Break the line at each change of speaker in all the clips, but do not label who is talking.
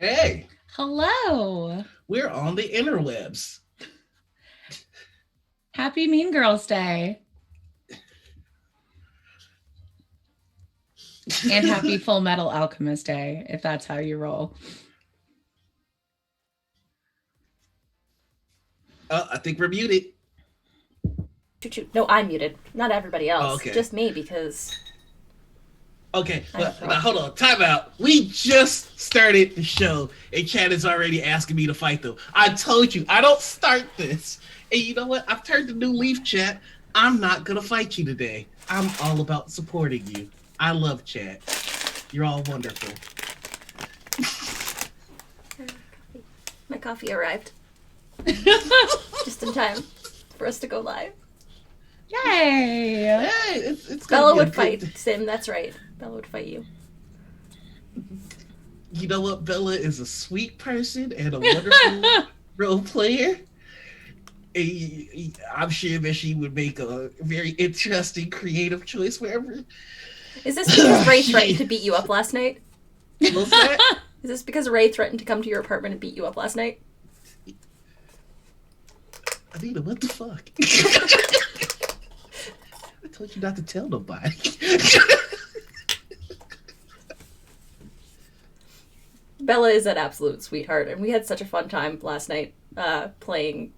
Hey,
Hello.
we're on the interwebs.
Happy Mean Girls Day and happy Full Metal Alchemist Day, if that's how you roll.
I think we're muted.
Choo choo. No, I'm muted. Not everybody
Oh,
else.
okay.
Just me because
Okay,
I
but
have
now
throat.
hold on. Time out. We just started the show, and Chad is already asking me to fight them. I told you, I don't start this. And you know what? I've turned a new leaf, Chad. I'm not going to fight you today. I'm all about supporting you. I love Chad. You're all wonderful.
My coffee arrived just in time for us to go live.
Yay.
Hey, it's going to
Bella
be a
would
good
fight
day.
Sim. That's right. Bella would fight you.
You know what? Bella is a sweet person and a wonderful role player. I'm sure that she would make a very interesting creative choice wherever
Is this because Ray threatened to
she.
beat you up last night?
What's that?
Is this because Ray threatened to come to your apartment and beat you up last night?
Anita, what the fuck? I told you not to tell nobody.
Bella is an absolute sweetheart, and we had such a fun time last night playing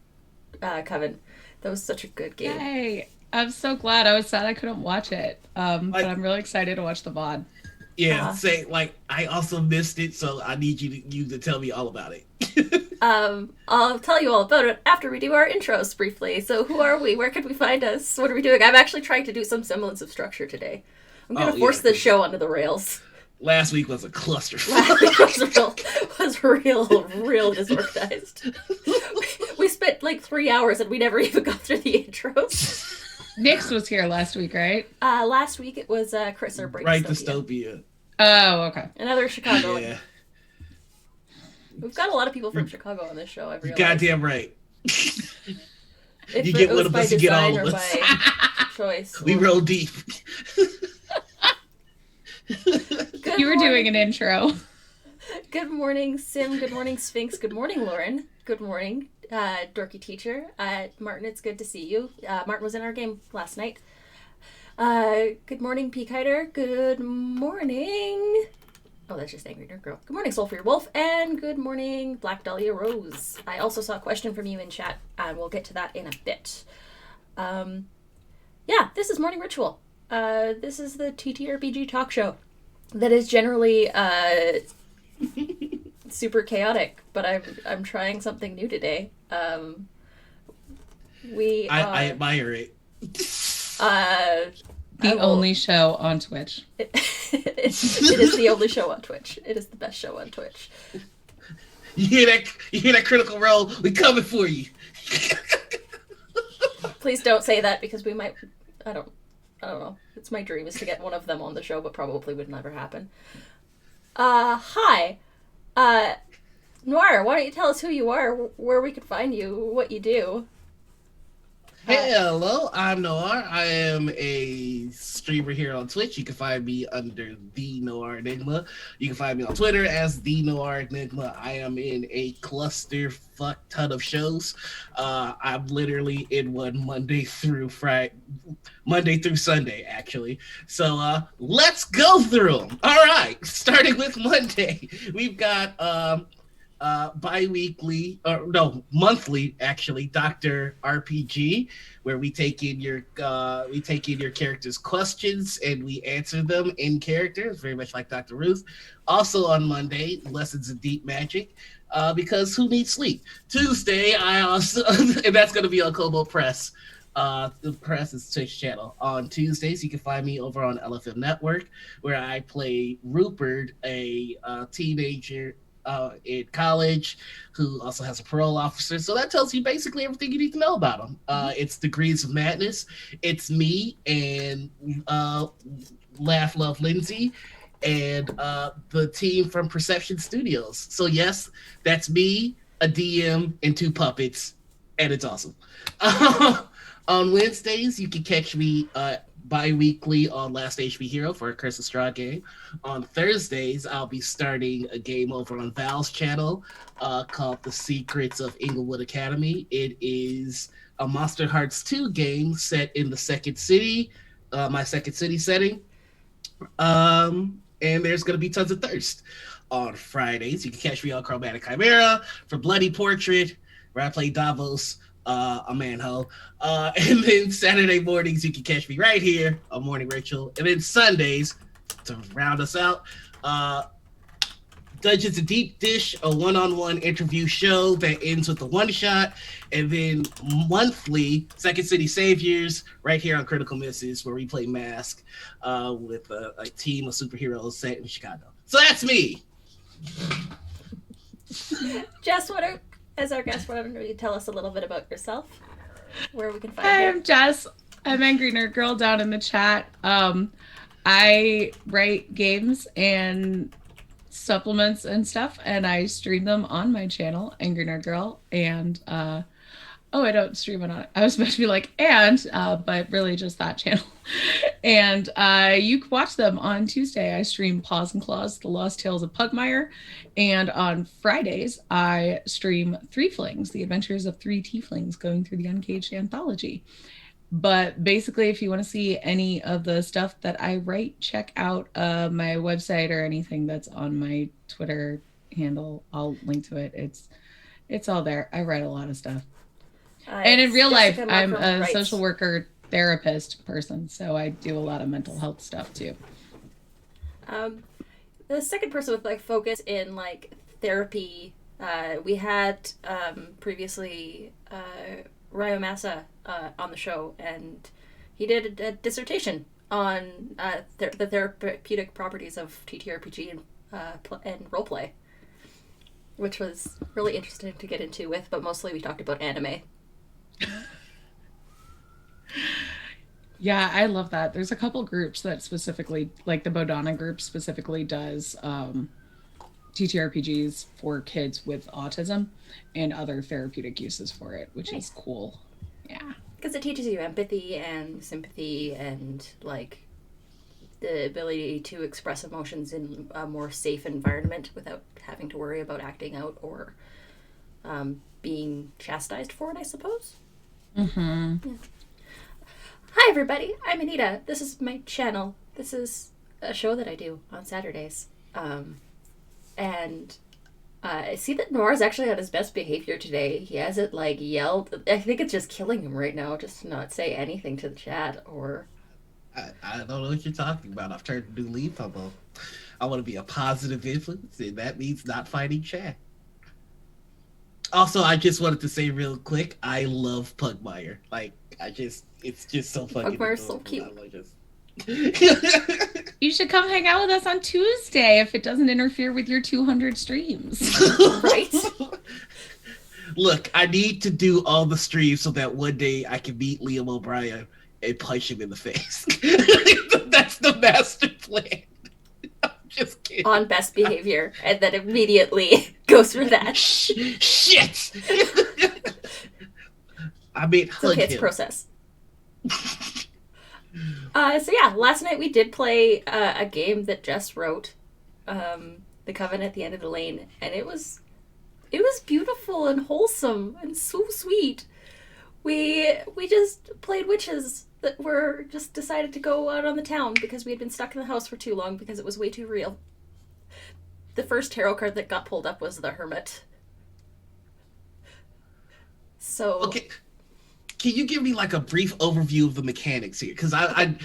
Coven. That was such a good game.
Yay. I'm so glad. I was sad I couldn't watch it. But
Like,
I'm really excited to watch the VOD.
yeah,
Uh,
say like I also missed it, so I need you to tell me all about it.
I'll tell you all about it after we do our intros briefly. So, who are we? Where can we find us? What are we doing? I'm actually trying to do some semblance of structure today. I'm going
Oh
to
yeah,
force this
because
show onto the rails.
last week was a cluster.
Last week was real disorganized. We spent like 3 hours and we never even got through the intros.
Nix was here last week, right?
Last week it was Chris or Break
Right,
Dystopia.
dystopia.
Oh, okay.
Another Chicagoan.
Yeah,
We've got a lot of people from Chicago on this show, I've
you
realized.
goddamn right.
If
You
it
get
was
one of
by
us, you get all
design
of
or
us.
by choice.
We roll deep.
Good
You were doing
morning.
an intro.
Good morning, Sim. Good morning, Sphinx. Good morning, Lauren. Good morning, Dorky Teacher. Martin, it's good to see you. Martin was in our game last night. Good morning, Peak Hider. Good morning. Oh, that's just Angry Nerd Girl. Good morning, Soul for Your Wolf. And good morning, Black Dahlia Rose. I also saw a question from you in chat, and we'll get to that in a bit. Yeah, this is Morning Ritual. This is the TTRPG talk show that is generally super chaotic, but I'm trying something new today. We
I
are
admire it.
I
The
will-
only show on Twitch.
it is the only show on Twitch. It is the best show on Twitch.
You hear that? You hear that critical role? We coming for you.
Please don't say that because we might. I don't know. It's my dream is to get one of them on the show, but probably would never happen. Hi. Noir, why don't you tell us who you are, where we could find you, what you do?
Hello, I'm Noir. I am a streamer here on Twitch. You can find me under The Noir Enigma. You can find me on Twitter as The Noir Enigma. I am in a cluster fuck ton of shows. I'm literally in one Monday through Sunday, actually. So let's go through them. All right, starting with Monday, we've got bi-weekly or no monthly actually Dr. RPG, where we take in your characters questions and we answer them in character. It's very much like Dr. Ruth. Also on Monday, lessons in deep magic, because who needs sleep? Tuesday I also and that's going to be on Kobo Press, the Press's Twitch channel. On Tuesdays, you can find me over on LFM Network, where I play Rupert, a teenager in college who also has a parole officer. So that tells you basically everything you need to know about him. It's Degrees of Madness. It's me and Laugh Love Lindsay and the team from Perception Studios. So yes, that's me, a DM, and two puppets, and it's awesome. On Wednesdays, you can catch me bi-weekly on Last HP Hero for a Curse of Straw game. On Thursdays, I'll be starting a game over on Val's channel called The Secrets of Inglewood Academy. It is a Monster Hearts 2 game set in the Second City, my Second City setting. And there's going to be tons of thirst. On Fridays, you can catch me on Chromatic Chimera for Bloody Portrait, where I play Davos, a manhole. And then Saturday mornings, you can catch me right here on Morning Ritual. And then Sundays, to round us out, Dungeons and Deep Dish, a one-on-one interview show that ends with a one-shot, and then monthly Second City Saviors right here on Critical Misses, where we play Mask with a team of superheroes set in Chicago. So that's me.
Jess, as our guest, why don't you tell us a little bit about yourself, where we can find you?
Hi, I'm Jess. I'm AngryNerdGirl down in the chat. I write games and supplements and stuff, and I stream them on my channel, AngryNerdGirl. And I don't stream it on. I was supposed to be like, but really just that channel. And you can watch them on Tuesday. I stream Paws and Claws, The Lost Tales of Pugmire. And on Fridays, I stream Three Flings, The Adventures of Three Tieflings Going Through the Uncaged Anthology. But basically, if you want to see any of the stuff that I write, check out my website or anything that's on my Twitter handle. I'll link to it. It's all there. I write a lot of stuff. And in real life, I'm a social worker, therapist person, so I do a lot of mental health stuff too.
The second person with like focus in like therapy, we had previously Ryo Massa on the show, and he did a dissertation on the therapeutic properties of TTRPG and roleplay, which was really interesting to get into with, but mostly we talked about anime.
Yeah, I love that. There's a couple groups that specifically, like the Bodhana group specifically does TTRPGs for kids with autism and other therapeutic uses for it, which is cool. Yeah.
Because it teaches you empathy and sympathy and like the ability to express emotions in a more safe environment without having to worry about acting out or being chastised for it, I suppose.
Mm-hmm.
Yeah. Hi, everybody. I'm Anita. This is my channel. This is a show that I do on Saturdays. And I see that Noir's actually on his best behavior today. He hasn't, like, yelled. I think it's just killing him right now just to not say anything to the chat or...
I don't know what you're talking about. I've turned to do Leaf Humble. I want to be a positive influence, and that means not fighting chat. Also, I just wanted to say real quick, I love Pugmire. Like, it's just so fucking
Pugmire's so cute.
You should come hang out with us on Tuesday if it doesn't interfere with your 200 streams.
Right?
Look, I need to do all the streams so that one day I can meet Liam O'Brien and punch him in the face. That's the master plan. I'm just kidding.
On best behavior, and then immediately goes for that.
Shit! I mean, hug
it's
him.
process. So yeah, last night we did play a game that Jess wrote, The Coven at the End of the Lane, and it was beautiful and wholesome and so sweet. We just played witches that were just decided to go out on the town because we had been stuck in the house for too long because it was way too real. The first tarot card that got pulled up was the Hermit. So
okay. Can you give me like a brief overview of the mechanics here? Because I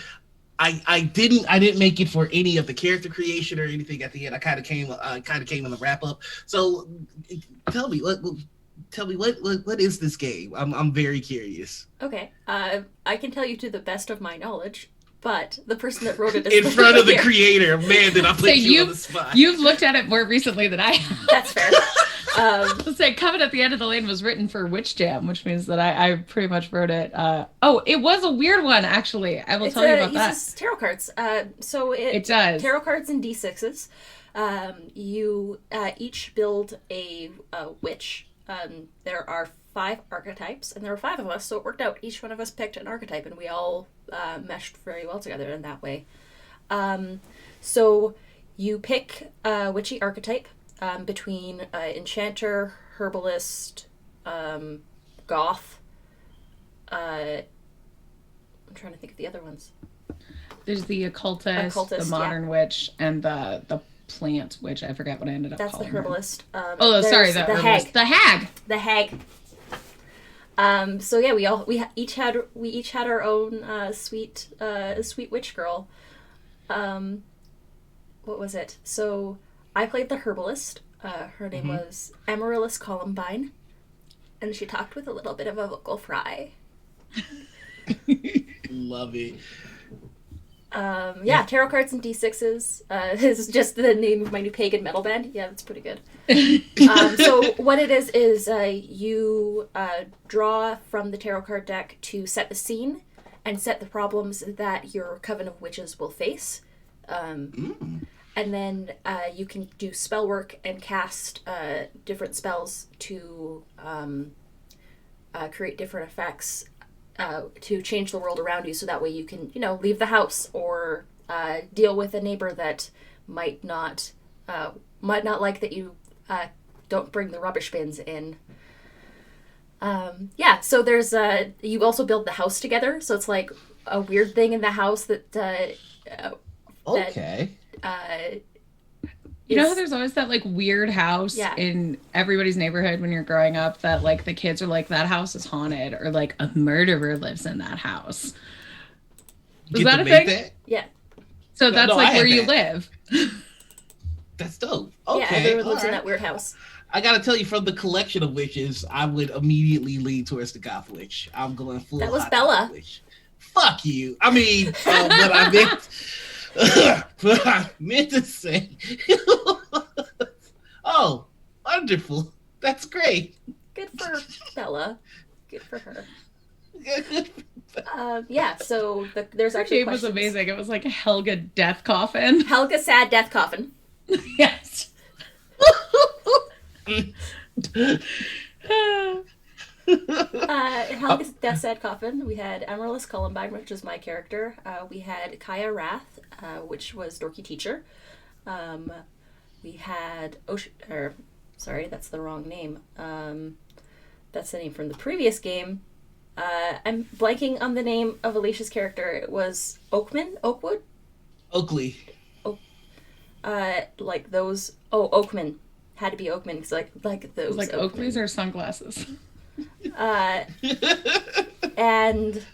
didn't make it for any of the character creation or anything at the end. I kind of came in the wrap up. So tell me what is this game? I'm very curious.
Okay, I can tell you to the best of my knowledge, but the person that wrote it is
in front of the creator. Man, did I put you on the spot?
You've looked at it more recently than I have.
That's fair.
Let's say Coven at the End of the Lane was written for Witch Jam, which means that I pretty much wrote it. It was a weird one, actually. I will tell you about that. It uses
tarot cards. So it
does.
Tarot cards and D6s. You each build a witch. There are 5 archetypes, and there were 5 of us, so it worked out. Each one of us picked an archetype, and we all meshed very well together in that way. So you pick a witchy archetype between enchanter, herbalist, goth. I'm trying to think of the other ones.
There's the occultist, the modern witch, and the plant witch. I forget what I ended up calling
That's the herbalist.
Sorry, the
hag.
The hag.
The hag. So yeah, we each had our own sweet witch girl. What was it? So I played the herbalist. Her name was Amaryllis Columbine, and she talked with a little bit of a vocal fry.
Love it.
Tarot cards and D6s. This is just the name of my new pagan metal band. Yeah, that's pretty good. So what it is you draw from the tarot card deck to set the scene and set the problems that your coven of witches will face. And then you can do spell work and cast different spells to create different effects to change the world around you, so that way you can, leave the house or deal with a neighbor that might not like that you don't bring the rubbish bins in. So there's you also build the house together, so it's like a weird thing in the house that
okay.
You know how there's always that like weird house in everybody's neighborhood when you're growing up that like the kids are like, that house is haunted, or like a murderer lives in that house. Is that a thing?
That? Yeah.
So that's like where you live.
That's dope. Okay.
Yeah, everyone lives in that weird house.
I gotta tell you, from the collection of witches, I would immediately lean towards the goth witch. I'm going full.
That was Bella.
Witch. Fuck you. I mean, what I meant. What I meant to say. Oh, wonderful. That's great.
Good for Bella. Good for her. So there's actually
Her name was amazing. It was like Helga Death Coffin.
Helga Sad Death Coffin.
Yes.
Helga's Death Sad Coffin. We had Amaryllis Columbine, which is my character. We had Kaya Wrath, which was Dorky Teacher. We had sorry, that's the wrong name. That's the name from the previous game. I'm blanking on the name of Alicia's character. It was Oakwood?
Oakley.
Like those. Oh, Oakman. Had to be Oakman because like those.
Like Oakleys or sunglasses.
And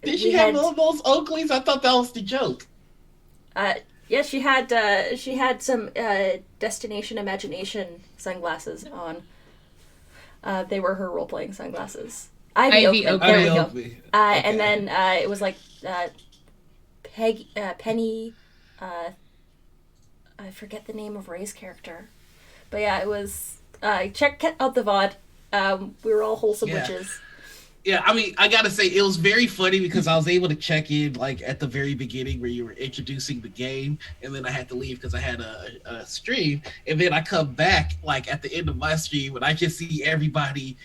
did she have all those Oakleys? I thought that was the joke.
Yeah, she had some Destination Imagination sunglasses on. They were her role playing sunglasses. Ivy Oakman. There we go. Okay. And then it was like Penny. I forget the name of Ray's character, but yeah, it was. Check out the VOD. We were all wholesome witches.
Yeah, I mean, I gotta say, it was very funny because I was able to check in like at the very beginning where you were introducing the game, and then I had to leave because I had a stream, and then I come back like at the end of my stream and I just see everybody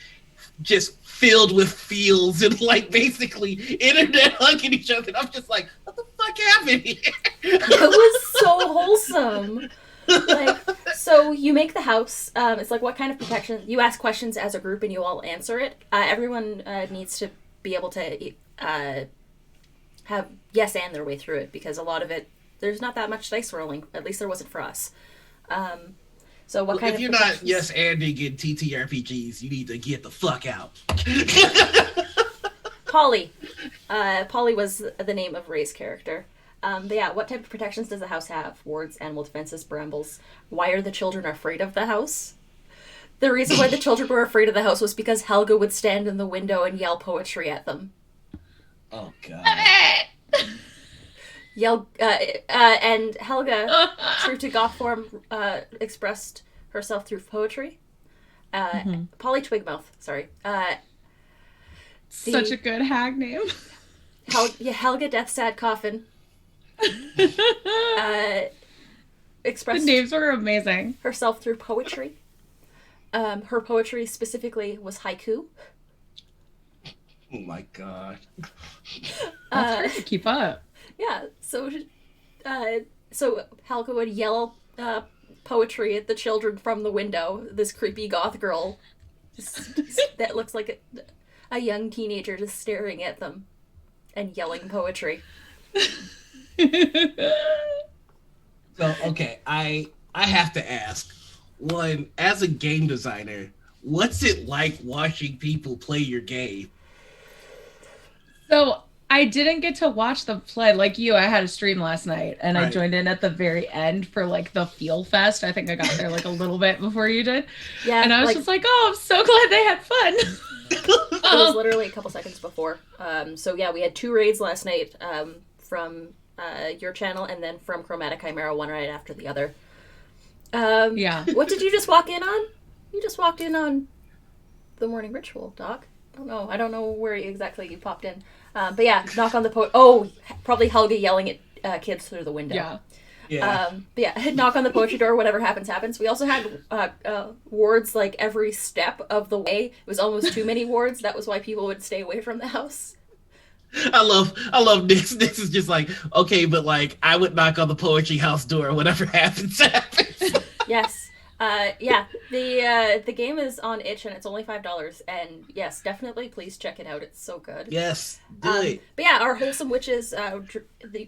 just filled with feels and like basically internet hugging each other. And I'm just like, what the fuck happened here?
It was so wholesome. Like, so you make the house. It's like, what kind of protection? You ask questions as a group and you all answer it. Everyone needs to be able to have yes and their way through it, because a lot of it, there's not that much dice rolling. At least there wasn't for us. So what kind of
if you're not yes anding in TTRPGs, you need to get the fuck out.
Polly. Polly was the name of Ray's character. But yeah, what type of protections does the house have? Wards, animal defenses, brambles. Why are the children afraid of the house? The reason why the children were afraid of the house was because Helga would stand in the window and yell poetry at them.
Oh, God.
And Helga, true to goth form, expressed herself through poetry. Polly Twigmouth, sorry.
Such a good hag name.
Helga Death Sad Coffin. Expressed
the names were amazing.
herself through poetry. Her poetry specifically was haiku.
Oh my god.
That's hard to keep up.
Yeah, so Halka would yell poetry at the children from the window. This creepy goth girl that looks like a young teenager just staring at them and yelling poetry.
So okay, I have to ask, one, as a game designer, what's it like watching people play your game?
So I didn't get to watch the play like you. I had a stream last night and I
Right.
joined in at the very end for like the Feel Fest. I think I got there like a little bit before you did.
Yeah,
And I was just like, oh, I'm so glad they had fun.
it was literally a couple seconds before. So yeah, we had 2 raids last night from your channel and then from Chromatic Chimera, one right after the other.
Yeah.
What did you just walk in on? You just walked in on the morning ritual, Doc. I don't know where exactly you popped in. But yeah, knock on the probably Helga yelling at kids through the window.
Yeah.
Yeah.
But yeah, knock on the poetry door, whatever happens, happens. We also had wards like every step of the way. It was almost too many wards. That was why people would stay away from the house.
I love Nix. Nix is just like, okay, but like I would knock on the poetry house door, whatever happens, happens.
Yes. Yeah, the game is on itch and it's only $5, and yes, definitely please check it out. It's so good.
Yes, do it.
But yeah, our wholesome witches,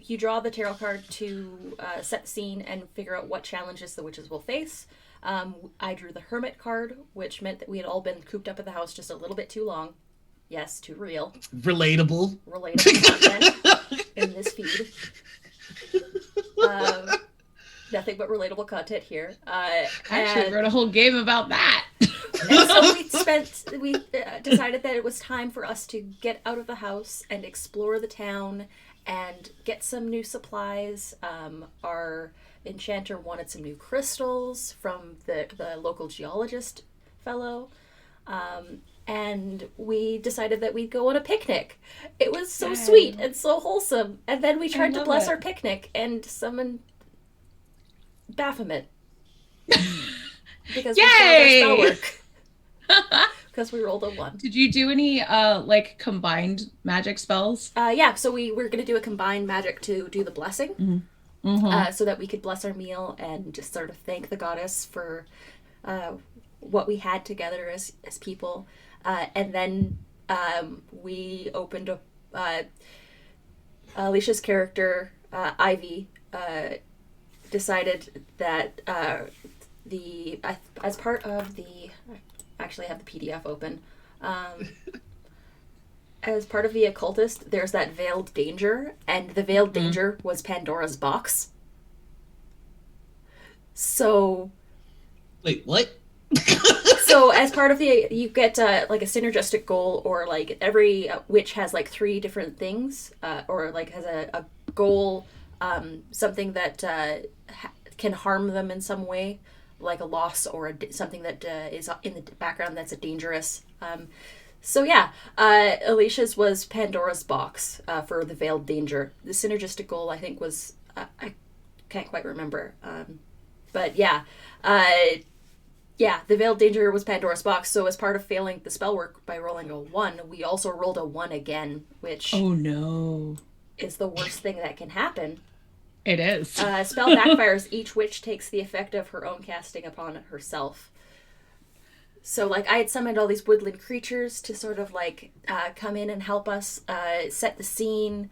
you draw the tarot card to set the scene and figure out what challenges the witches will face. I drew the hermit card, which meant that we had all been cooped up in the house just a little bit too long. Yes, too real.
Relatable
Content in this feed. Nothing but relatable content here.
I actually wrote a whole game about that.
And so we decided that it was time for us to get out of the house and explore the town and get some new supplies. Our enchanter wanted some new crystals from the local geologist fellow. And we decided that we'd go on a picnic. It was so sweet and so wholesome. And then we tried to bless our picnic and summon Baphomet. Because we failed our spell work. Because we rolled a 1.
Did you do any like combined magic spells?
Yeah, so we were going to do a combined magic to do the blessing.
Mm-hmm.
So that we could bless our meal and just sort of thank the goddess for what we had together as people. And then we opened Alicia's character, Ivy, decided that as part of the... I actually have the PDF open. As part of the occultist, there's that veiled danger, and the veiled danger was Pandora's box. So...
Wait, what?
So as part of you get like a synergistic goal, or like every witch has like 3 different things, or like has a goal, something that can harm them in some way, like a loss or something that is in the background that's a dangerous. So yeah, Alicia's was Pandora's box for the veiled danger. The synergistic goal I think was I can't quite remember, but yeah. Yeah, the veiled danger was Pandora's box, so as part of failing the spell work by rolling a 1, we also rolled a 1 again, which...
Oh no.
...is the worst thing that can happen.
It is.
Spell backfires. Each witch takes the effect of her own casting upon herself. So, like, I had summoned all these woodland creatures to sort of, like, come in and help us set the scene.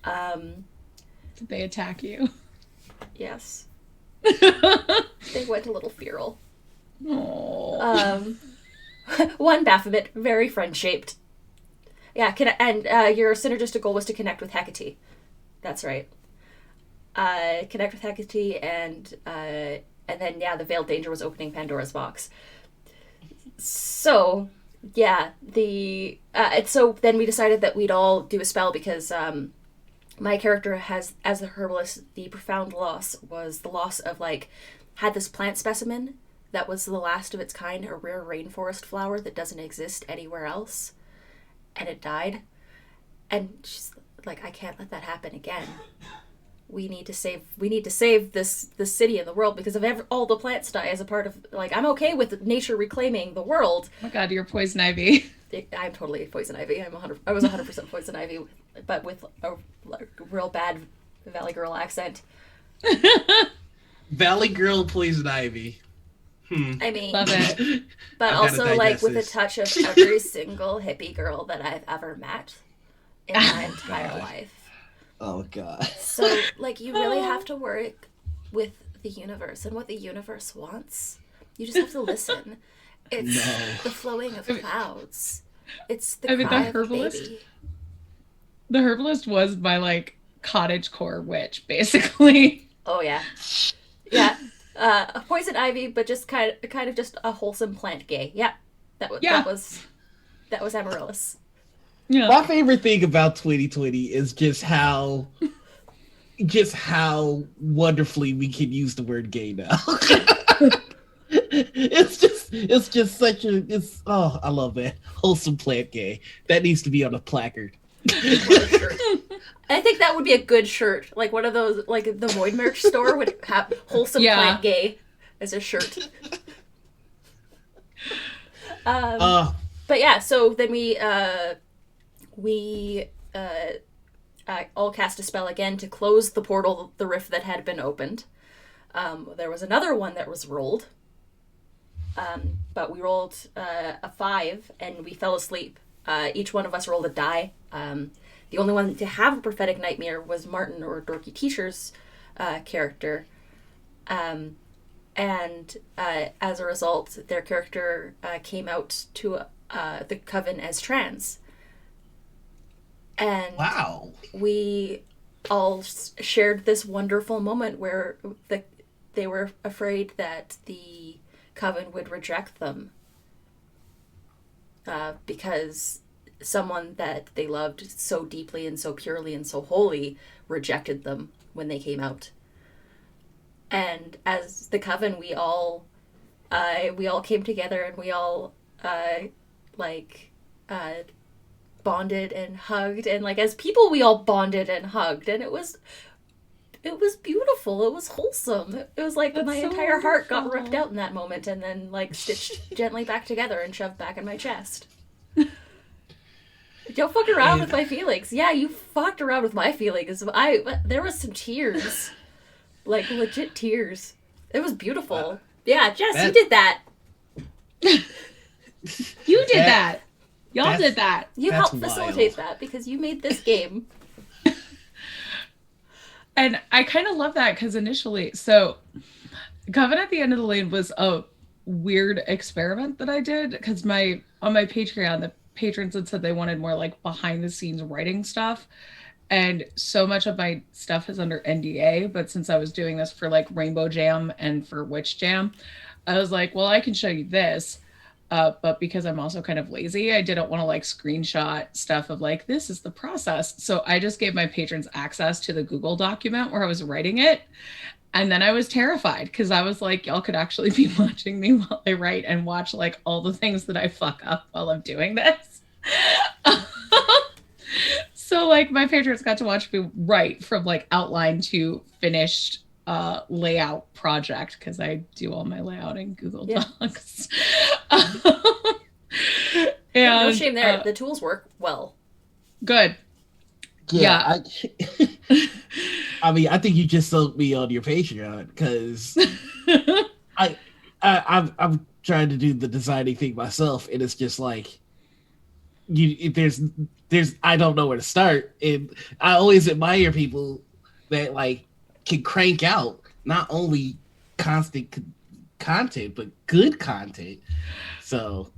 Did they attack you?
Yes. They went a little feral.
Aww.
One Baphomet, very friend-shaped. Yeah, and your synergistic goal was to connect with Hecate. That's right. Connect with Hecate, and then, yeah, the Veiled Danger was opening Pandora's box. So, yeah, so then we decided that we'd all do a spell because my character has, as the herbalist, the profound loss was the loss of, like, had this plant specimen that was the last of its kind, a rare rainforest flower that doesn't exist anywhere else, and it died. And she's like, I can't let that happen again. we need to save this city and the world because of all the plants die as a part of, like, I'm okay with nature reclaiming the world.
Oh my god, you're poison ivy.
I'm totally poison ivy. I was 100% poison ivy, but with a real bad Valley Girl accent.
Valley Girl, poison ivy.
I mean,
love it.
But also, like, with a touch of every single hippie girl that I've ever met in my entire life.
Oh god.
So, like, you really have to work with the universe and what the universe wants. You just have to listen. It's the flowing of clouds. It's the cry of a baby.
The herbalist was my, like, cottagecore witch, basically.
Oh yeah, yeah. A poison ivy, but just kind of just a wholesome plant gay. Yeah, that was Amaryllis.
Yeah. My favorite thing about 2020 is just how wonderfully we can use the word gay now. It's just such a I love that. Wholesome plant gay. That needs to be on a placard.
I think that would be a good shirt. Like one of those, like the Void merch store would have wholesome plant gay as a shirt. But yeah, so then we all cast a spell again to close the portal, the rift that had been opened. There was another one that was rolled. But we rolled a 5 and we fell asleep. Each one of us rolled a die. The only one to have a prophetic nightmare was Martin, or Dorky Teacher's character. And as a result, their character came out to the coven as trans. And
wow,
we all shared this wonderful moment where they were afraid that the coven would reject them because someone that they loved so deeply and so purely and so wholly rejected them when they came out. And as the coven, we all came together and we all bonded and hugged, and like as people we all bonded and hugged, and it was beautiful. It was wholesome. It was like my entire heart got ripped out in that moment and then like stitched gently back together and shoved back in my chest. Don't fuck around with my feelings. Yeah, you fucked around with my feelings. There was some tears. Like legit tears. It was beautiful. Yeah, Jess, you did that.
You did that. Y'all did that.
You helped facilitate that because you made this game.
And I kind of love that because initially, so Coven at the End of the Lane was a weird experiment that I did because on my Patreon, the patrons had said they wanted more like behind the scenes writing stuff. And so much of my stuff is under NDA, but since I was doing this for like Rainbow Jam and for Witch Jam, I was like, well, I can show you this. But because I'm also kind of lazy, I didn't want to like screenshot stuff of like, this is the process. So I just gave my patrons access to the Google document where I was writing it. And then I was terrified because I was like, y'all could actually be watching me while I write and watch like all the things that I fuck up while I'm doing this. So like my patrons got to watch me write from like outline to finished layout project because I do all my layout in Google Docs.
And, no shame there. The tools work well.
Good.
Yeah. I mean, I think you just sold me on your Patreon because I'm trying to do the designing thing myself, and it's just like there's I don't know where to start, and I always admire people that like can crank out not only constant content but good content. So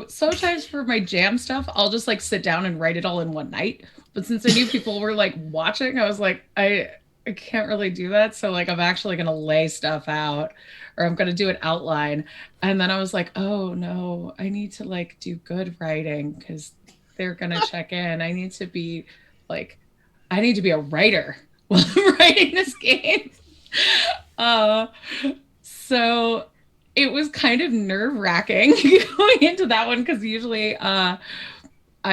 sometimes for my jam stuff, I'll just like sit down and write it all in one night. But since I knew people were like watching, I was like, I can't really do that. So like I'm actually gonna lay stuff out, or I'm gonna do an outline. And then I was like, oh no, I need to like do good writing because they're gonna check in. I need to be a writer while I'm writing this game. So it was kind of nerve-wracking going into that one because usually I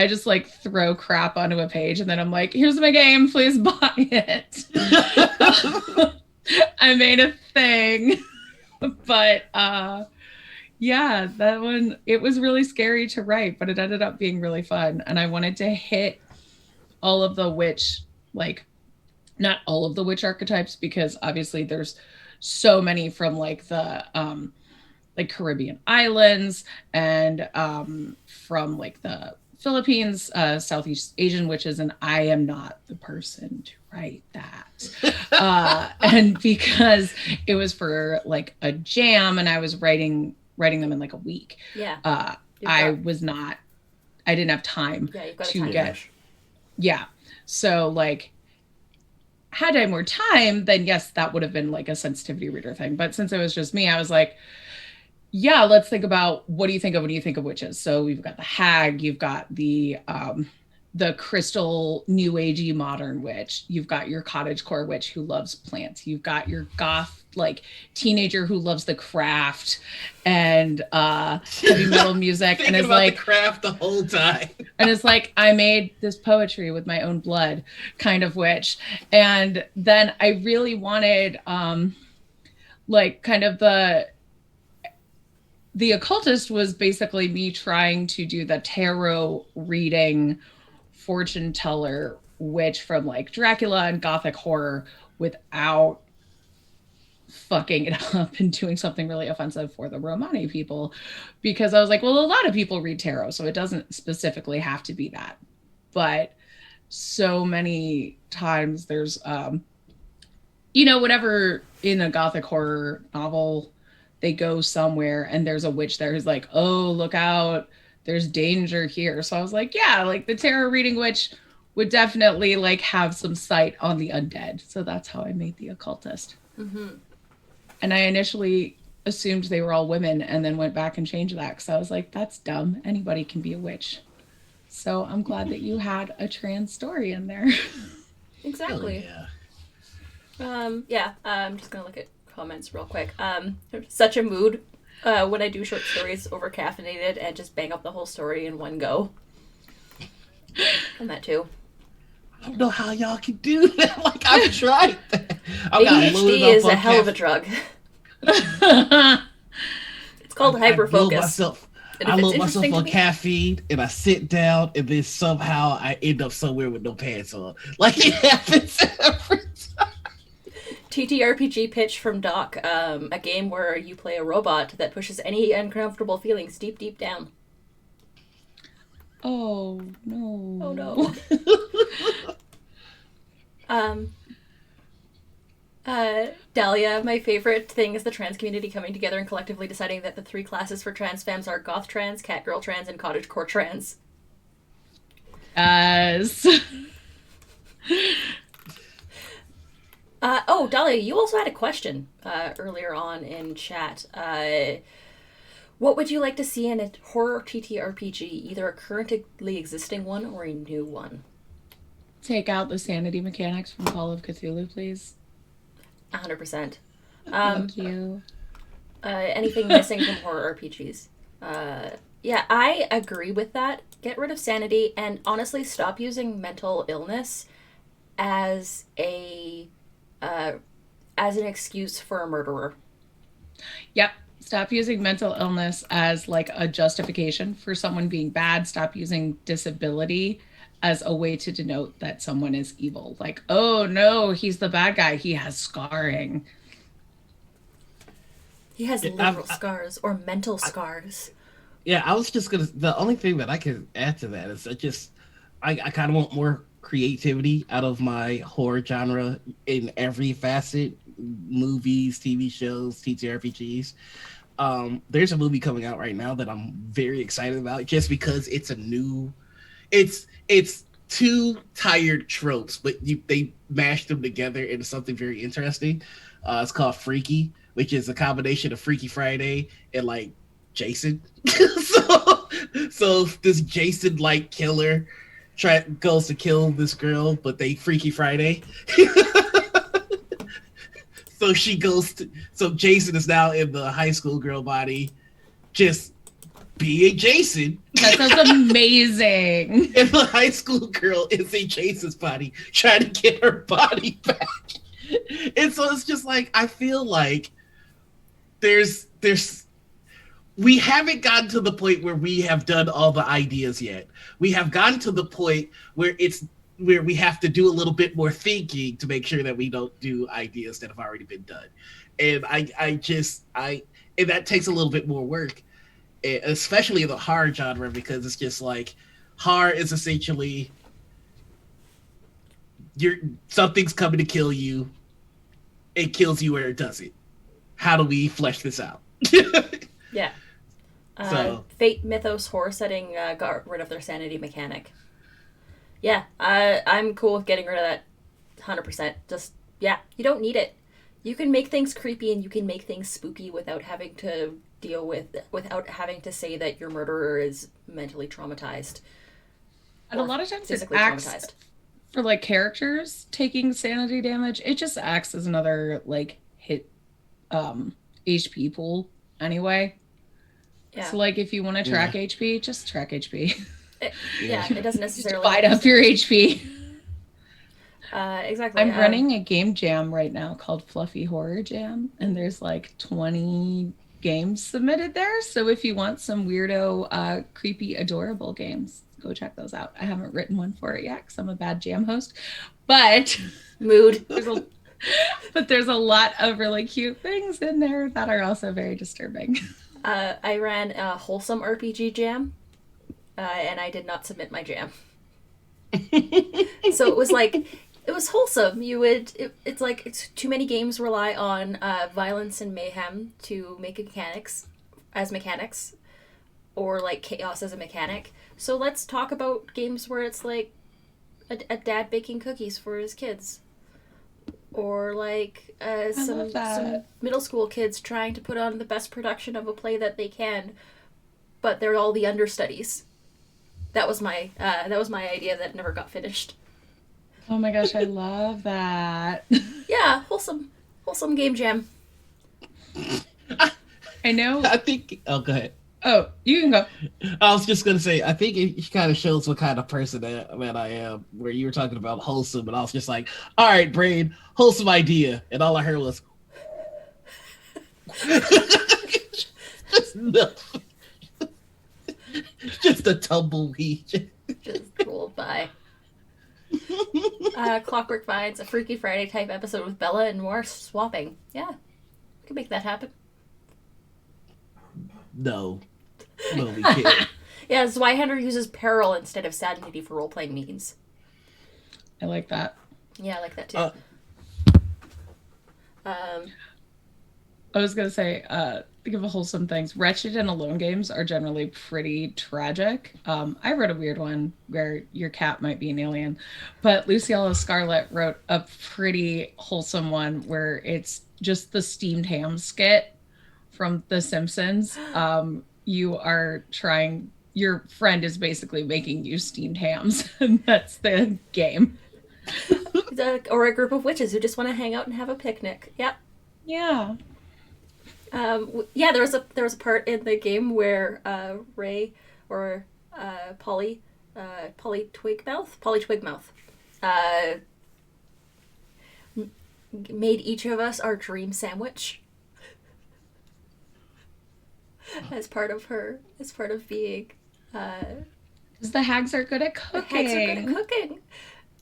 just like throw crap onto a page and then I'm like, here's my game, please buy it.
I made a thing. But yeah, that one, it was really scary to write, but it ended up being really fun. And I wanted to hit all of the witch, like, not all of the witch archetypes, because obviously there's so many from like the like Caribbean islands and from like the Philippines, Southeast Asian witches, and I am not the person to write that. And because it was for like a jam, and I was writing them in like a week.
Yeah.
I didn't have time to get. Yeah. So like, had I more time, then yes, that would have been like a sensitivity reader thing. But since it was just me, I was like, yeah, let's think about, what do you think of when you think of witches? So we've got the hag, you've got the crystal new agey modern witch, you've got your cottagecore witch who loves plants, you've got your goth like teenager who loves the craft and heavy metal music and is like
the craft the whole time.
And it's like, I made this poetry with my own blood kind of witch. And then I really wanted like kind of the occultist was basically me trying to do the tarot reading fortune teller witch from like Dracula and gothic horror without fucking it up and doing something really offensive for the Romani people, because I was like, well, a lot of people read tarot, so it doesn't specifically have to be that. But so many times there's whenever in a gothic horror novel they go somewhere and there's a witch there who's like, oh, look out, there's danger here. So I was like, yeah, like the tarot reading witch would definitely like have some sight on the undead. So that's how I made the occultist.
Mm-hmm.
And I initially assumed they were all women and then went back and changed that because I was like, that's dumb. Anybody can be a witch. So I'm glad that you had a trans story in there.
Exactly.
Yeah.
I'm just going to look at comments real quick. Such a mood when I do short stories over caffeinated and just bang up the whole story in one go. And that too.
I don't know how y'all can do that. Like, I've tried that.
ADHD is a hell of a drug. It's called hyperfocus.
I load myself on caffeine and I sit down and then somehow I end up somewhere with no pants on. Like, it happens every time.
TTRPG pitch from Doc, a game where you play a robot that pushes any uncomfortable feelings deep, deep down.
Oh, no.
Oh, no. Dahlia, my favorite thing is the trans community coming together and collectively deciding that the 3 classes for trans femmes are goth trans, catgirl trans, and cottagecore trans.
Yes.
Dahlia, you also had a question earlier on in chat. What would you like to see in a horror TTRPG, either a currently existing one or a new one?
Take out the sanity mechanics from Call of Cthulhu, please.
100%.
Thank you.
Anything missing from horror RPGs? Yeah, I agree with that. Get rid of sanity and honestly stop using mental illness as an excuse for a murderer.
Yep. Stop using mental illness as like a justification for someone being bad. Stop using disability as a way to denote that someone is evil. Like, oh no, he's the bad guy. He has scarring.
He has literal scars or mental scars.
I was just gonna. The only thing that I can add to that is I kind of want more creativity out of my horror genre in every facet: movies, TV shows, TTRPGs. There's a movie coming out right now that I'm very excited about, just because it's a new. It's 2 tired tropes, but they mashed them together into something very interesting. It's called Freaky, which is a combination of Freaky Friday and like Jason. so this Jason like killer goes to kill this girl, but they Freaky Friday. So Jason is now in the high school girl body, just being Jason.
That sounds amazing.
And the high school girl is in Jason's body, trying to get her body back. And so it's just like, I feel like there's we haven't gotten to the point where we have done all the ideas yet. We have gotten to the point where we have to do a little bit more thinking to make sure that we don't do ideas that have already been done. And and that takes a little bit more work, especially in the horror genre, because it's just like horror is essentially something's coming to kill you. It kills you or it doesn't. How do we flesh this out?
Yeah.
So
Fate Mythos horror setting got rid of their sanity mechanic. Yeah, I'm cool with getting rid of that 100%. Just, yeah, you don't need it. You can make things creepy and you can make things spooky without having to without having to say that your murderer is mentally traumatized.
And a lot of times it
physically
acts
traumatized.
for like characters taking sanity damage. It just acts as another like hit HP pool anyway.
Yeah.
So like if you want to track HP, just track HP.
It doesn't necessarily
Divide up your HP.
Exactly.
I'm running a game jam right now called Fluffy Horror Jam, and there's like 20 games submitted there. So if you want some weirdo, creepy, adorable games, go check those out. I haven't written one for it yet because I'm a bad jam host, but
mood.
there's a lot of really cute things in there that are also very disturbing.
I ran a wholesome RPG jam, and I did not submit my jam. So it was wholesome. It's too many games rely on violence and mayhem to make mechanics, or like chaos as a mechanic. So let's talk about games where it's like a dad baking cookies for his kids, or like some middle school kids trying to put on the best production of a play that they can, but they're all the understudies. That was my idea that never got finished.
Oh my gosh, I love that.
Yeah, wholesome game jam.
I know.
I think. Oh, go ahead.
Oh, you can go.
I was just gonna say, I think it kind of shows what kind of person that I am. Where you were talking about wholesome, and I was just like, "All right, brain, wholesome idea," and all I heard was, just nothing. Just a tumbleweed.
Just rolled by. Clockwork Vines, a Freaky Friday type episode with Bella and Noir swapping. Yeah, we can make that happen.
No, we can't.
Yeah, Zweihander uses peril instead of sanity for role-playing means.
I like that.
Yeah, I like that too.
I was gonna say, think of wholesome things. Wretched and Alone games are generally pretty tragic. I wrote a weird one where your cat might be an alien, but Luciella Scarlett wrote a pretty wholesome one where it's just the steamed ham skit from The Simpsons. Your friend is basically making you steamed hams, and that's the game.
Or a group of witches who just want to hang out and have a picnic. Yep.
Yeah.
There was a part in the game where Ray or Polly Twigmouth made each of us our dream sandwich as part of being.
Because the hags are good at cooking.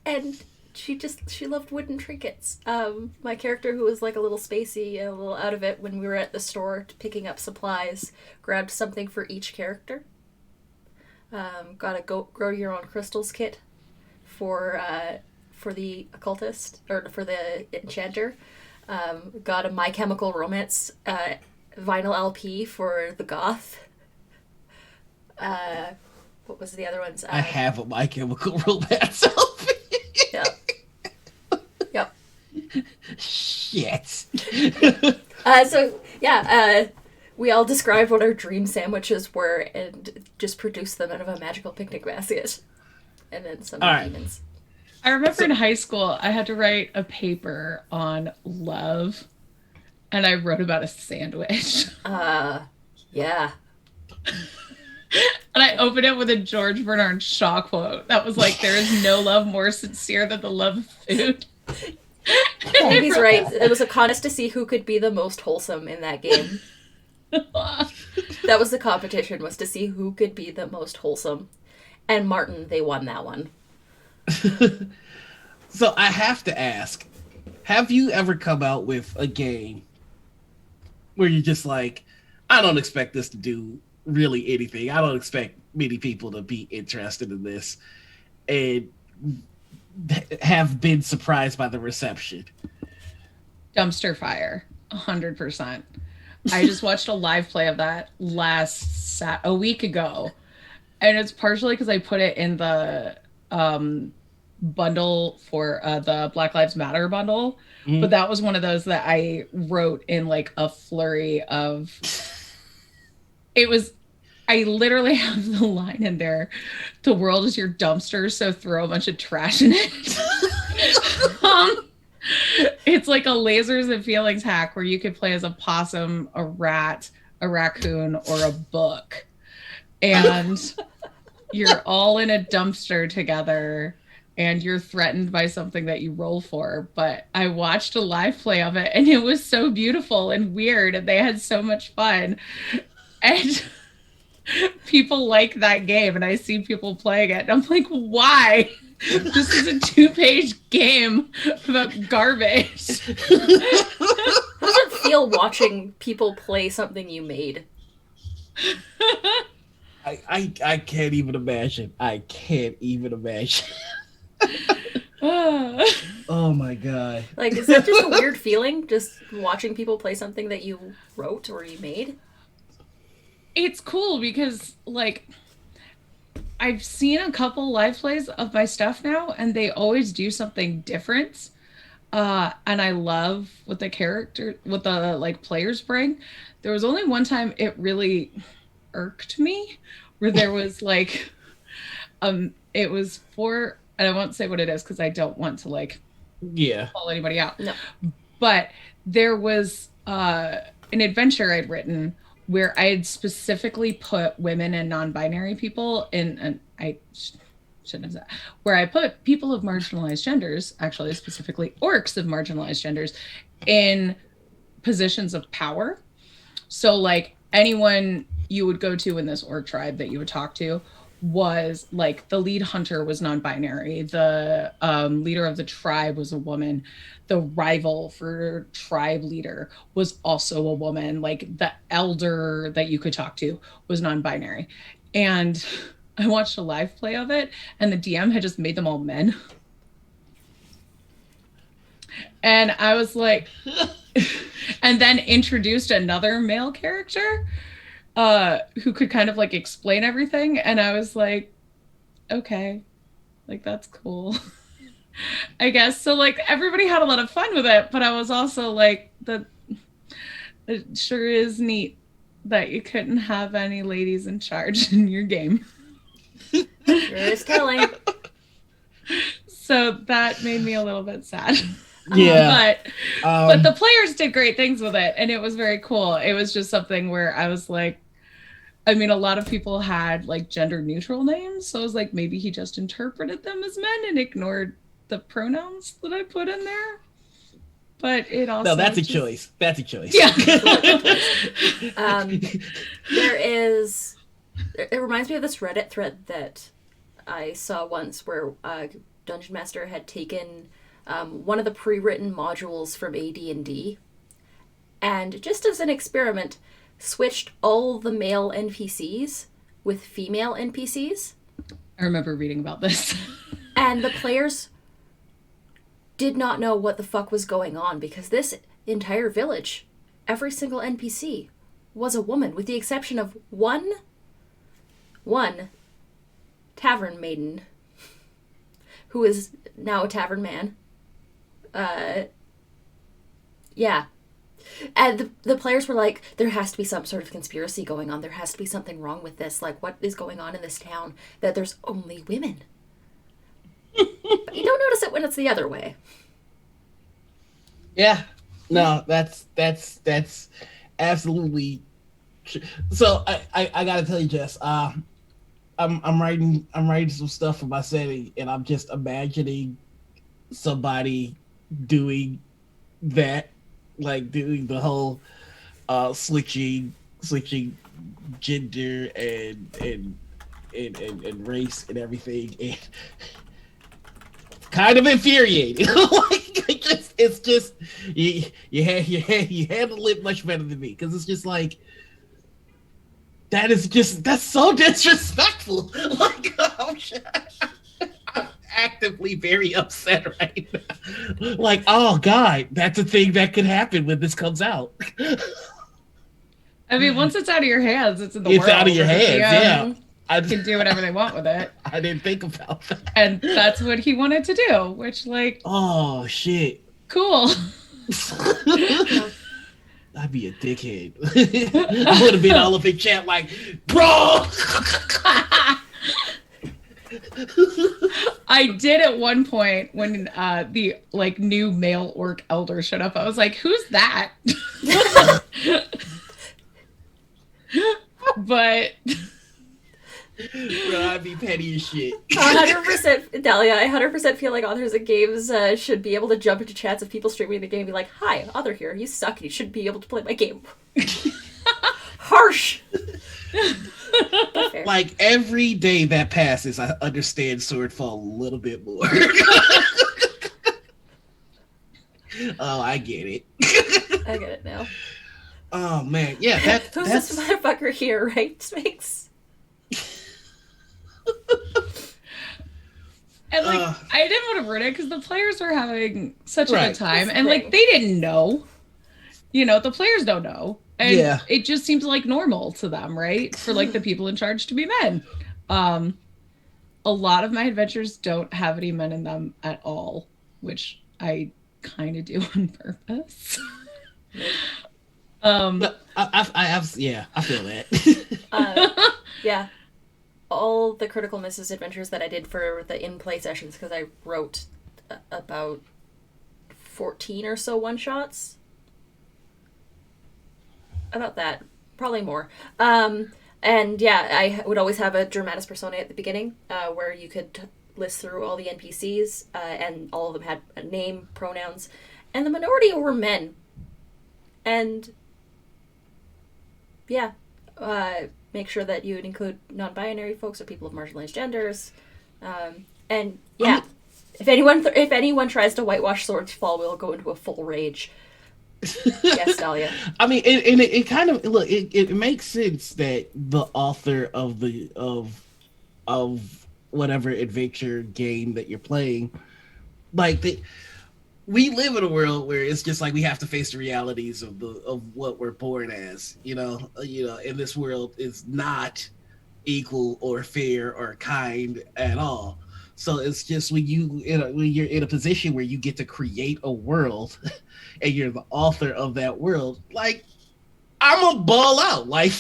And she loved wooden trinkets. My character, who was like a little spacey and a little out of it when we were at the store picking up supplies, grabbed something for each character. Got a grow your own crystals kit for the occultist, or for the enchanter. Got a My Chemical Romance vinyl LP for the goth. What was the other ones?
I have a My Chemical Romance LP.
Yep.
Shit.
We all described what our dream sandwiches were and just produced them out of a magical picnic basket. And then some demons.
I remember in high school, I had to write a paper on love, and I wrote about a sandwich.
Yeah.
And I opened it with a George Bernard Shaw quote that was like, "There is no love more sincere than the love of food."
He's right. It was a contest to see who could be the most wholesome in that game. That was the competition, was to see who could be the most wholesome. And Martin, they won that one.
So I have to ask, have you ever come out with a game where you're just like, I don't expect this to do really anything. I don't expect many people to be interested in this, and have been surprised by the reception?
Dumpster Fire, 100%. I just watched a live play of that a week ago, and it's partially because I put it in the bundle for the Black Lives Matter bundle, but that was one of those that I wrote in like a flurry of. It was. I literally have the line in there: "The world is your dumpster, so throw a bunch of trash in it." It's like a lasers and feelings hack where you could play as a possum, a rat, a raccoon, or a book. And you're all in a dumpster together and you're threatened by something that you roll for. But I watched a live play of it and it was so beautiful and weird and they had so much fun. And people like that game and I see people playing it and I'm like, why? This is a 2-page game about garbage.
How does it feel watching people play something you made?
I can't even imagine. I can't even imagine. Oh my god.
Like, is that just a weird feeling, just watching people play something that you wrote or you made?
It's cool because, like, I've seen a couple live plays of my stuff now, and they always do something different. And I love what the like players bring. There was only one time it really irked me, where there was like, it was for, and I won't say what it is because I don't want to like, call anybody out.
No.
But there was an adventure I'd written where I had specifically put women and non-binary people in, and I shouldn't have said, where I put people of marginalized genders, actually specifically orcs of marginalized genders, in positions of power. So like anyone you would go to in this orc tribe that you would talk to was like the lead hunter was non-binary, the leader of the tribe was a woman, the rival for tribe leader was also a woman, like the elder that you could talk to was non-binary. And I watched a live play of it and the DM had just made them all men. And I was like, and then introduced another male character who could kind of like explain everything. And I was like, okay, like that's cool. I guess. So like everybody had a lot of fun with it, but I was also like, it sure is neat that you couldn't have any ladies in charge in your game.
Sure is telling.
So that made me a little bit sad.
Yeah.
But the players did great things with it and it was very cool. It was just something where I was like, I mean, a lot of people had like gender neutral names. So I was like, maybe he just interpreted them as men and ignored the pronouns that I put in there. But it also...
No, that's a choice. That's a choice.
Yeah.
There is... It reminds me of this Reddit thread that I saw once where Dungeon Master had taken one of the pre-written modules from AD&D and just as an experiment switched all the male NPCs with female NPCs.
I remember reading about this.
And the players did not know what the fuck was going on because this entire village, every single NPC was a woman with the exception of one tavern maiden who is now a tavern man. Yeah. And the players were like, there has to be some sort of conspiracy going on. There has to be something wrong with this. Like, what is going on in this town that there's only women? But you don't notice it when it's the other way.
Yeah. No, that's absolutely So I gotta tell you, Jess. I'm writing some stuff for my setting, and I'm just imagining somebody doing that, like doing the whole switching gender and race and everything, and kind of infuriating. Like it's just you handle it much better than me, because it's just like that's so disrespectful. Like I'm actively very upset right now. Like, oh God, that's a thing that could happen when this comes out.
I mean, once it's out of your hands, it's in the
It's
world.
out of your
And the
hands, yeah.
DM can do whatever they want with it.
I didn't think about that.
And that's what he wanted to do, which, like,
Oh shit.
cool.
I'd be a dickhead. I would have been all up in chat like, bro.
I did at one point when the like new male orc elder showed up. I was like, "Who's that?" But
Bro, I'd be petty as shit.
100%, Dahlia. I 100% feel like authors of games should be able to jump into chats of people streaming the game and be like, "Hi, author here. You suck. You shouldn't be able to play my game." Harsh.
Like every day that passes, I understand Swordfall a little bit more. Oh, I get it.
I get it now.
Oh man, yeah.
Who's
That's
this motherfucker here, right, Sphinx?
and like I didn't want to ruin it because the players were having such a
Right.
good time,
That's
and
the
like
thing.
they didn't know. You know, the players don't know. And
Yeah.
it just seems like normal to them, right? For like the people in charge to be men. A lot of my adventures don't have any men in them at all, which I kind of do on purpose.
But I have, yeah, I feel that.
Yeah. All the Critical Misses adventures that I did for the in-play sessions, because I wrote about 14 or so one-shots. About that. Probably more. And yeah, I would always have a dramatis personae at the beginning, where you could list through all the NPCs, and all of them had a name, pronouns, and the minority were men. And yeah, make sure that you would include non-binary folks or people of marginalized genders. And yeah, if anyone tries to whitewash Swordfall, we'll go into a full rage. Yes, Dahlia.
I mean, it kind of look. It makes sense that the author of whatever adventure game that you're playing, like we live in a world where it's just like we have to face the realities of what we're born as. And this world is not equal or fair or kind at all. So it's just when you're in a position where you get to create a world and you're the author of that world, like I'm a ball out. Like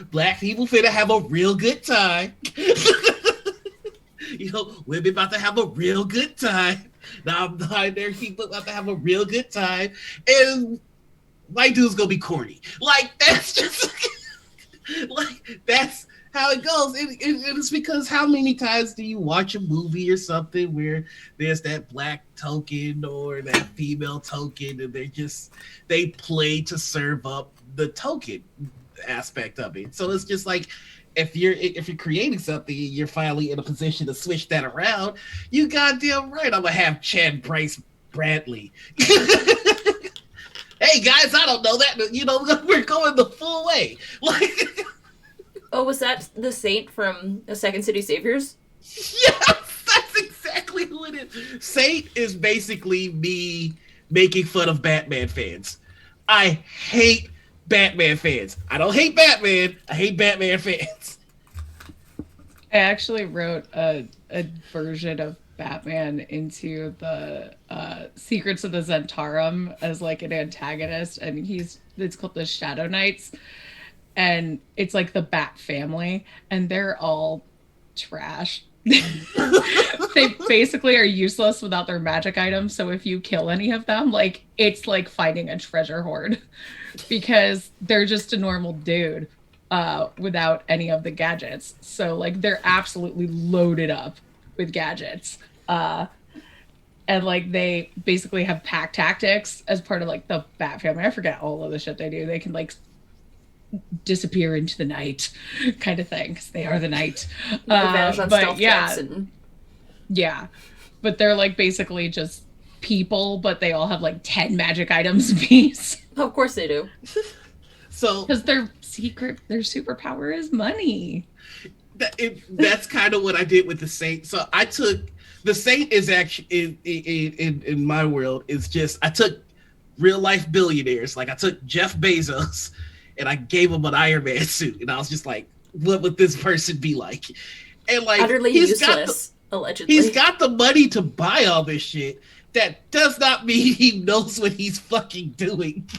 black people finna have a real good time. Women about to have a real good time. Non-binary people about to have a real good time, and white dude's gonna be corny. Like that's just like that's how it goes. It's because how many times do you watch a movie or something where there's that black token or that female token, and they play to serve up the token aspect of it. So it's just like if you're creating something, you're finally in a position to switch that around. You goddamn right, I'm gonna have Chad Bryce Bradley. Hey guys, I don't know that. We're going the full way. Like.
Oh, was that the Saint from The Second City Saviors?
Yes, that's exactly who it is. Saint is basically me making fun of Batman fans. I hate Batman fans. I don't hate Batman. I hate Batman fans.
I actually wrote a version of Batman into the Secrets of the Zentarum as like an antagonist, and it's called the Shadow Knights. And it's like the Bat family, and they're all trash. They basically are useless without their magic items. So if you kill any of them, like it's like finding a treasure hoard because they're just a normal dude without any of the gadgets. So like they're absolutely loaded up with gadgets. And like they basically have pack tactics as part of like the Bat family. I forget all of the shit they do. They can like disappear into the night kind of thing because they are the night. But yeah, but they're like basically just people, but they all have like 10 magic items apiece.
Of course they do.
So
because their superpower is money.
That's kind of what I did with the Saint. So I took the Saint is actually in my world is just I took real life billionaires. Like I took Jeff Bezos and I gave him an Iron Man suit, and I was just like, what would this person be like? And like
utterly useless. Allegedly.
He's got the money to buy all this shit. That does not mean he knows what he's fucking doing.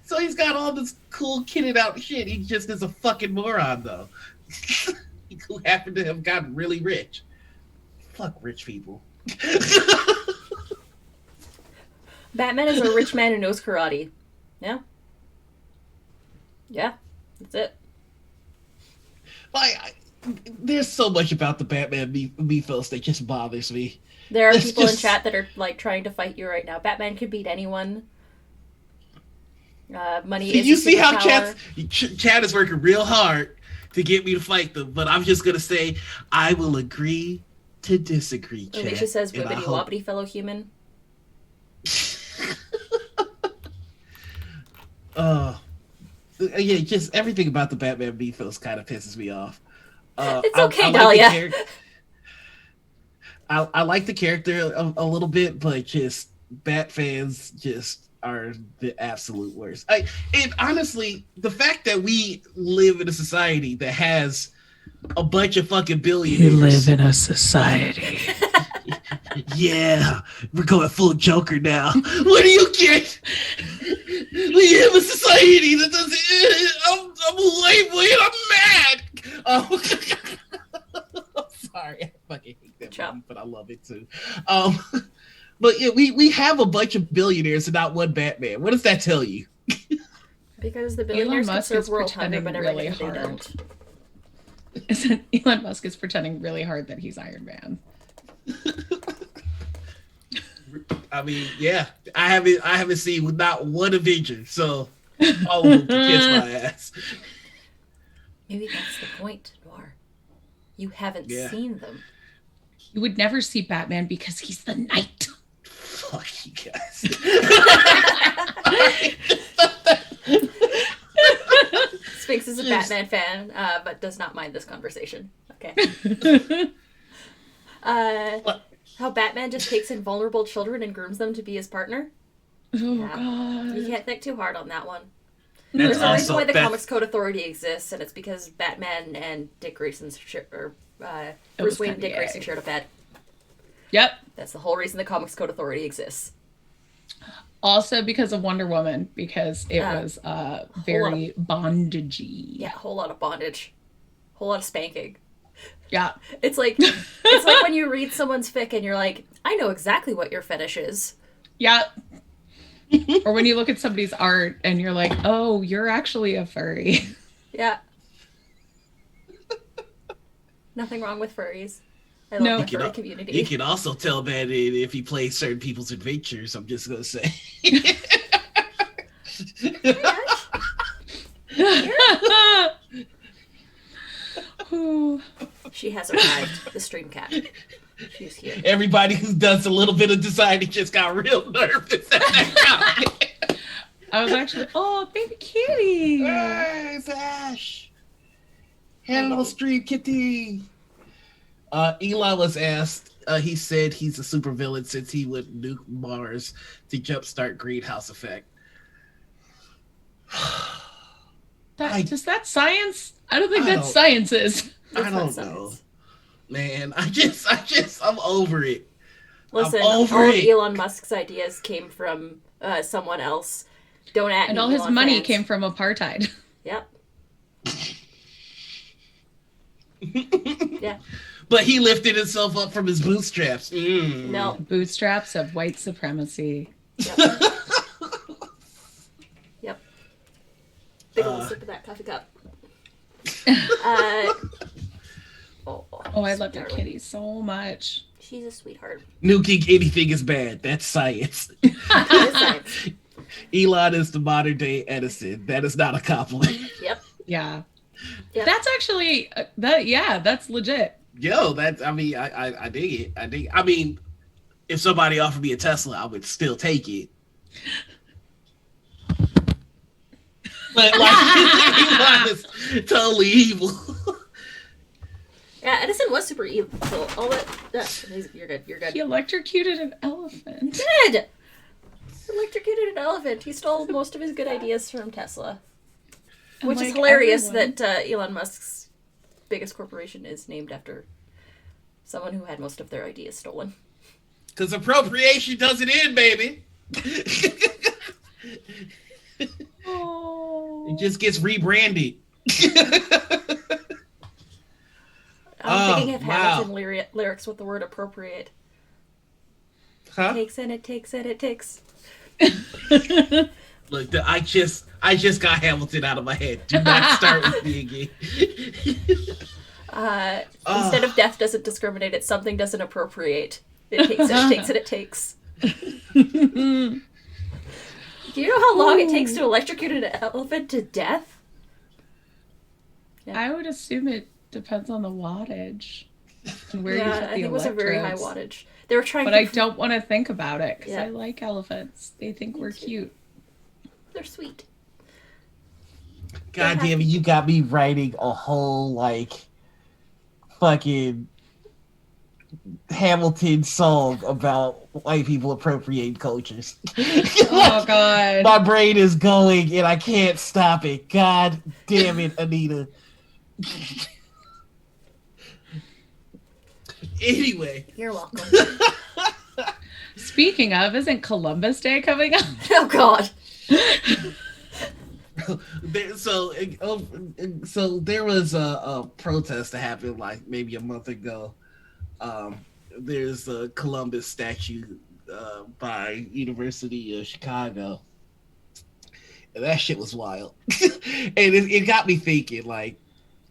So he's got all this cool kitted out shit. He just is a fucking moron, though. Who happened to have gotten really rich. Fuck rich people.
Batman is a rich man who knows karate. Yeah. Yeah. That's it.
Like, there's so much about the Batman mythos that just bothers me.
There are people in chat that are like trying to fight you right now. Batman could beat anyone. Money is
you see how
power.
chat is working real hard to get me to fight them, but I'm just gonna say I will agree to disagree.
Alicia says, "Wibbity wobbity, fellow human."
Yeah, just everything about the Batman mythos kind of pisses me off.
It's okay, Dahlia.
I like the character a little bit, but just Bat fans just are the absolute worst. And honestly, the fact that we live in a society that has a bunch of fucking billionaires.
We live in a society.
Yeah, we're going full Joker now. What do you get? We have a society that doesn't. I'm a white boy and I'm mad. I'm sorry, I fucking hate that movie, but I love it too. But yeah, we have a bunch of billionaires and not one Batman. What does that tell you?
Because the billionaires can serve world hunger, but
really
they don't.
Elon Musk is pretending really hard that he's Iron Man.
I mean, yeah, I haven't seen not one Avenger, so all of them can kiss my ass.
Maybe that's the point, Noir. You haven't seen them.
You would never see Batman because he's the Knight.
Fuck you guys.
Sphinx is a Batman fan, but does not mind this conversation. Okay. How Batman just takes in vulnerable children and grooms them to be his partner.
Oh, God.
You can't think too hard on that one. There's a reason why the Comics Code Authority exists, and it's because Batman and Dick Grayson Bruce Wayne and Dick Grayson shared a bed.
Yep.
That's the whole reason the Comics Code Authority exists.
Also because of Wonder Woman, because it was very bondagey.
Yeah, a whole lot of bondage. A whole lot of spanking.
Yeah.
It's like when you read someone's fic and you're like, I know exactly what your fetish is.
Yeah. Or when you look at somebody's art and you're like, oh, you're actually a furry.
Yeah. Nothing wrong with furries. I love the furry community.
You can also tell that if he plays certain people's adventures, I'm just going to say.
She has arrived, the stream cat. She's here.
Everybody who does a little bit of designing just got real nervous at that comment.
I was actually, oh, baby kitty.
Hey, it's Ash. Hello, stream kitty. Elon was asked, he said he's a supervillain since he would nuke Mars to jumpstart greenhouse effect.
Is that science? I don't think that's science is.
I don't know. Man, I'm over it.
Listen, all of Elon Musk's ideas came from someone else. Don't at
And
me,
all his
Elon
money
fans.
came from apartheid.
Yep. Yeah.
But he lifted himself up from his bootstraps.
No.
Bootstraps of white supremacy.
Yep. Yep. Big old sip of that coffee cup.
I love your kitty so much.
She's a sweetheart.
Nuking anything is bad. That's science.
Science.
Elon is the modern day Edison. That is not a compliment.
Yep.
Yeah.
Yep.
That's actually that's legit.
Yo, I dig it. I mean, if somebody offered me a Tesla, I would still take it. But like Elon is totally evil.
Yeah, Edison was super evil. All that. You're good. You're good.
He electrocuted an elephant.
He did. Electrocuted an elephant. He stole most of his good ideas from Tesla. Which is hilarious that Elon Musk's biggest corporation is named after someone who had most of their ideas stolen.
Because appropriation doesn't end, baby. It just gets rebranded.
I'm thinking of Hamilton lyrics with the word appropriate.
Huh?
Takes and it takes and it takes.
Look, I just got Hamilton out of my head. Do not start with me again.
Instead of death doesn't discriminate, it's something doesn't appropriate. It takes and it takes and it takes. Do you know how long it takes to electrocute an elephant to death?
Yeah. I would assume it depends on the wattage and where you put the
I think it was a very high wattage. They were trying,
but I don't want to think about it because I like elephants. They think we're cute.
They're sweet.
God damn it! You got me writing a whole like fucking Hamilton song about white people appropriating cultures.
Oh God!
My brain is going and I can't stop it. God damn it, Anita. Anyway,
you're welcome.
Speaking of, isn't Columbus Day coming up?
Oh God.
So there was a protest that happened like maybe a month ago. There's a Columbus statue by University of Chicago, and that shit was wild. And it got me thinking, like,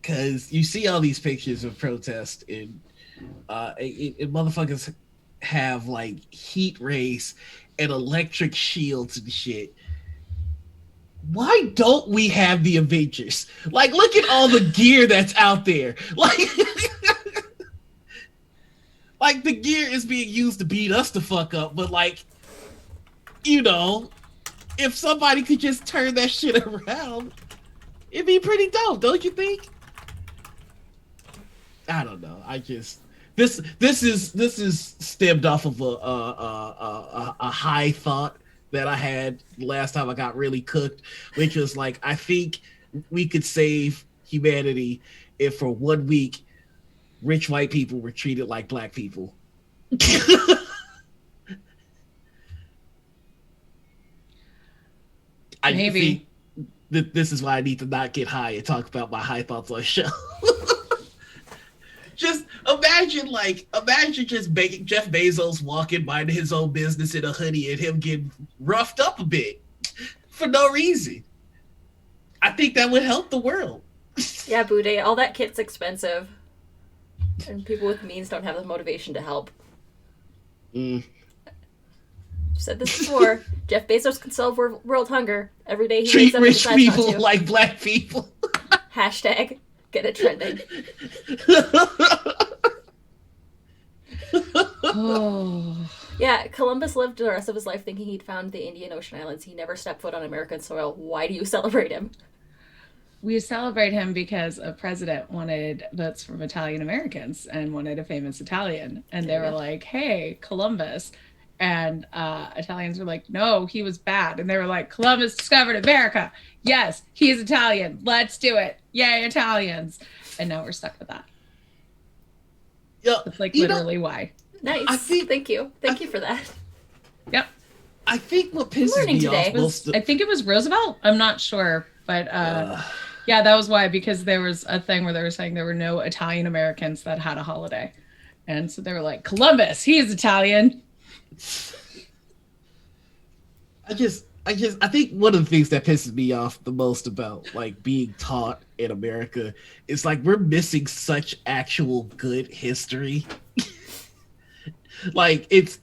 because you see all these pictures of protests and motherfuckers have like heat rays and electric shields and shit. Why don't we have the Avengers? Like, look at all the gear that's out there. Like the gear is being used to beat us the fuck up, but like, you know, if somebody could just turn that shit around, it'd be pretty dope, don't you think? I don't know. I just this is stemmed off of a high thought that I had last time I got really cooked, which was like, I think we could save humanity if for 1 week rich white people were treated like black people.
Maybe.
This is why I need to not get high and talk about my high thoughts on the show. Just imagine just Jeff Bezos walking by his own business in a hoodie and him getting roughed up a bit for no reason. I think that would help the world.
Yeah, Bude, all that kit's expensive. And people with means don't have the motivation to help. I've said this before. Jeff Bezos can solve world hunger. Every day he
treat
wakes up
rich
and decides
people
not to.
like black people.
Hashtag get it trending.
Oh.
Yeah, Columbus lived the rest of his life thinking he'd found the Indian Ocean Islands. He never stepped foot on American soil. Why do you celebrate him?
We celebrate him because a president wanted votes from Italian Americans and wanted a famous Italian. And they were like, hey, Columbus. And Italians were like, no, he was bad. And they were like, Columbus discovered America. Yes, he is Italian. Let's do it. Yay, Italians. And now we're stuck with that.
Yeah,
that's like literally why.
Nice. Thank you. Thank you for that.
Yep.
I think what pisses me off
I think it was Roosevelt. I'm not sure. But Yeah, that was why, because there was a thing where they were saying there were no Italian Americans that had a holiday. And so they were like, Columbus, he's Italian.
I think one of the things that pisses me off the most about like being taught in America is like we're missing such actual good history. Like it's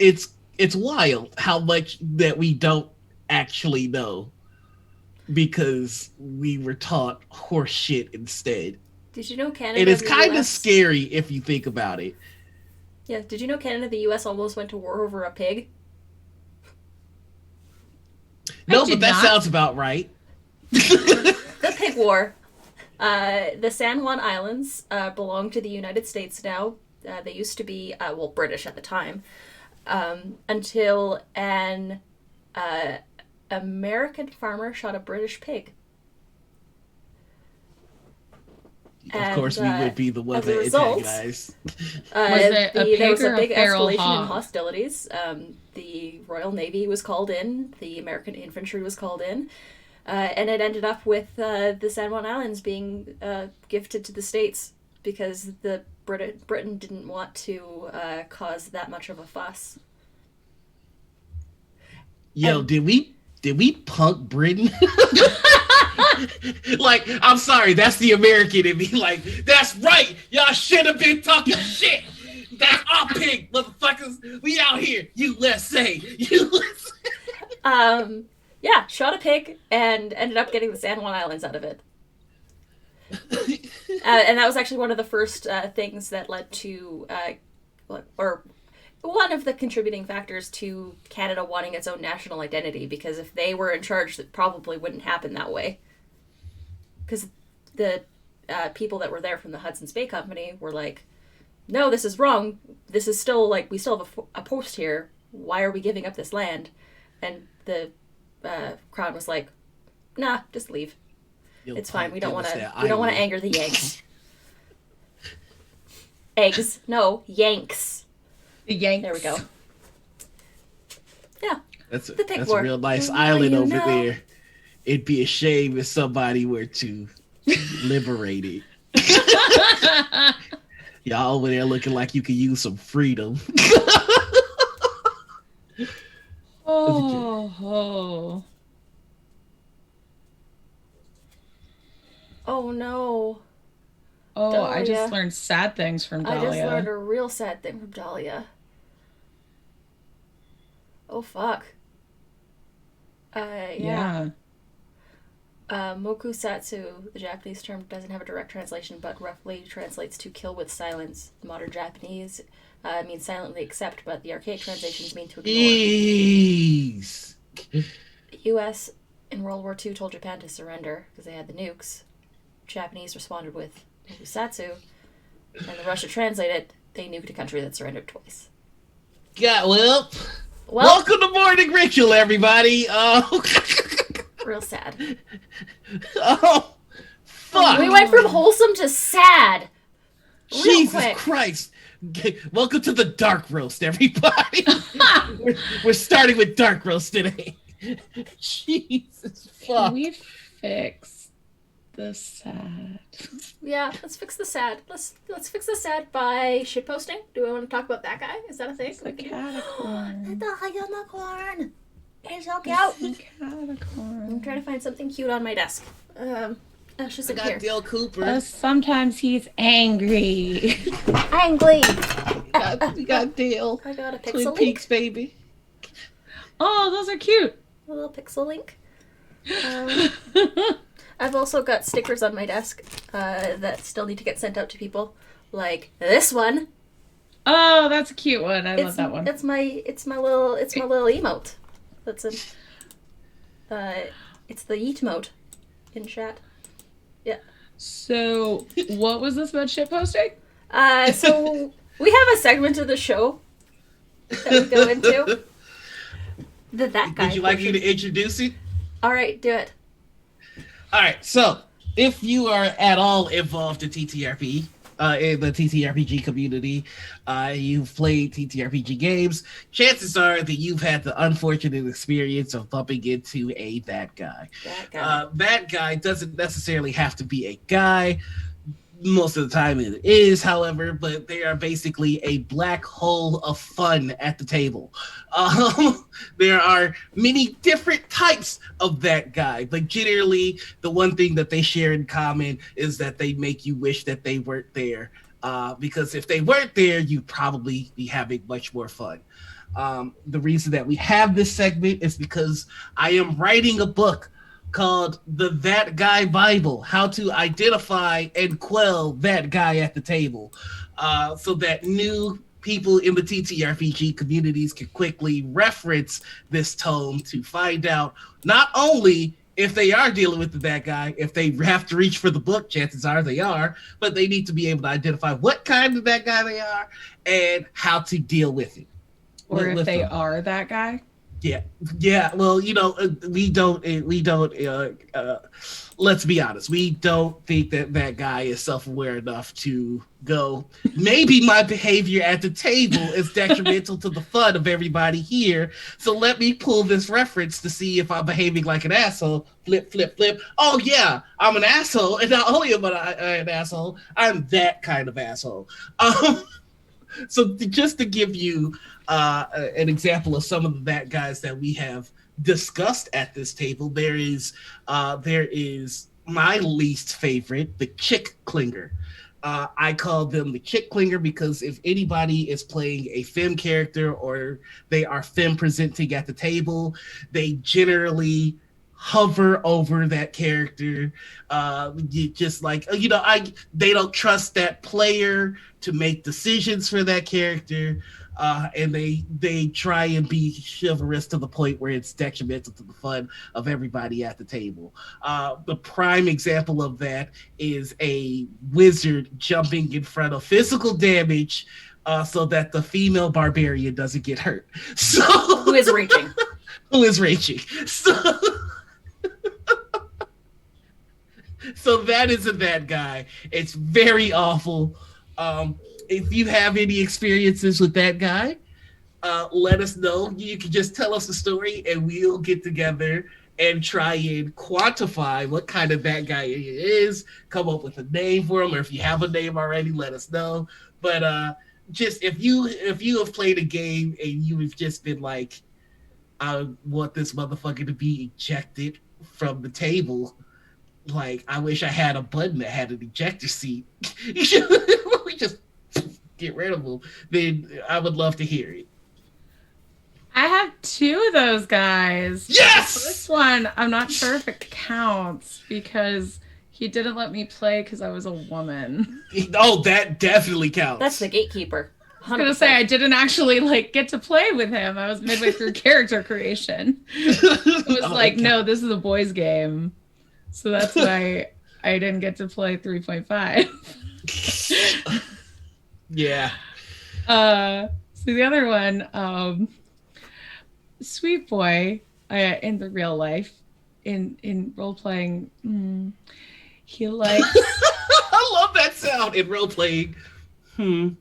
wild how much that we don't actually know because we were taught horse shit instead.
Did you know Canada
And it's
and the
kind of
US?
scary if you think about it.
Yeah, did you know Canada and the US almost went to war over a pig?
No,
did
but that
not.
sounds about right.
The pig war. The San Juan Islands belong to the United States now. They used to be, well, British at the time, until an American farmer shot a British pig.
Of course, we would be the ones
as a
that
result,
antagonize.
Was it a
there
pig
was
or
a
a
big
feral
escalation in
hog?
hostilities. The Royal Navy was called in. The American infantry was called in. And it ended up with the San Juan Islands being gifted to the States because the Britain didn't want to cause that much of a fuss.
Yo,
And-
did we punk Britain? Like, I'm sorry, that's the American in me. Like, that's right. Y'all should have been talking shit. That's our pig, motherfuckers. We out here, USA, USA.
Yeah, shot a pig and ended up getting the San Juan Islands out of it. And that was actually one of the first things that led to, or one of the contributing factors to Canada wanting its own national identity, because if they were in charge, it probably wouldn't happen that way. Because the people that were there from the Hudson's Bay Company were like, no, this is wrong. This is still, like, we still have a post here. Why are we giving up this land? And the Crown was like, nah, just leave. It's fine. We don't want to. We don't want to anger the Yanks. Eggs? No, Yanks.
The Yanks.
There we go. Yeah.
That's
The pig
a
war.
real nice
The
island
more
over
you know.
there. It'd be a shame if somebody were to liberate it. Y'all over there looking like you could use some freedom.
Oh.
Oh no.
Oh, I
Dahlia.
just learned sad things from
I just learned
Dahlia.
a real sad thing from Dahlia. Oh fuck. Yeah. Mokusatsu, the Japanese term, doesn't have a direct translation, but roughly translates to kill with silence. Modern Japanese means silently accept, but the archaic translations mean to ignore.
Jeez.
The U.S. in World War II told Japan to surrender because they had the nukes. Japanese responded with Mokusatsu, and the Russia translated, they nuked a country that surrendered twice.
Yeah, well,
Well,
welcome to Morning Ritual, everybody. Oh,
real sad.
oh, fuck.
We went from wholesome to sad. Real
Jesus
quick.
Christ. Welcome to the dark roast, everybody. we're starting with dark roast today. Jesus
Can
fuck.
we fix the sad?
Yeah, let's fix the sad. Let's fix the sad by shitposting. Do we want to talk about that guy? Is that a thing?
The catacorn.
The unicorn. It's so
The
cute. I'm
catacorn.
trying to find something cute on my desk. Ash is
I
in
got
here.
Dale Cooper.
Sometimes he's angry.
Angry.
We got Dale.
I got a
Twin
pixel link.
Peaks, baby.
Oh, those are cute.
A little pixel link. I've also got stickers on my desk that still need to get sent out to people. Like this one.
Oh, that's a cute one. I love that one.
It's my little emote. That's in. It's the yeet mode in chat. Yeah.
So, what was this about shitposting?
So we have a segment of the show that we go into. That guy.
Would you like me
portion.
to introduce it?
All right, do it.
All right, so if you are at all involved in TTRP, in the TTRPG community, you've played TTRPG games, chances are that you've had the unfortunate experience of bumping into a that guy.
That guy.
That guy doesn't necessarily have to be a guy. Most of the time it is, however, but they are basically a black hole of fun at the table. There are many different types of that guy, but generally the one thing that they share in common is that they make you wish that they weren't there. Because if they weren't there, you'd probably be having much more fun. The reason that we have this segment is because I am writing a book called the That Guy Bible, how to identify and quell that guy at the table, so that new people in the TTRPG communities can quickly reference this tome to find out not only if they are dealing with the bad guy, if they have to reach for the book, chances are they are, but they need to be able to identify what kind of bad guy they are and how to deal with it.
Or if they
them.
are that guy.
Yeah. Well, we don't. Let's be honest. We don't think that that guy is self-aware enough to go. Maybe my behavior at the table is detrimental to the fun of everybody here. So let me pull this reference to see if I'm behaving like an asshole. Flip, flip, flip. Oh yeah, I'm an asshole, and not only am I an asshole, I'm that kind of asshole. So just to give you an example of some of the bad guys that we have discussed at this table, there is my least favorite, the chick clinger. I call them the chick clinger because if anybody is playing a femme character or they are femme presenting at the table, they generally hover over that character, just like they don't trust that player to make decisions for that character, and they try and be chivalrous to the point where it's detrimental to the fun of everybody at the table. The prime example of that is a wizard jumping in front of physical damage, so that the female barbarian doesn't get hurt. So
Who is raging?
Who is raging? So that is a bad guy. It's very awful. If you have any experiences with that guy, let us know. You can just tell us the story and we'll get together and try and quantify what kind of bad guy he is, come up with a name for him, or if you have a name already, let us know. But just if you have played a game and you have just been like, I want this motherfucker to be ejected from the table, like I wish I had a button that had an ejector seat. We just get rid of them. Then I would love to hear it.
I have two of those guys.
Yes!
The first one, I'm not sure if it counts because he didn't let me play because I was a woman.
Oh, that definitely counts.
That's the gatekeeper. 100%.
I was gonna say I didn't actually get to play with him. I was midway through character creation. It was no, this is a boys' game. So that's why I didn't get to play 3.5.
Yeah.
So the other one, sweet boy, in the real life, in role playing, he likes.
I love that sound in role playing.
He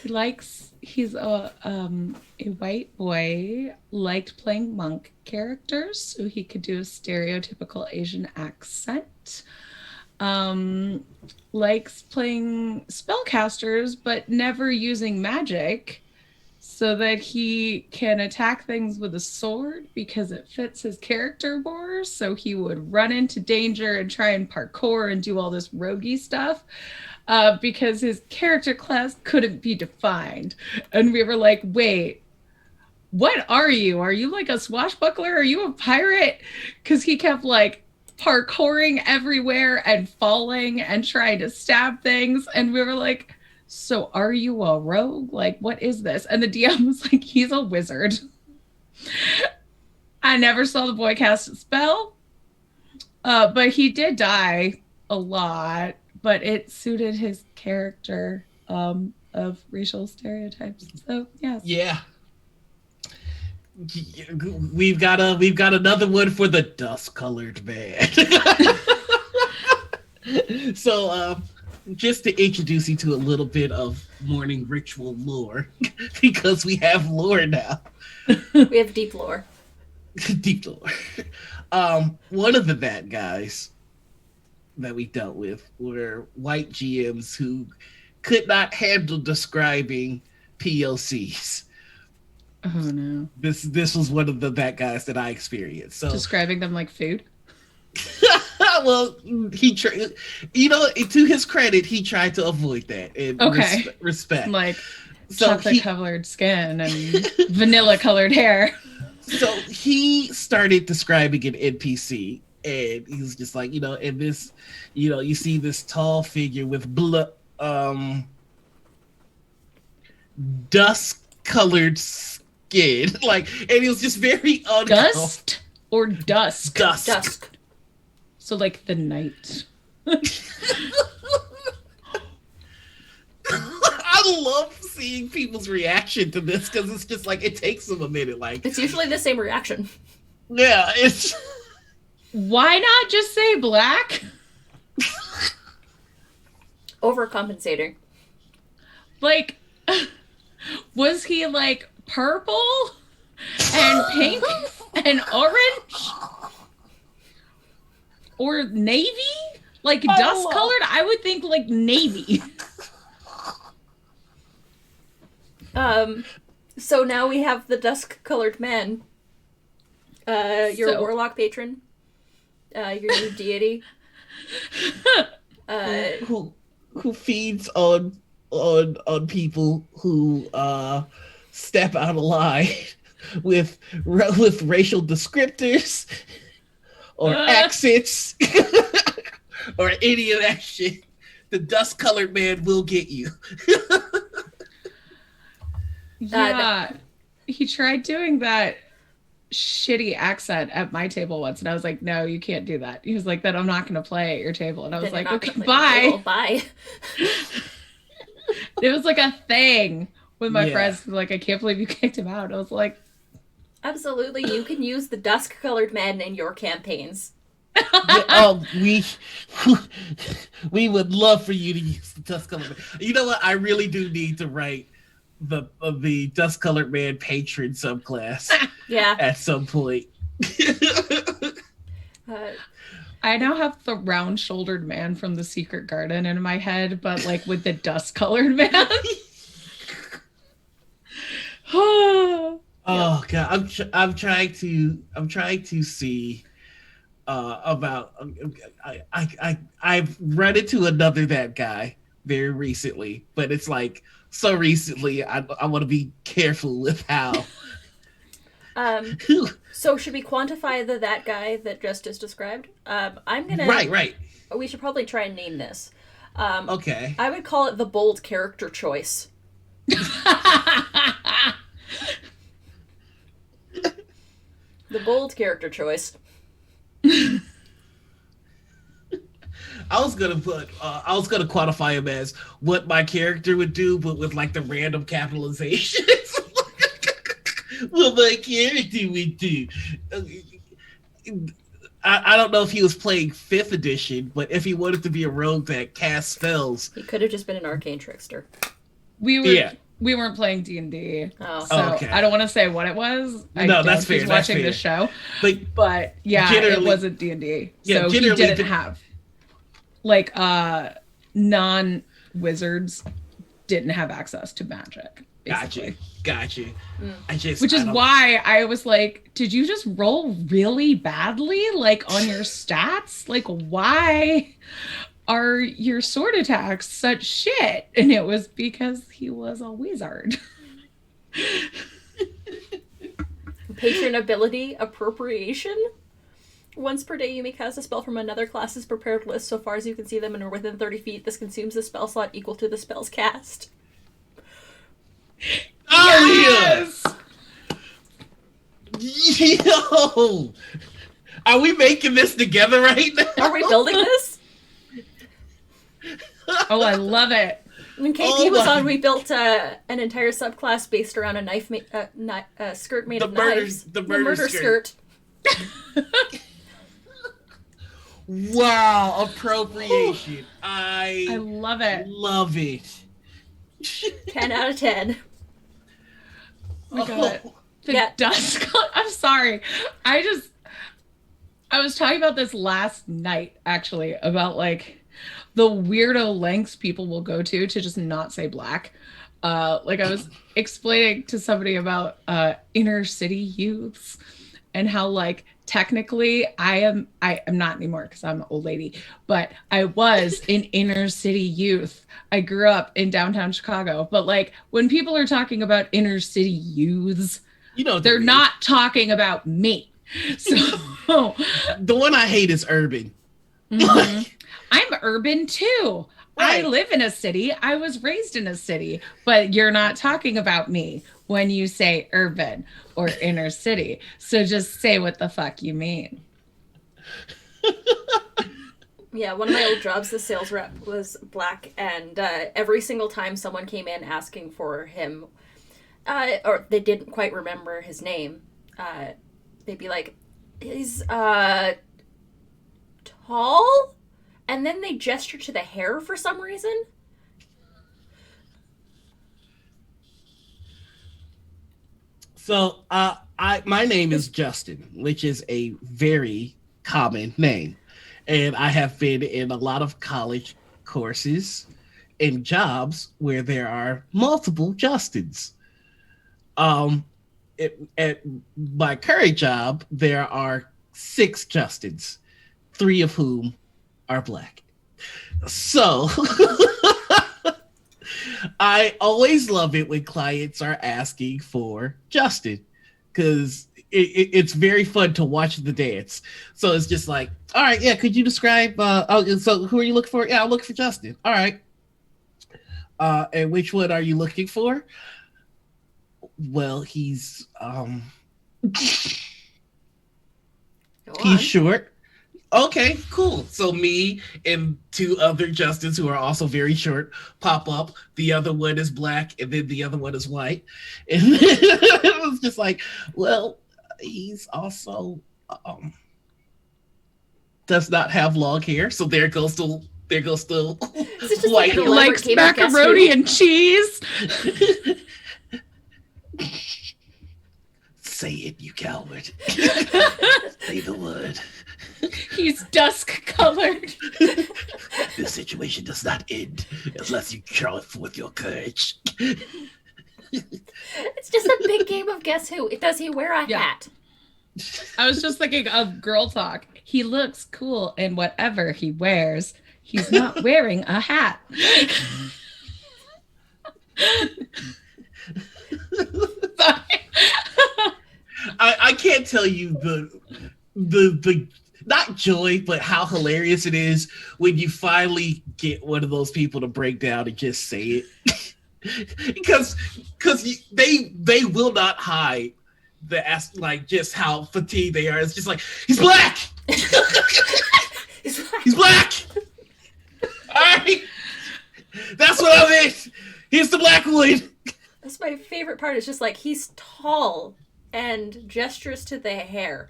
likes. He's a white boy, liked playing monk characters, so he could do a stereotypical Asian accent. Likes playing spellcasters, but never using magic, so that he can attack things with a sword because it fits his character more. So he would run into danger and try and parkour and do all this roguey stuff. Because his character class couldn't be defined. And we were like, wait, what are you? Are you like a swashbuckler? Are you a pirate? Because he kept parkouring everywhere and falling and trying to stab things. And we were like, so are you a rogue? What is this? And the DM was like, he's a wizard. I never saw the boy cast a spell. But he did die a lot. But it suited his character of racial stereotypes. So yes.
Yeah. We've got another one for the dust-colored man. So just to introduce you to a little bit of morning ritual lore, because we have lore now.
We have deep lore.
Deep lore. One of the bad guys that we dealt with were white GMs who could not handle describing POCs.
Oh no.
This was one of the bad guys that I experienced. So
Describing them like food?
well, to his credit, he tried to avoid that in respect.
Like
So
chocolate colored skin and vanilla colored hair.
So he started describing an NPC, and he was just like, and this, you see this tall figure with dust-colored skin, and he was just very uncomfortable.
Dust or dusk?
Dusk.
So like the night.
I love seeing people's reaction to this because it's just like it takes them a minute. Like
it's usually the same reaction.
Yeah, it's.
Why not just say black?
Overcompensating.
Like, was he like purple and pink and orange or navy? Like dust colored? I would think like navy.
So now we have the dusk-colored man. Your warlock patron. Your new deity.
Who feeds on people who step out of line with racial descriptors or accents or any of that shit. The dust-colored man will get you.
Yeah, he tried doing that shitty accent at my table once, and I was like, "No, you can't do that." He was like, "Then I'm not going to play at your table," and I was like, "Okay, bye."
Bye.
It was like a thing with my friends. Like, I can't believe you kicked him out. I was like,
absolutely, you can use the dusk-colored men in your campaigns.
We would love for you to use the dust-colored man. You know what? I really do need to write the dust-colored man patron subclass.
Yeah.
At some point.
I now have the round-shouldered man from the Secret Garden in my head, but like with the dust-colored man.
Oh God, I'm trying to see about I've run into another that guy very recently, but it's like so recently I want to be careful with how.
So should we quantify that guy that just is described? I'm gonna
right.
We should probably try and name this.
Okay.
I would call it the bold character choice. The bold character choice.
I was gonna quantify him as what my character would do, but with like the random capitalization. What my character would do. I don't know if he was playing 5th edition, but if he wanted to be a rogue that cast spells,
he could have just been an arcane trickster.
We weren't playing D&D,
so
okay.
I don't want to say what it was.
That's fair.
He's watching the show, but yeah, it wasn't D&D. So he didn't have like non-wizards didn't have access to magic.
Got you.
Which is why I was like, did you just roll really badly, like on your stats? Like, why are your sword attacks such shit? And it was because he was a wizard.
Patron ability appropriation. Once per day, you may cast a spell from another class's prepared list so far as you can see them and are within 30 feet. This consumes the spell slot equal to the spell's cast.
Yes! Yo! Are we making this together right now?
Are we building this?
Oh, I love it.
When KP was on, we built an entire subclass based around a skirt made of knives.
The murder skirt. Wow, appropriation.
I
I
love it.
love it.
10 out of 10.
Oh my god.
Oh,
The
Yeah.
dusk. I'm sorry. I just I was talking about this last night actually about like the weirdo lengths people will go to just not say black. Like I was explaining to somebody about inner city youths and how like technically I am not anymore because I'm an old lady, but I was an inner city youth. I grew up in downtown Chicago, but like when people are talking about inner city youths,
you know what they
they're
mean.
not talking about me. So
The one I hate is urban.
mhm. I'm urban too. I
Right.
live in a city. I was raised in a city, but you're not talking about me when you say urban or inner city. So just say what the fuck you mean.
Yeah, one of my old jobs, the sales rep was black, and every single time someone came in asking for him, or they didn't quite remember his name, they'd be like, he's tall? And then they gesture to the hair for some reason.
So, I my name is Justin, which is a very common name, and I have been in a lot of college courses and jobs where there are multiple Justins. Um, at my current job, there are six Justins, three of whom are black. So I always love it when clients are asking for Justin because it's very fun to watch the dance. So it's just like, all right, yeah, could you describe? So who are you looking for? Yeah, I'm looking for Justin. All right. And which one are you looking for? Well,
Go
he's
on.
short. Okay, cool. So me and two other Justins who are also very short pop up. The other one is black, and then the other one is white. And it was just like, well, he's also um, does not have long hair. So there goes the
Is it just like
white
an
He
hair.
elaborate
likes
game of Guess
macaroni
Who?
and cheese.
Say it, you coward. Say the word.
He's dusk colored.
This situation does not end unless you draw forth your courage.
It's just a big game of Guess Who. Does he wear a
Yeah.
hat?
I was just thinking of girl talk. He looks cool in whatever he wears. He's not wearing a hat.
I can't tell you the not joy, but how hilarious it is when you finally get one of those people to break down and just say it. because they will not hide like just how fatigued they are. It's just like he's black. He's black. All right, that's what I meant. He's the black one.
That's my favorite part. It's just like he's tall and gestures to the hair.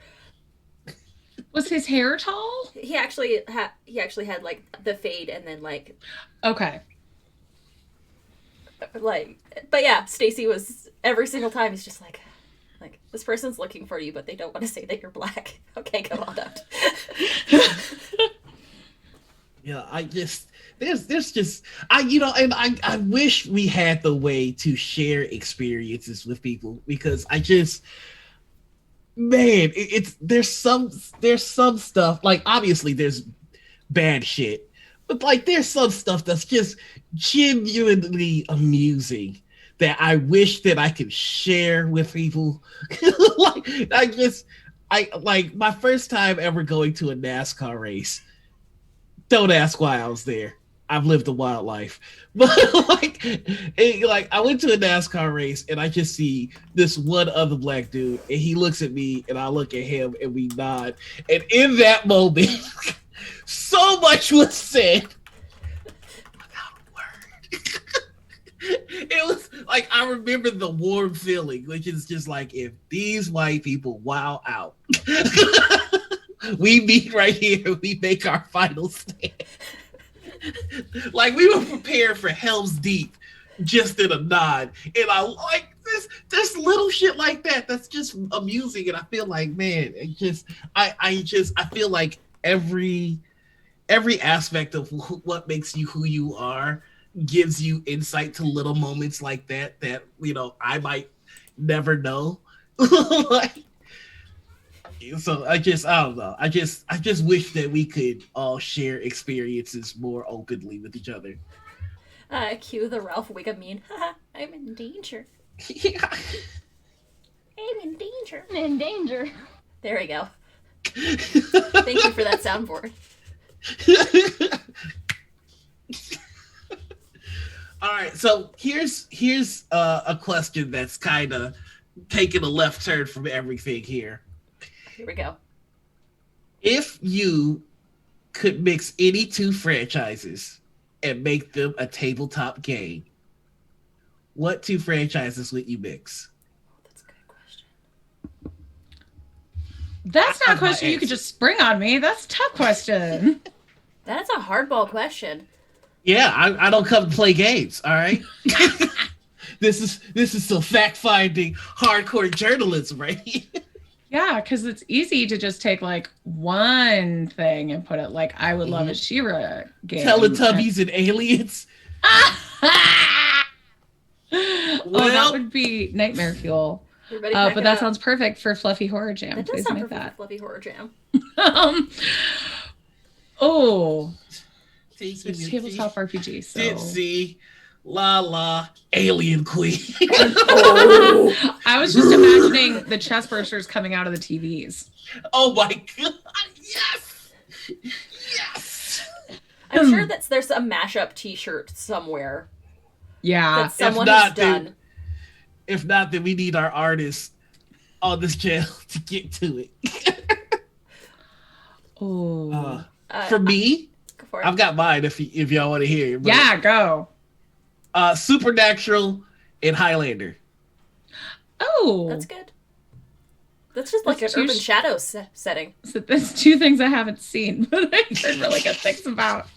Was his hair tall?
He actually had like the fade and then like
Okay.
but yeah, Stacy was every single time he's just like this person's looking for you, but they don't want to say that you're black. Okay, go on out.
Yeah, I just there's just I wish we had the way to share experiences with people because I just man it's there's some stuff like obviously there's bad shit, but like there's some stuff that's just genuinely amusing that I wish that I could share with people. Like I like my first time ever going to a NASCAR race. Don't ask why I was there. I've lived a wild life, but like I went to a NASCAR race and I just see this one other black dude, and he looks at me, and I look at him, and we nod. And in that moment, so much was said without a word. It was like I remember the warm feeling, which is just like if these white people wow out. We meet right here. We make our final stand. Like we were prepared for Hell's Deep, just in a nod. And I like this. There's little shit like that. That's just amusing. And I feel like, man, I feel like every aspect of what makes you who you are gives you insight to little moments like that I might never know. Like, so I don't know. I just wish that we could all share experiences more openly with each other.
Cue the Ralph Wiggum meme. I'm in danger.
Yeah.
I'm in danger.
I'm in danger.
There we go. Thank you for that soundboard.
All right, so here's a question that's kind of taking a left turn from everything here.
Here we go.
If you could mix any two franchises and make them a tabletop game, what two franchises would you mix?
That's a good question.
That's not a question you could just spring on me. That's a tough question.
That's a hardball question.
Yeah, I don't come to play games, all right? This is some fact-finding, hardcore journalism right here.
Yeah, because it's easy to just take like one thing and put it like I would love a She-Ra game.
Teletubbies and aliens.
Well, that would be nightmare fuel. But that sounds perfect for Fluffy Horror Jam.
That does
Please
sound
make
perfect
that.
for Fluffy Horror Jam.
Oh,
It's
it's tabletop RPG. So
Ditsy, La La, Alien Queen.
I was just imagining the chest bursters coming out of the TVs.
Oh my god! Yes, yes.
I'm sure that there's a mashup T-shirt somewhere
Yeah,
that someone has done.
If not, then we need our artists on this channel to get to it.
Oh,
For me,
Go for it.
I've got mine. If y'all want to hear it. But,
yeah, go.
Supernatural and Highlander.
Oh,
That's good. That's just like
That's
an
two
urban shadow setting.
So there's two things I haven't seen, but I heard really good things about.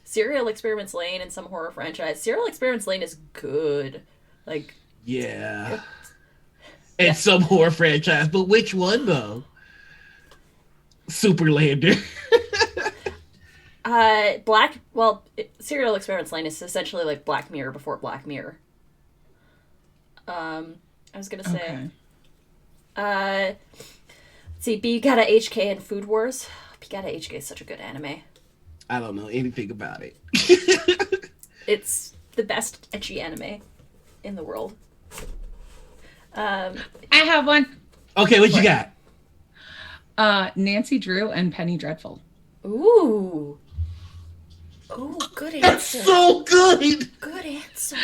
Serial Experiments Lane and some horror franchise. Serial Experiments Lane is good. Like,
Yeah.
it-
And some horror franchise, but which one though? Superlander.
Serial Experiments Lane is essentially like Black Mirror before Black Mirror. I was gonna say, let's see, Bigata HK and Food Wars. Bigata HK is such a good anime.
I don't know anything about it.
It's the best ecchi anime in the world.
I have one.
Okay, what you got?
Nancy Drew and Penny Dreadful.
Ooh, good answer.
That's so good.
Good answer.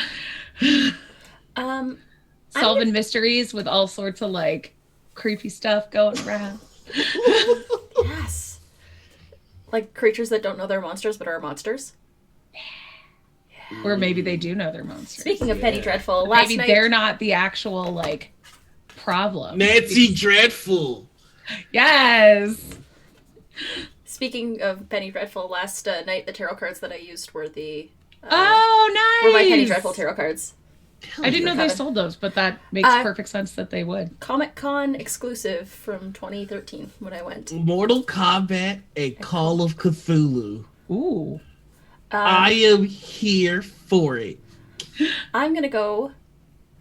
Solving mysteries with all sorts of like creepy stuff going around.
Yes. Like creatures that don't know they're monsters but are monsters.
Or maybe they do know they're monsters.
Speaking of Penny Dreadful, last
Maybe
night
they're not the actual like problem.
Nancy Dreadful.
Yes.
Speaking of Penny Dreadful, last night the tarot cards that I used were the
Oh, nice.
were my Penny Dreadful tarot cards.
I didn't know they sold those, but that makes perfect sense that they would.
Comic-Con exclusive from 2013 when I went.
Mortal Kombat and Call of Cthulhu.
Ooh.
I am here for it.
I'm gonna go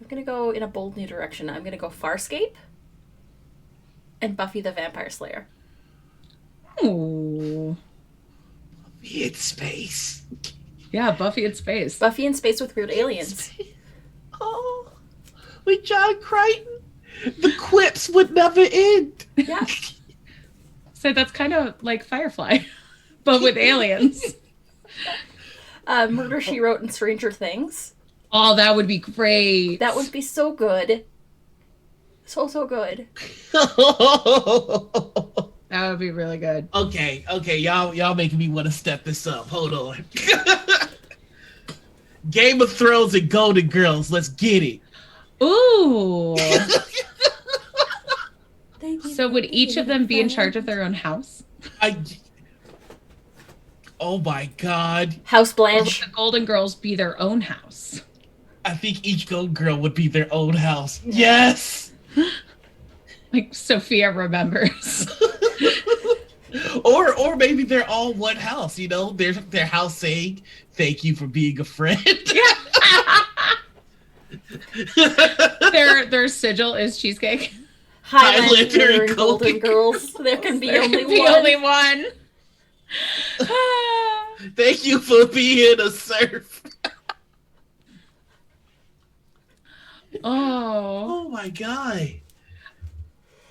in a bold new direction. I'm gonna go Farscape and Buffy the Vampire Slayer.
Ooh.
In space.
Yeah, Buffy in space.
Buffy in space with weird aliens.
Oh, with John Crichton, the quips would never end.
Yeah.
So that's kind of like Firefly, but with aliens.
Murder, She Wrote, and Stranger Things.
Oh, that would be great.
That would be so good. So good.
That would be really good.
Okay, y'all making me want to step this up. Hold on. Game of Thrones and Golden Girls. Let's get it.
Ooh. So would each of them be in charge of their own house?
Oh my god.
House
Or would
Blanche.
the Golden Girls be their own house?
I think each Golden Girl would be their own house. Yes!
Like Sophia remembers.
Or maybe they're all one house, you know? Their house saying, thank you for being a friend.
Their sigil is cheesecake.
Highlander and Golden Girls. There can be only
The
one.
only one.
Thank you for being a serf.
Oh.
Oh my god.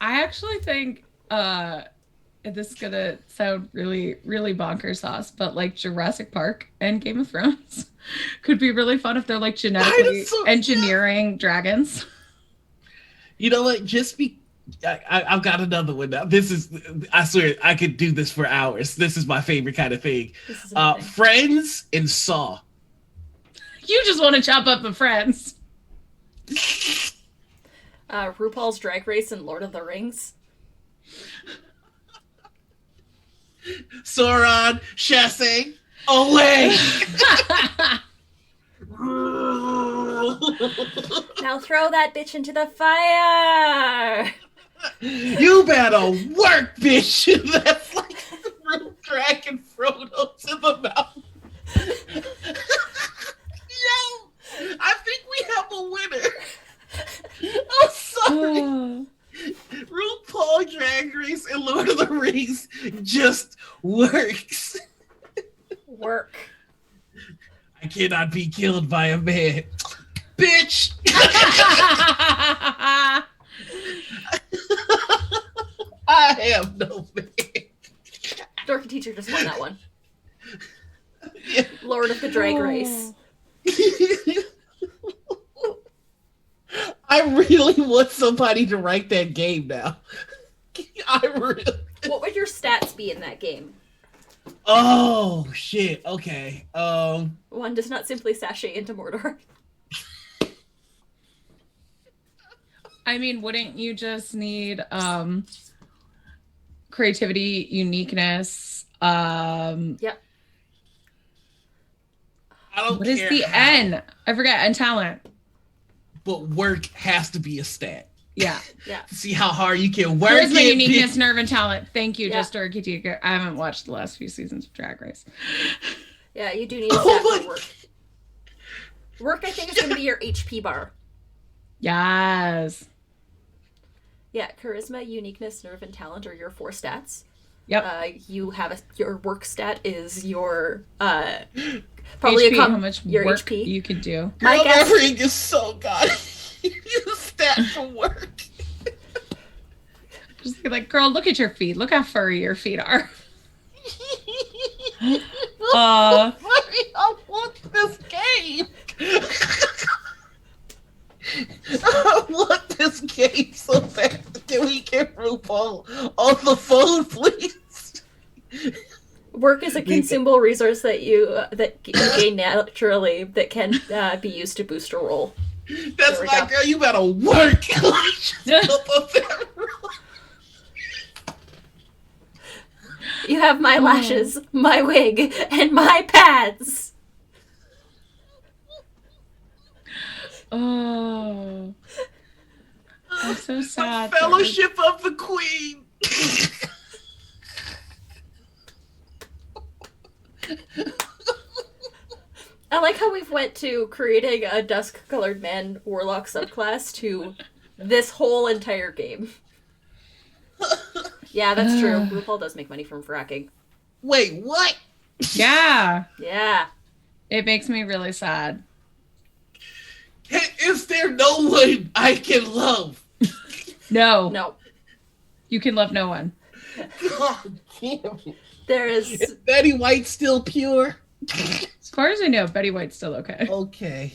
I actually think this is gonna sound really, really bonkers sauce, but like Jurassic Park and Game of Thrones could be really fun if they're like genetically engineering dragons.
You know what? I've got another one now. I swear, I could do this for hours. This is my favorite kind of thing. Friends and Saw.
You just want to chop up the friends.
RuPaul's Drag Race and Lord of the Rings.
Sauron, chassé, away!
Now throw that bitch into the fire!
You better work, bitch! That's like dragging Frodo to the mountain. Yo! I think we have a winner! I'm sorry! RuPaul Drag Race and Lord of the Rings just works.
Work.
I cannot be killed by a man. Bitch! I have no man.
Dorky Teacher just won that one. Lord of the Drag Race.
I really want somebody to write that game now.
What would your stats be in that game?
Oh shit. Okay.
One does not simply sashay into Mordor.
I mean, wouldn't you just need creativity, uniqueness?
Yep.
I don't
What
care
is the
how,
N? I forget. And talent.
but work has to be a stat.
Yeah.
Yeah.
See how hard you can work.
Charisma,
it,
uniqueness, nerve, and talent. Thank you,
Yeah.
just Dorky Teacher. I haven't watched the last few seasons of Drag Race.
Yeah, you do need a stat
Oh
for work. Work, I think, is going to be your HP bar.
Yes.
Yeah, charisma, uniqueness, nerve, and talent are your 4 stats.
Yep.
You have your work stat is your probably
HP, how much
your
work
HP.
you could do.
My
Girl,
guess-
that ring is so god. Stat for work.
Just be like, girl, look at your feet. Look how furry your feet are.
I want this game. I want this game so bad. Can we get RuPaul on the phone, please?
Work is a consumable resource that you gain naturally that can be used to boost a roll.
That's
we
my
go.
girl. You better work.
You have my lashes, my wig, and my pads.
Oh. I'm so sad.
Fellowship of the Queen.
I like how we've went to creating a dusk-colored man warlock subclass to this whole entire game. Yeah, that's true. RuPaul does make money from fracking.
Wait, what?
Yeah.
Yeah.
It makes me really sad.
Is there no one I can love?
No.
No.
You can love no one.
God damn it.
There is...
Is Betty White still pure?
As far as I know, Betty White's still okay.
Okay.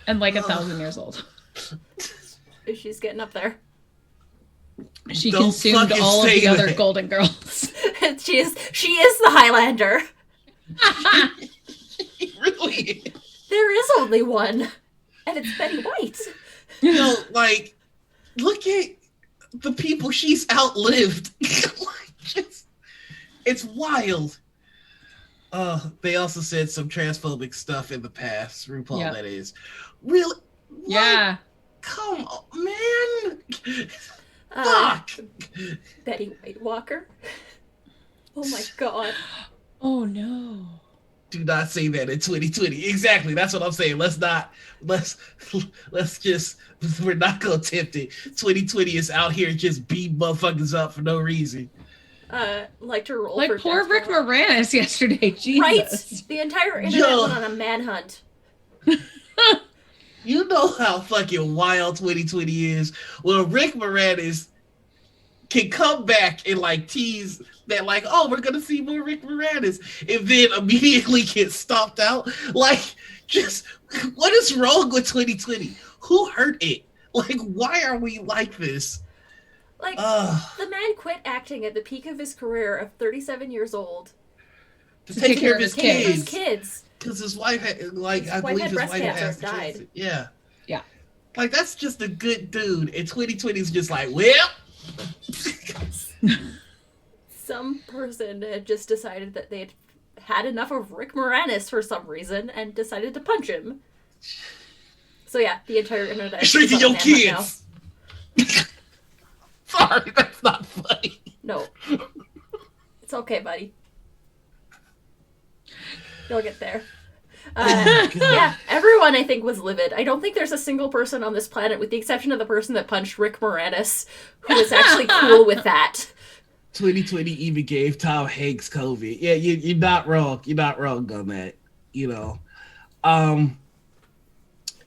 And like 1,000 years old.
She's getting up there.
She
Don't
consumed
fucking
all of
say
the other
that.
Golden Girls.
She is the Highlander.
Really?
There is only one. And it's Betty White.
You know, like, look at... the people she's outlived. Like, just, it's wild. They also said some transphobic stuff in the past. RuPaul,
Yep.
that is. Really? What?
Yeah.
Come on, man.
Uh,
Fuck.
Betty White Walker. Oh my god.
Oh no.
Do not say that in 2020. Exactly. That's what I'm saying. Let's just, we're not gonna tempt it. 2020 is out here just beating motherfuckers up for no reason.
Like to roll
Like
for
poor
death
Rick
row.
Moranis yesterday. Jesus.
Right? The entire internet
Yo.
went on a manhunt.
You know how fucking wild 2020 is. Well, Rick Moranis can come back and like tease that, like, oh, we're gonna see more Rick Moranis, and then immediately get stomped out. Like, just what is wrong with 2020? Who hurt it? Like, why are we like this?
Like, the man quit acting at the peak of his career of 37 years old.
To take care of his
Take care of his
kids.
kids.
Because his wife had, like, I believe his wife had died. Yeah.
Yeah.
Like, that's just a good dude. And 2020 is just like, well.
Some person had just decided that they'd had enough of Rick Moranis for some reason and decided to punch him. So yeah, the entire internet.
Shrinking your kids. Sorry, that's not funny.
No. It's okay, buddy. You'll get there. Yeah, everyone I think was livid. I don't think there's a single person on this planet, with the exception of the person that punched Rick Moranis, who is actually cool with that.
2020 even gave Tom Hanks COVID. Yeah, you're not wrong. You're not wrong on that. You know,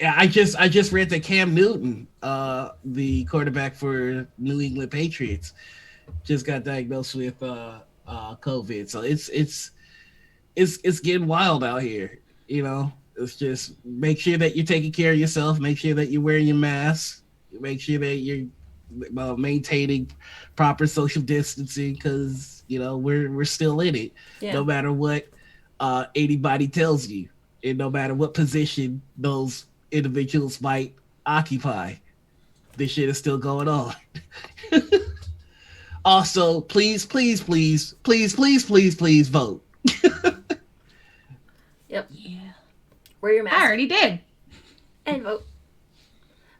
yeah, I just read that Cam Newton, the quarterback for New England Patriots, just got diagnosed with COVID. So it's getting wild out here. You know, it's just make sure that you're taking care of yourself. Make sure that you're wearing your mask. Make sure that you're maintaining proper social distancing, because you know we're still in it. Yeah. No matter what anybody tells you, and no matter what position those individuals might occupy, this shit is still going on. Also, please vote.
Yep. Yeah. Wear your mask.
I already did.
And vote.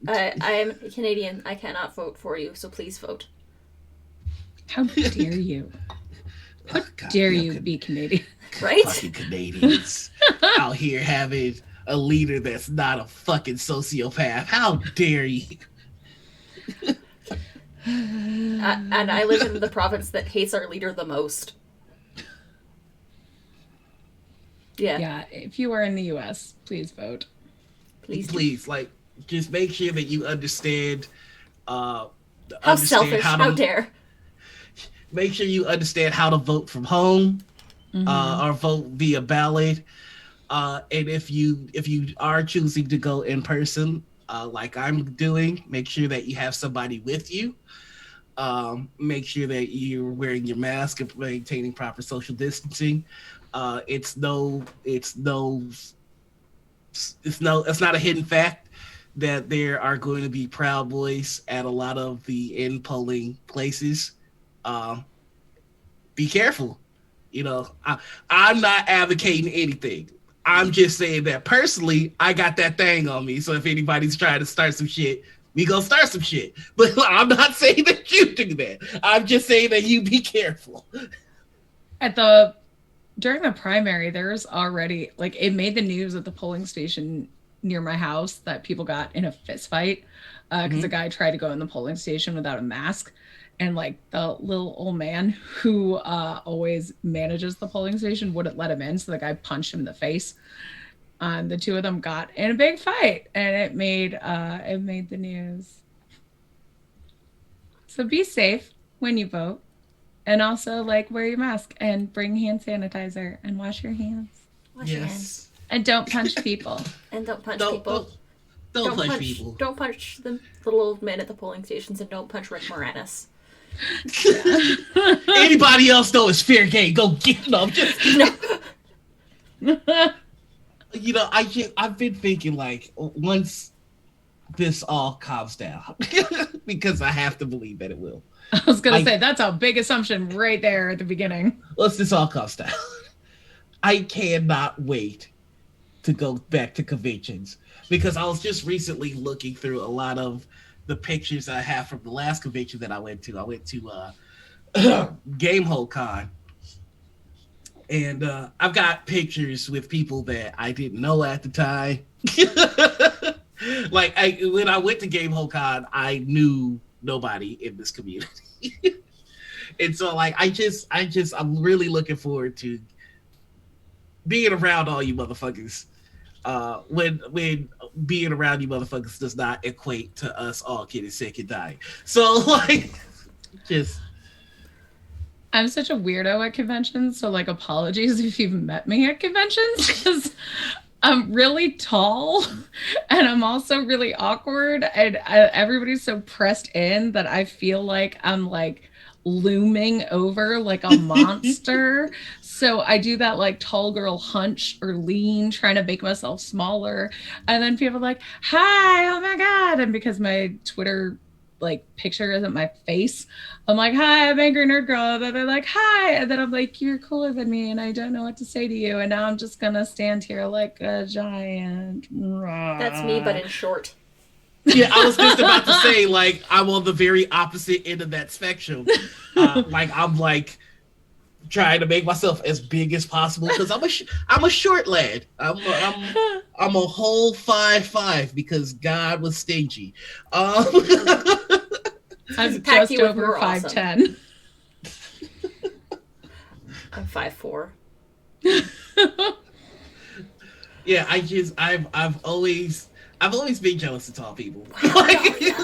I am Canadian. I cannot vote for you, so please vote.
How dare you? How dare you be Canadian?
Right?
Fucking Canadians out here having a leader that's not a fucking sociopath. How dare you?
And I live in the province that hates our leader the most. Yeah.
Yeah, if you are in the US, please vote.
Please, like, just make sure that you understand
how selfish, how dare.
Make sure you understand how to vote from home, or vote via ballot. And if you are choosing to go in person, like I'm doing, make sure that you have somebody with you. Make sure that you're wearing your mask and maintaining proper social distancing. It's not a hidden fact that there are going to be Proud Boys at a lot of the in polling places. Be careful. You know, I'm not advocating anything. I'm just saying that personally, I got that thing on me. So if anybody's trying to start some shit, we gonna start some shit. But I'm not saying that you do that. I'm just saying that you be careful.
During the primary, there's already, like, it made the news at the polling station near my house that people got in a fist fight because a guy tried to go in the polling station without a mask, and like the little old man who always manages the polling station wouldn't let him in, so the guy punched him in the face. The two of them got in a big fight, and it made the news. So be safe when you vote. And also, like, wear your mask and bring hand sanitizer and wash your hands.
Wash your hands.
And don't punch people.
And don't punch people.
Don't punch people.
Don't punch the little old man at the polling stations, and don't punch Rick Moranis.
Anybody else though is fair game. Go get them.
No.
You know, I've been thinking, like, once this all calms down because I have to believe that it will.
I was going to say, that's a big assumption right there at the beginning.
Once this all calms down, I cannot wait to go back to conventions because I was just recently looking through a lot of the pictures I have from the last convention that I went to. I went to Gamehole Con, and I've got pictures with people that I didn't know at the time. Like when I went to Gamehole Con, I knew nobody in this community. And so like I'm really looking forward to being around all you motherfuckers. When being around you motherfuckers does not equate to us all getting sick and dying. So like just
I'm such a weirdo at conventions, so like apologies if you've met me at conventions because I'm really tall and I'm also really awkward and everybody's so pressed in that I feel like I'm like looming over like a monster. So I do that like tall girl hunch or lean, trying to make myself smaller. And then people are like, hi, oh my God. And because my Twitter like picture isn't my face, I'm like, hi, I'm Angry Nerd Girl. And then they're like, hi. And then I'm like, you're cooler than me and I don't know what to say to you. And now I'm just gonna stand here like a giant.
That's me, but in short.
Yeah, I was just about to say, like, I'm on the very opposite end of that spectrum. Like, I'm like trying to make myself as big as possible because I'm a short lad. I'm a whole 5'5" because God was stingy.
I'm just over 5'10".
I'm 5'4".
Yeah, I've always been jealous of tall people.
Wow, Dahlia,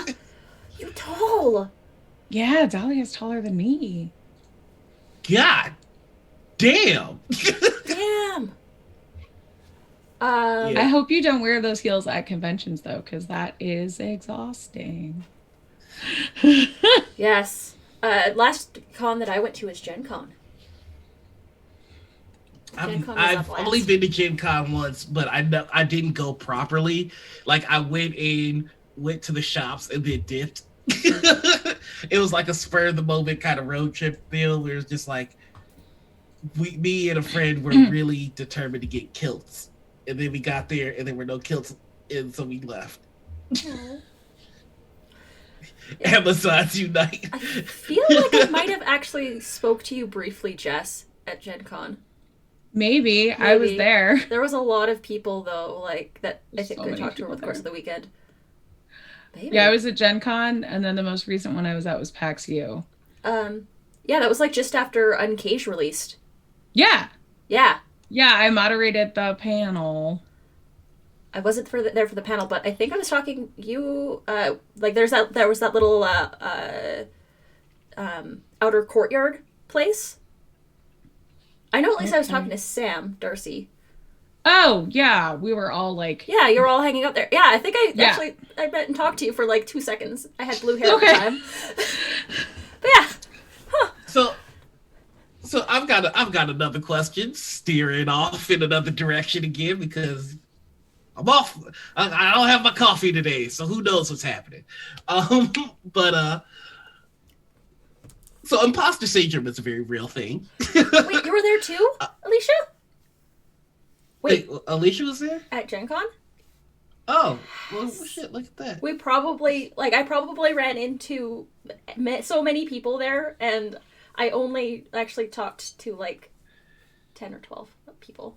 you tall.
Yeah, Dahlia's taller than me.
God damn.
Damn.
Yeah.
I hope you don't wear those heels at conventions though, because that is exhausting.
Yes. Last con that I went to was Gen Con.
I've only been to Gen Con once, but I didn't go properly. Like I went to the shops and then dipped. It was like a spur of the moment kind of road trip deal where it's just like me and a friend were really determined to get kilts. And then we got there and there were no kilts and so we left. Amazons unite.
I feel like I might have actually spoke to you briefly, Jess, at Gen Con.
Maybe. I was there.
There was a lot of people though, like that I think
So
we
many
talked to over
people
the course
there.
of the weekend. Maybe.
Yeah, I was at Gen Con, and then the most recent one I was at was PAX U.
Yeah, that was like just after Uncaged released.
Yeah.
Yeah.
Yeah, I moderated the panel.
I wasn't there for the panel, but I think I was talking you like there was that little outer courtyard place. I know at least I was talking to Sam Darcy.
Oh, yeah, we were all like...
Yeah, you were all hanging out there. Yeah, I think I met and talked to you for like 2 seconds. I had blue hair at the time. But yeah. Huh.
So I've got another question, steering off in another direction again because I'm off. I don't have my coffee today, so who knows what's happening. So imposter syndrome is a very real thing.
Wait, you were there too, Alicia?
Wait, Alicia was there?
At Gen Con?
Oh, well, shit, look at that.
I probably ran into so many people there, and I only actually talked to like 10 or 12 people.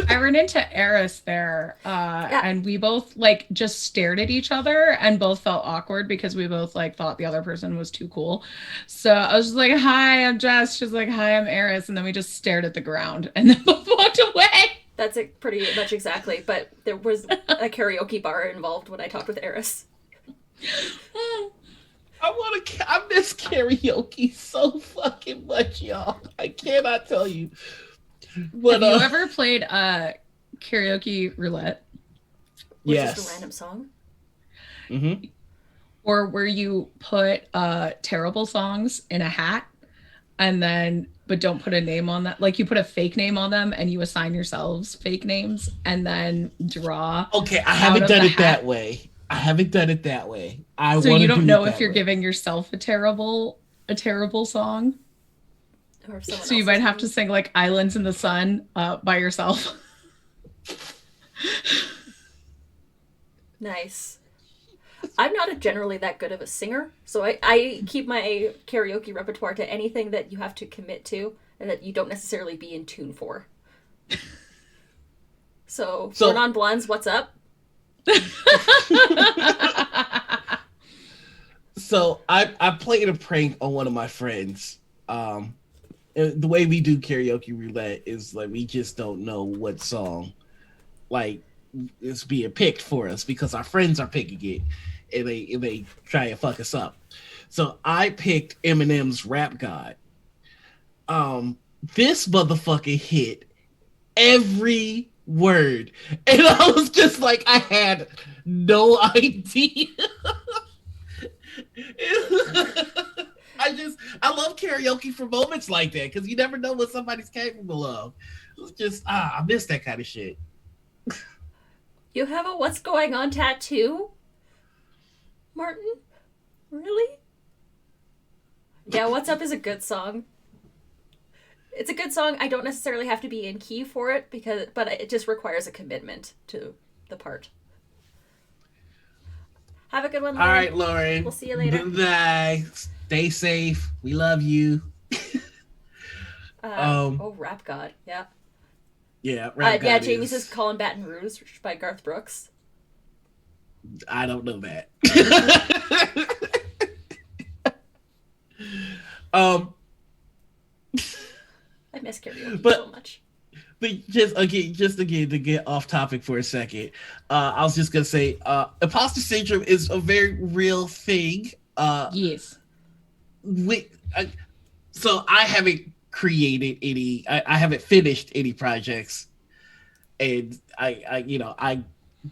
I ran into Eris there, and we both like just stared at each other and both felt awkward because we both like thought the other person was too cool. So I was just like, hi, I'm Jess. She's like, hi, I'm Eris. And then we just stared at the ground and then both walked away.
That's it, pretty much exactly. But there was a karaoke bar involved when I talked with Eris.
I miss karaoke so fucking much, y'all. I cannot tell you. But,
have you ever played karaoke roulette?
Yes.
Just a random song?
Mm-hmm.
Or where you put terrible songs in a hat but don't put a name on that. Like you put a fake name on them and you assign yourselves fake names and then draw.
Okay, I haven't done it that way. I haven't done it that way. I
So
want
you
to
don't
do it
know if
that
you're
way.
giving yourself a terrible song.
Or if someone
So you
else
might
is
have to
being
sing like Islands in the Sun by yourself.
nice. I'm not generally that good of a singer, so I keep my karaoke repertoire to anything that you have to commit to and that you don't necessarily be in tune for. So, Four
So
Non Blondes, what's up?
so I played a prank on one of my friends. The way we do karaoke roulette is like we just don't know what song like is being picked for us because our friends are picking it and they try and fuck us up. So I picked Eminem's Rap God. Um, this motherfucker hit every word, and I was just like, I had no idea. I love karaoke for moments like that because you never know what somebody's capable of. It's just I miss that kind of shit.
You have a What's Going On tattoo? Martin? Really? Yeah, What's Up is a good song. It's a good song. I don't necessarily have to be in key for it but it just requires a commitment to the part. Have a good one,
All
Lauren.
right,
We'll
Lauren.
see you later.
Bye. Stay safe. We love you. Um,
Oh, Rap God. Yeah.
yeah, Rap
Yeah,
God
Jamie says
is.
Call Baton Rouge by Garth Brooks.
I don't know that. um,
I miss karaoke so
but
much.
just again to get off topic for a second, I was just gonna say, imposter syndrome is a very real thing.
Yes.
We, so I haven't created any. I haven't finished any projects, and I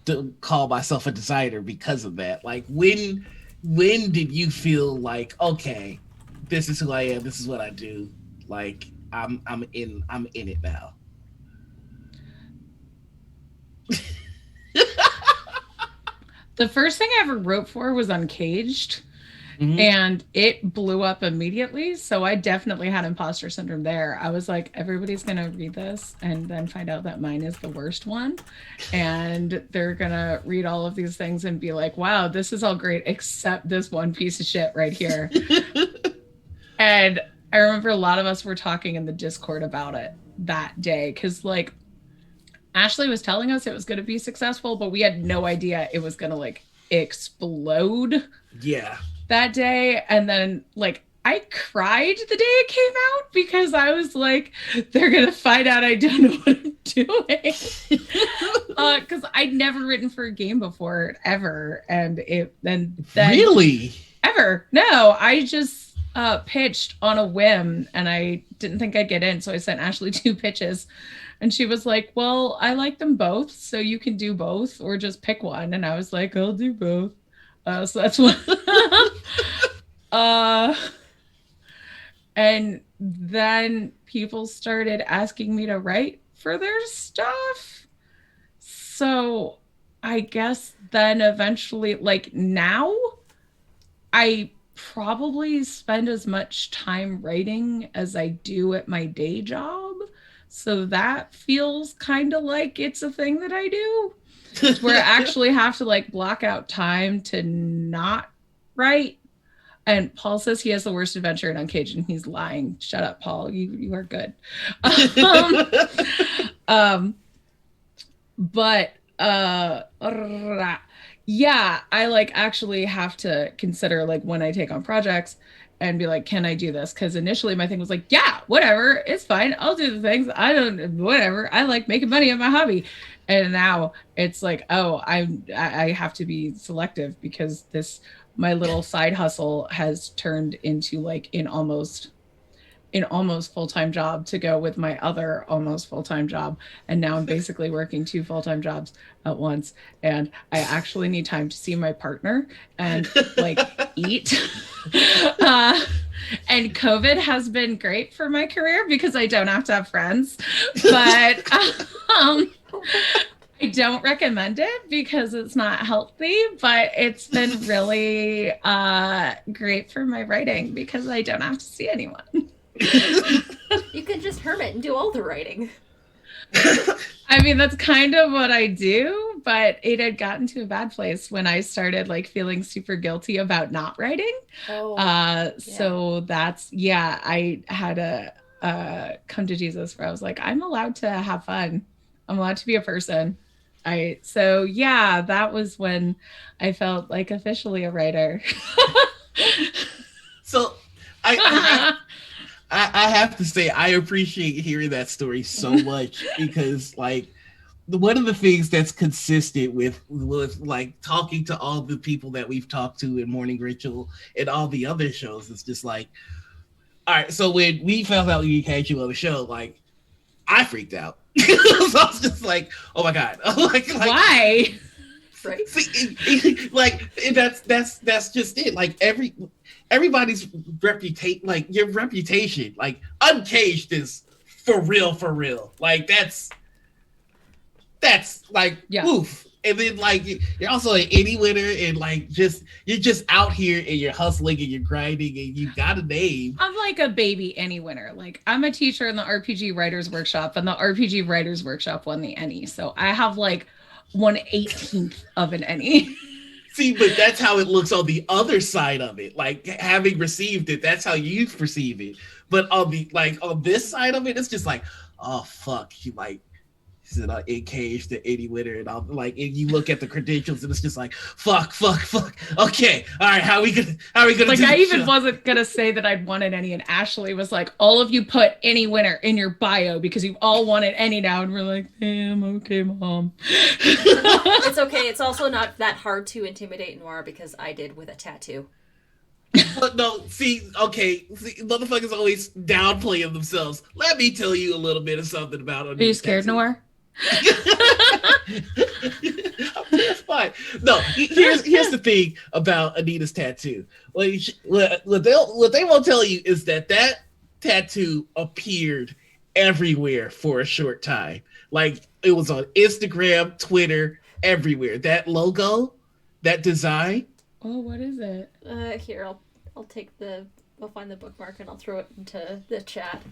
don't call myself a designer because of that. Like when did you feel like okay, this is who I am, this is what I do, like I'm in it now.
The first thing I ever wrote for was Uncaged,
Mm-hmm.
and it blew up immediately. So I definitely had imposter syndrome there. I was like, everybody's going to read this and then find out that mine is the worst one. And they're going to read all of these things and be like, wow, this is all great, except this one piece of shit right here. And I remember a lot of us were talking in the Discord about it that day because, like, Ashley was telling us it was going to be successful, but we had no idea it was going to like explode
Yeah.
that day. And then, like, I cried the day it came out because I was like, they're going to find out I don't know what I'm doing. Because I'd never written for a game before, ever. And then
Really?
ever. No, I just pitched on a whim and I didn't think I'd get in. So I sent Ashley 2 pitches and she was like, well, I like them both. So you can do both or just pick one. And I was like, I'll do both. So that's what. uh, and then people started asking me to write for their stuff. So I guess then eventually, like now, I probably spend as much time writing as I do at my day job. So that feels kind of like it's a thing that I do, where I actually have to like block out time to not write. And Paul says he has the worst adventure in Uncaged, and he's lying. Shut up, Paul. You are good. um, um, but yeah, I like actually have to consider like when I take on projects and be like, can I do this? Because initially my thing was like, yeah, whatever, it's fine, I'll do the things, I don't, whatever, I like making money on my hobby. And now it's like, oh, I have to be selective because this my little side hustle has turned into like an almost full-time job to go with my other almost full-time job, and now I'm basically working 2 full-time jobs at once, and I actually need time to see my partner and like eat. uh, and COVID has been great for my career because I don't have to have friends, but um I don't recommend it because it's not healthy, but it's been really great for my writing because I don't have to see anyone.
You can just hermit and do all the writing.
I mean, that's kind of what I do, but it had gotten to a bad place when I started like feeling super guilty about not writing. So that's, yeah, I had a come to Jesus where I was like, I'm allowed to have fun. I'm allowed to be a person. So yeah, that was when I felt like officially a writer.
So I, I have to say I appreciate hearing that story so much because like one of the things that's consistent with like talking to all the people that we've talked to in Morning Ritual and all the other shows is just like, all right, so when we found out you had you on the show, like I freaked out. So I was just like, oh my god, like
why?
Right.
See, like that's just it. Like everybody's reputation, like your reputation, like Uncaged is for real. Like that's like
yeah.
oof. And then like you're also an indie winner and like you're just out here and you're hustling and you're grinding and you got a name.
I'm like a baby Annie winner. Like I'm a teacher in the RPG Writers Workshop, and the RPG Writers Workshop won the Annie. So I have like 1/18th of an Annie.
See, but that's how it looks on the other side of it. Like having received it, that's how you perceive it. But on the like on this side of it, it's just like, oh fuck, you like said Encaged the 80 winner and I'm like and you look at the credentials and it's just like fuck. Okay, all right, how are we gonna
like
do
I even
show?
wasn't gonna say that I'd won an Annie, and Ashley was like, all of you put any winner in your bio because you all wanted Annie now, and we're like, damn, okay, mom.
It's okay. It's also not that hard to intimidate Noir because I did with a tattoo.
But no, see, motherfuckers always downplaying themselves. Let me tell you a little bit of something about
Are you scared, Noir?
It's fine. No, here's the thing about Anita's tattoo. Like, what they won't tell you is that tattoo appeared everywhere for a short time. Like it was on Instagram, Twitter, everywhere. That logo, that design.
Oh, what is it?
Here, I'll find the bookmark and I'll throw it into the chat.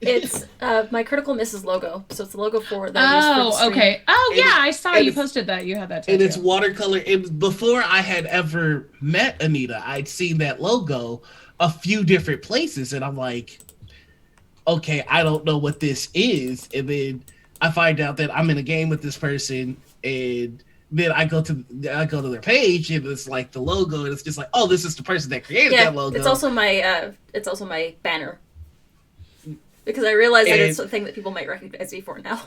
It's my Critical Misses logo. So it's the logo for that.
Oh, okay. Oh, yeah, I saw you posted that. You had that tattoo.
And it's watercolor. And before I had ever met Anita, I'd seen that logo a few different places, and I'm like, okay, I don't know what this is. And then I find out that I'm in a game with this person, and then I go to their page and it's like the logo and it's just like, oh, this is the person that created that logo.
It's also my banner. Because I realize that it's a thing that people might recognize me for now.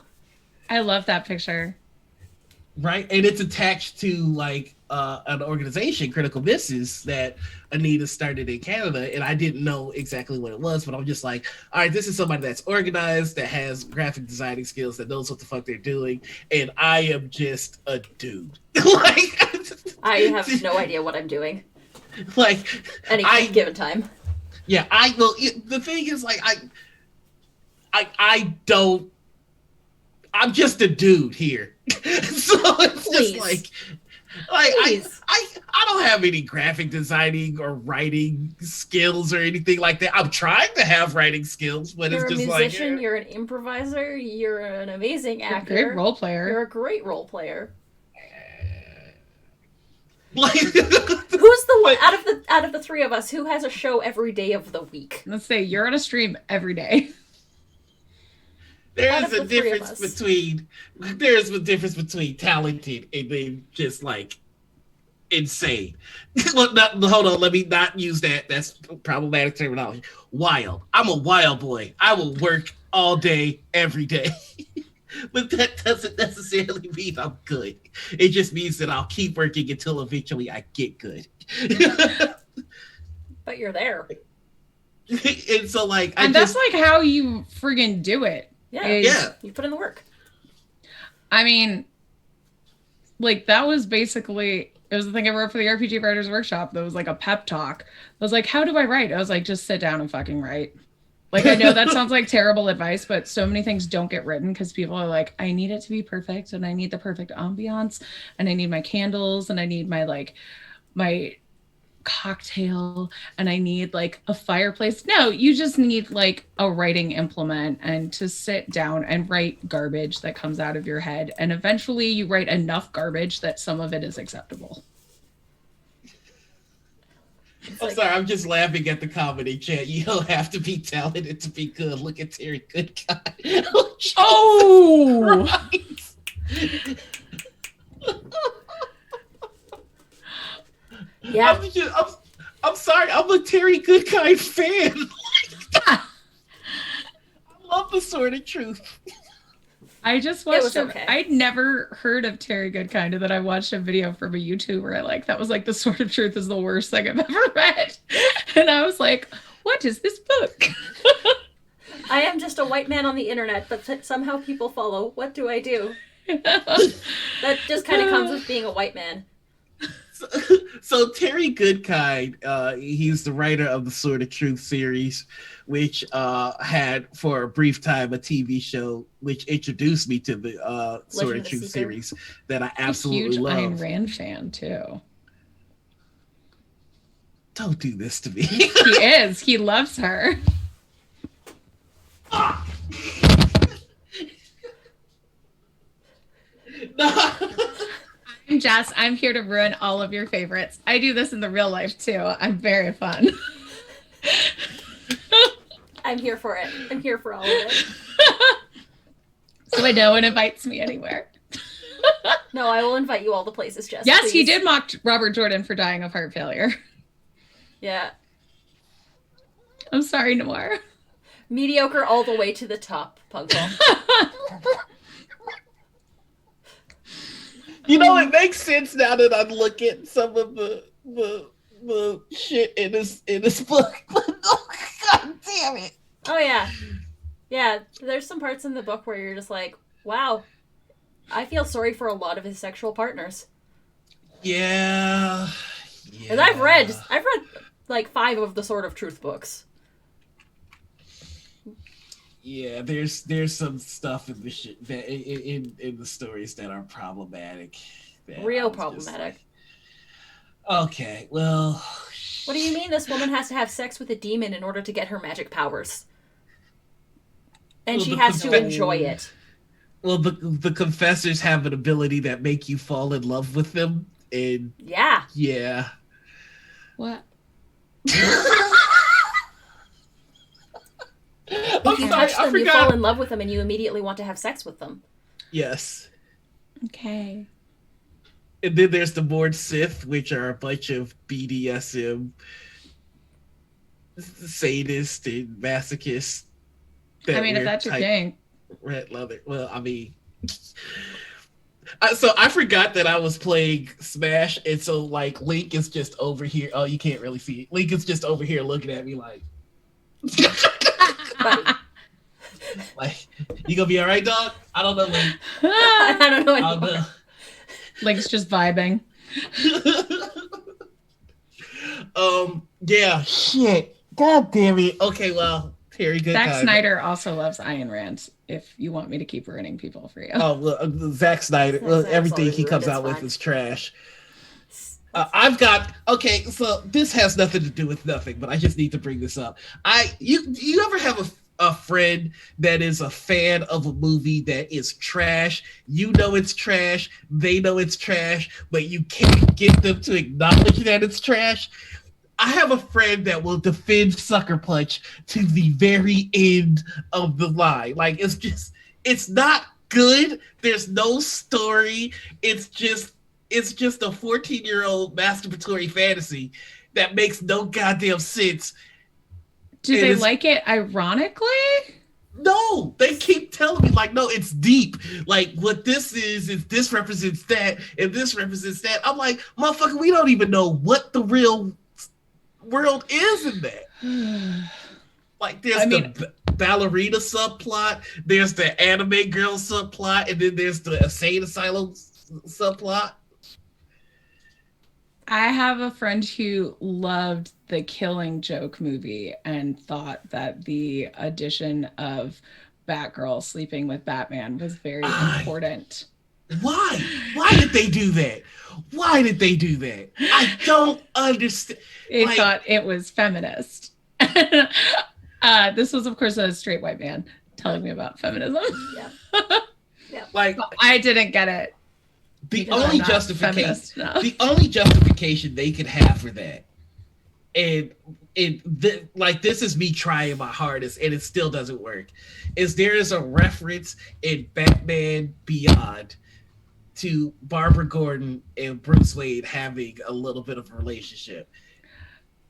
I love that picture.
Right? And it's attached to like an organization, Critical Misses, that Anita started in Canada, and I didn't know exactly what it was, but I'm just like, all right, this is somebody that's organized, that has graphic designing skills, that knows what the fuck they're doing, and I am just a dude. Like,
I have no idea what I'm doing.
Like,
any given time.
Yeah, the thing is, like, I don't. I'm just a dude here, so it's
Please.
just like I don't have any graphic designing or writing skills or anything like that. I'm trying to have writing skills, but
you're
it's just
a musician,
like
you're an improviser, you're an amazing actor,
you're a great role player.
You're a great role player.
Like,
who's the one out of the three of us who has a show every day of the week?
Let's say you're on a stream every day.
There's a difference between talented and then just like insane. Hold on, let me not use that. That's problematic terminology. Wild. I'm a wild boy. I will work all day, every day. But that doesn't necessarily mean I'm good. It just means that I'll keep working until eventually I get good.
But you're there.
And so like
that's like how you friggin' do it.
Yeah. You put in the work.
I mean, like that was basically, it was the thing I wrote for the RPG Writers Workshop. That was like a pep talk. I was like, how do I write? I was like, just sit down and fucking write. Like, I know that sounds like terrible advice, but so many things don't get written because people are like, I need it to be perfect and I need the perfect ambiance and I need my candles and I need my cocktail and I need like a fireplace. No, you just need like a writing implement and to sit down and write garbage that comes out of your head. And eventually you write enough garbage that some of it is acceptable.
I'm sorry, I'm just laughing at the comedy chat. You don't have to be talented to be good. Look at Terry Goodkind.
Oh!
Yeah.
I'm sorry, I'm a Terry Goodkind fan. I love The Sword of Truth.
I just watched
okay.
I'd never heard of Terry Goodkind, and then I watched a video from a YouTuber I like that was like, The Sword of Truth is the worst thing I've ever read. And I was like, what is this book?
I am just a white man on the internet, but somehow people follow. What do I do? That just kind of comes with being a white man.
So Terry Goodkind, he's the writer of the Sword of Truth series, which had for a brief time a TV show which introduced me to the Sword of Truth series that I absolutely love.
Huge Ayn Rand fan too.
Don't do this to me.
He is. He loves her.
No.
I'm Jess. I'm here to ruin all of your favorites. I do this in the real life too. I'm very fun.
I'm here for it. I'm here for all of it.
So no one invites me anywhere.
No, I will invite you all the places, Jess.
Yes,
please.
he did mock Robert Jordan for dying of heart failure.
Yeah.
I'm sorry, Noir.
Mediocre all the way to the top, Puggle.
You know, it makes sense now that I look at some of the shit in this book. God damn it.
Oh, yeah. Yeah, there's some parts in the book where you're just like, wow, I feel sorry for a lot of his sexual partners.
Yeah.
And I've read like 5 of the Sword of Truth books.
Yeah, there's some stuff in the shit that in the stories that are problematic.
Real problematic.
Okay, well.
What do you mean this woman has to have sex with a demon in order to get her magic powers? And she has to enjoy it.
Well, the confessors have an ability that make you fall in love with them, and yeah.
What?
If you touch them, you fall in love with them, and you immediately want to have sex with them.
Yes.
Okay.
And then there's the Mord Sith, which are a bunch of BDSM sadists and masochists.
I mean, if that's your thing.
Red leather. Well, I mean, so I forgot that I was playing Smash, and so like Link is just over here. Oh, you can't really see it. Link is just over here looking at me like, like, you gonna be all right, dog? I don't know, Link.
I don't know anymore.
Link's just vibing.
Yeah, shit. God damn it. Okay, well, Terry Goodkind.
Zack Snyder also loves Ayn Rand, if you want me to keep ruining people for you.
Oh, well, Zack Snyder, everything he comes out with is trash. I've got, okay, so this has nothing to do with nothing, but I just need to bring this up. You ever have a friend that is a fan of a movie that is trash? You know it's trash, they know it's trash, but you can't get them to acknowledge that it's trash. I have a friend that will defend Sucker Punch to the very end of the line. Like, it's not good. There's no story. It's just a 14-year-old masturbatory fantasy that makes no goddamn sense.
Do they like it ironically?
No, they keep telling me, like, no, it's deep. Like, what this is this represents that, and this represents that. I'm like, motherfucker, we don't even know what the real world is in that. Like, there's the ballerina subplot, there's the anime girl subplot, and then there's the insane asylum subplot.
I have a friend who loved the Killing Joke movie and thought that the addition of Batgirl sleeping with Batman was very important.
Why? Why did they do that? Why did they do that? I don't understand.
They thought it was feminist. This was, of course, a straight white man telling me about feminism.
Yeah.
Like,
I didn't get it.
The only justification they could have for that, and this is me trying my hardest, and it still doesn't work, is there is a reference in Batman Beyond to Barbara Gordon and Bruce Wayne having a little bit of a relationship.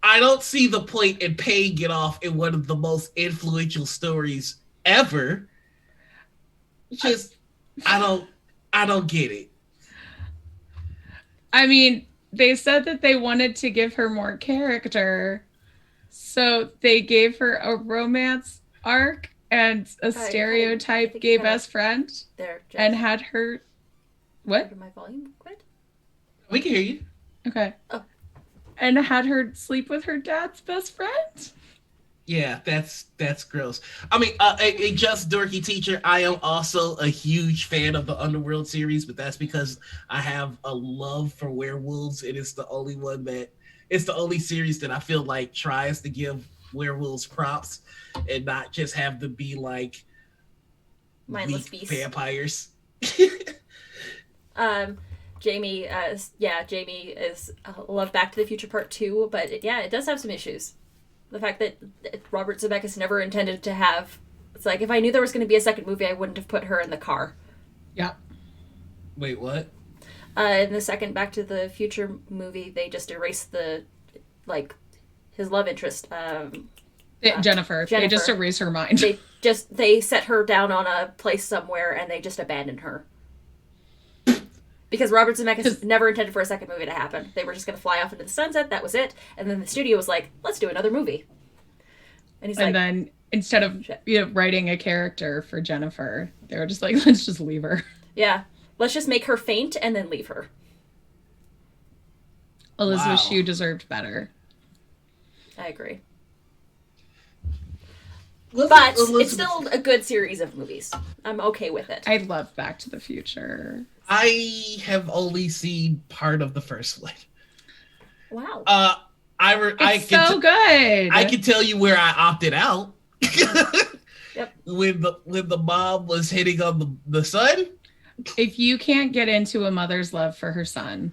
I don't see the point in paying it off in one of the most influential stories ever. Just, I don't get it.
I mean, they said that they wanted to give her more character, so they gave her a romance arc and a stereotype gay best friend, and had her. What?
Did my volume quit?
We can hear you.
Okay.
Oh.
And had her sleep with her dad's best friend?
Yeah, that's gross. I mean, a just dorky teacher. I am also a huge fan of the Underworld series, but that's because I have a love for werewolves. It is the only series that I feel like tries to give werewolves props and not just have them be like
mindless beasts,
vampires.
Jamie is love Back to the Future Part 2, but it does have some issues. The fact that Robert Zemeckis never intended to have, it's like, if I knew there was going to be a second movie, I wouldn't have put her in the car.
Yeah.
Wait, what?
In the second Back to the Future movie, they just erased his love interest.
Jennifer. They just erased her mind.
They set her down on a place somewhere and they just abandoned her. Because Robert Zemeckis never intended for a second movie to happen. They were just going to fly off into the sunset. That was it. And then the studio was like, let's do another movie. And
then instead of writing a character for Jennifer, they were just like, let's just leave her.
Yeah. Let's just make her faint and then leave her.
Elizabeth Shue deserved better.
I agree. But it's still a good series of movies. I'm okay with it.
I love Back to the Future.
I have only seen part of the first one.
Wow.
It's so good.
I can tell you where I opted out.
Yep.
When the mom was hitting on the son.
If you can't get into a mother's love for her son,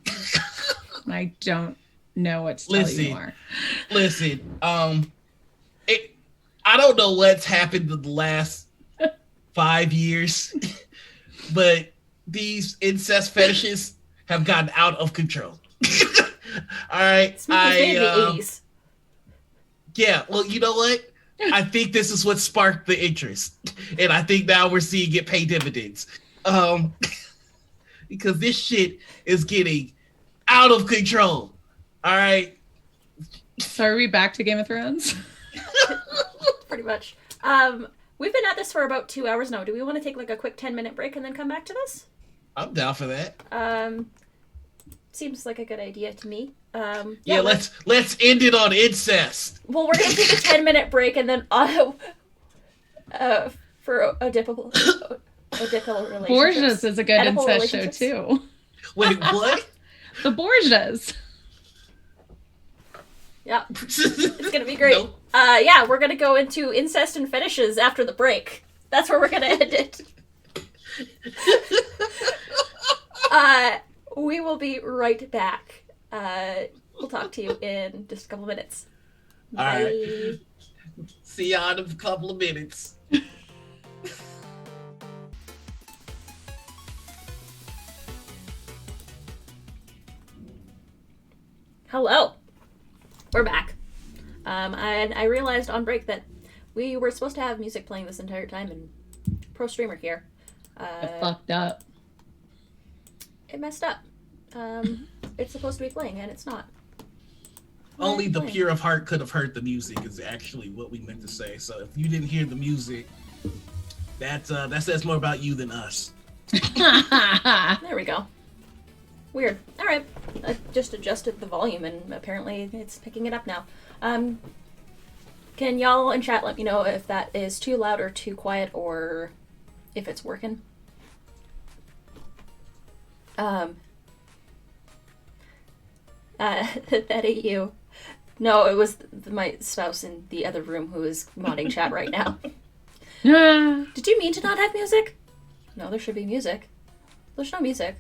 I don't know what to tell you more.
Listen, I don't know what's happened in the last 5 years, but these incest fetishes have gotten out of control. All right.
The 80s.
Yeah, well, you know what? I think this is what sparked the interest. And I think now we're seeing it pay dividends. Because this shit is getting out of control. All right.
So are we back to Game of Thrones?
Pretty much. We've been at this for about 2 hours now. Do we want to take a quick 10-minute break and then come back to this?
I'm down for that.
Seems like a good idea to me.
Let's end it on incest.
Well, we're gonna take a 10-minute break and then for Oedipal relationships.
Borgias is a good incest show too.
Wait, what?
The Borgias.
Yeah, it's gonna be great. Nope. We're gonna go into incest and fetishes after the break. That's where we're gonna end it. We will be right back. We'll talk to you in just a couple minutes.
All right. See you in a couple of minutes.
Hello. We're back. And I realized on break that we were supposed to have music playing this entire time, and Pro Streamer here.
It fucked up.
It messed up. It's supposed to be playing, and it's not.
Only the pure of heart could have heard the music is actually what we meant to say. So if you didn't hear the music, that says more about you than us.
There we go. Weird. All right. just adjusted the volume, and apparently it's picking it up now. Can y'all in chat let me know if that is too loud or too quiet, or if it's working? That ain't you. No, it was my spouse in the other room who is modding chat right now. Did you mean to not have music? No, there should be music. There's no music.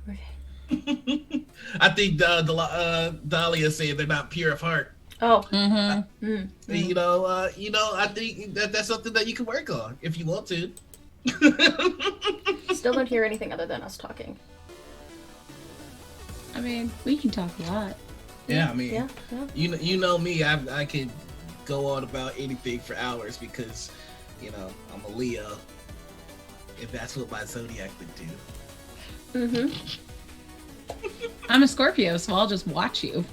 Okay.
I think Dahlia said they're not pure of heart.
Oh.
You know, I think that's something that you can work on if you want to.
Still don't hear anything other than us talking.
I mean, we can talk a lot.
Yeah, I mean,
Yeah.
you know me, I could go on about anything for hours because, you know, I'm a Leo, and that's what my zodiac would do.
I'm a Scorpio, so I'll just watch you.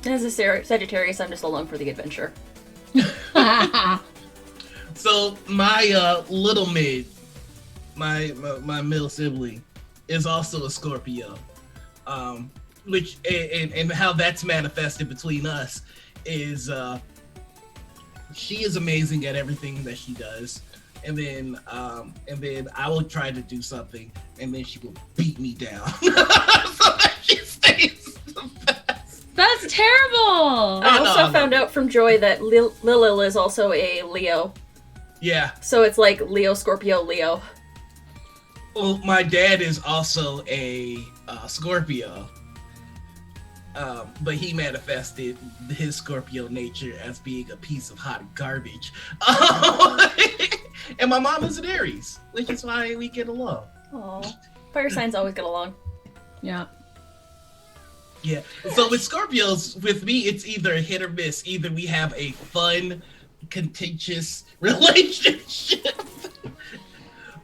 As a Sagittarius, I'm just along for the adventure.
So my little mid, my middle sibling, is also a Scorpio. Which and how that's manifested between us is she is amazing at everything that she does, and then I will try to do something, and then she will beat me down so that she stays the best.
That's terrible.
I also found out from Joy that Lil is also a Leo.
Yeah.
So it's like Leo, Scorpio, Leo.
Well, my dad is also a Scorpio. But he manifested his Scorpio nature as being a piece of hot garbage. And my mom is an Aries, which is why we get along.
Aww. Fire signs always get along.
Yeah.
Yeah. So with Scorpios, with me, it's either a hit or miss. Either we have a fun, contentious relationship,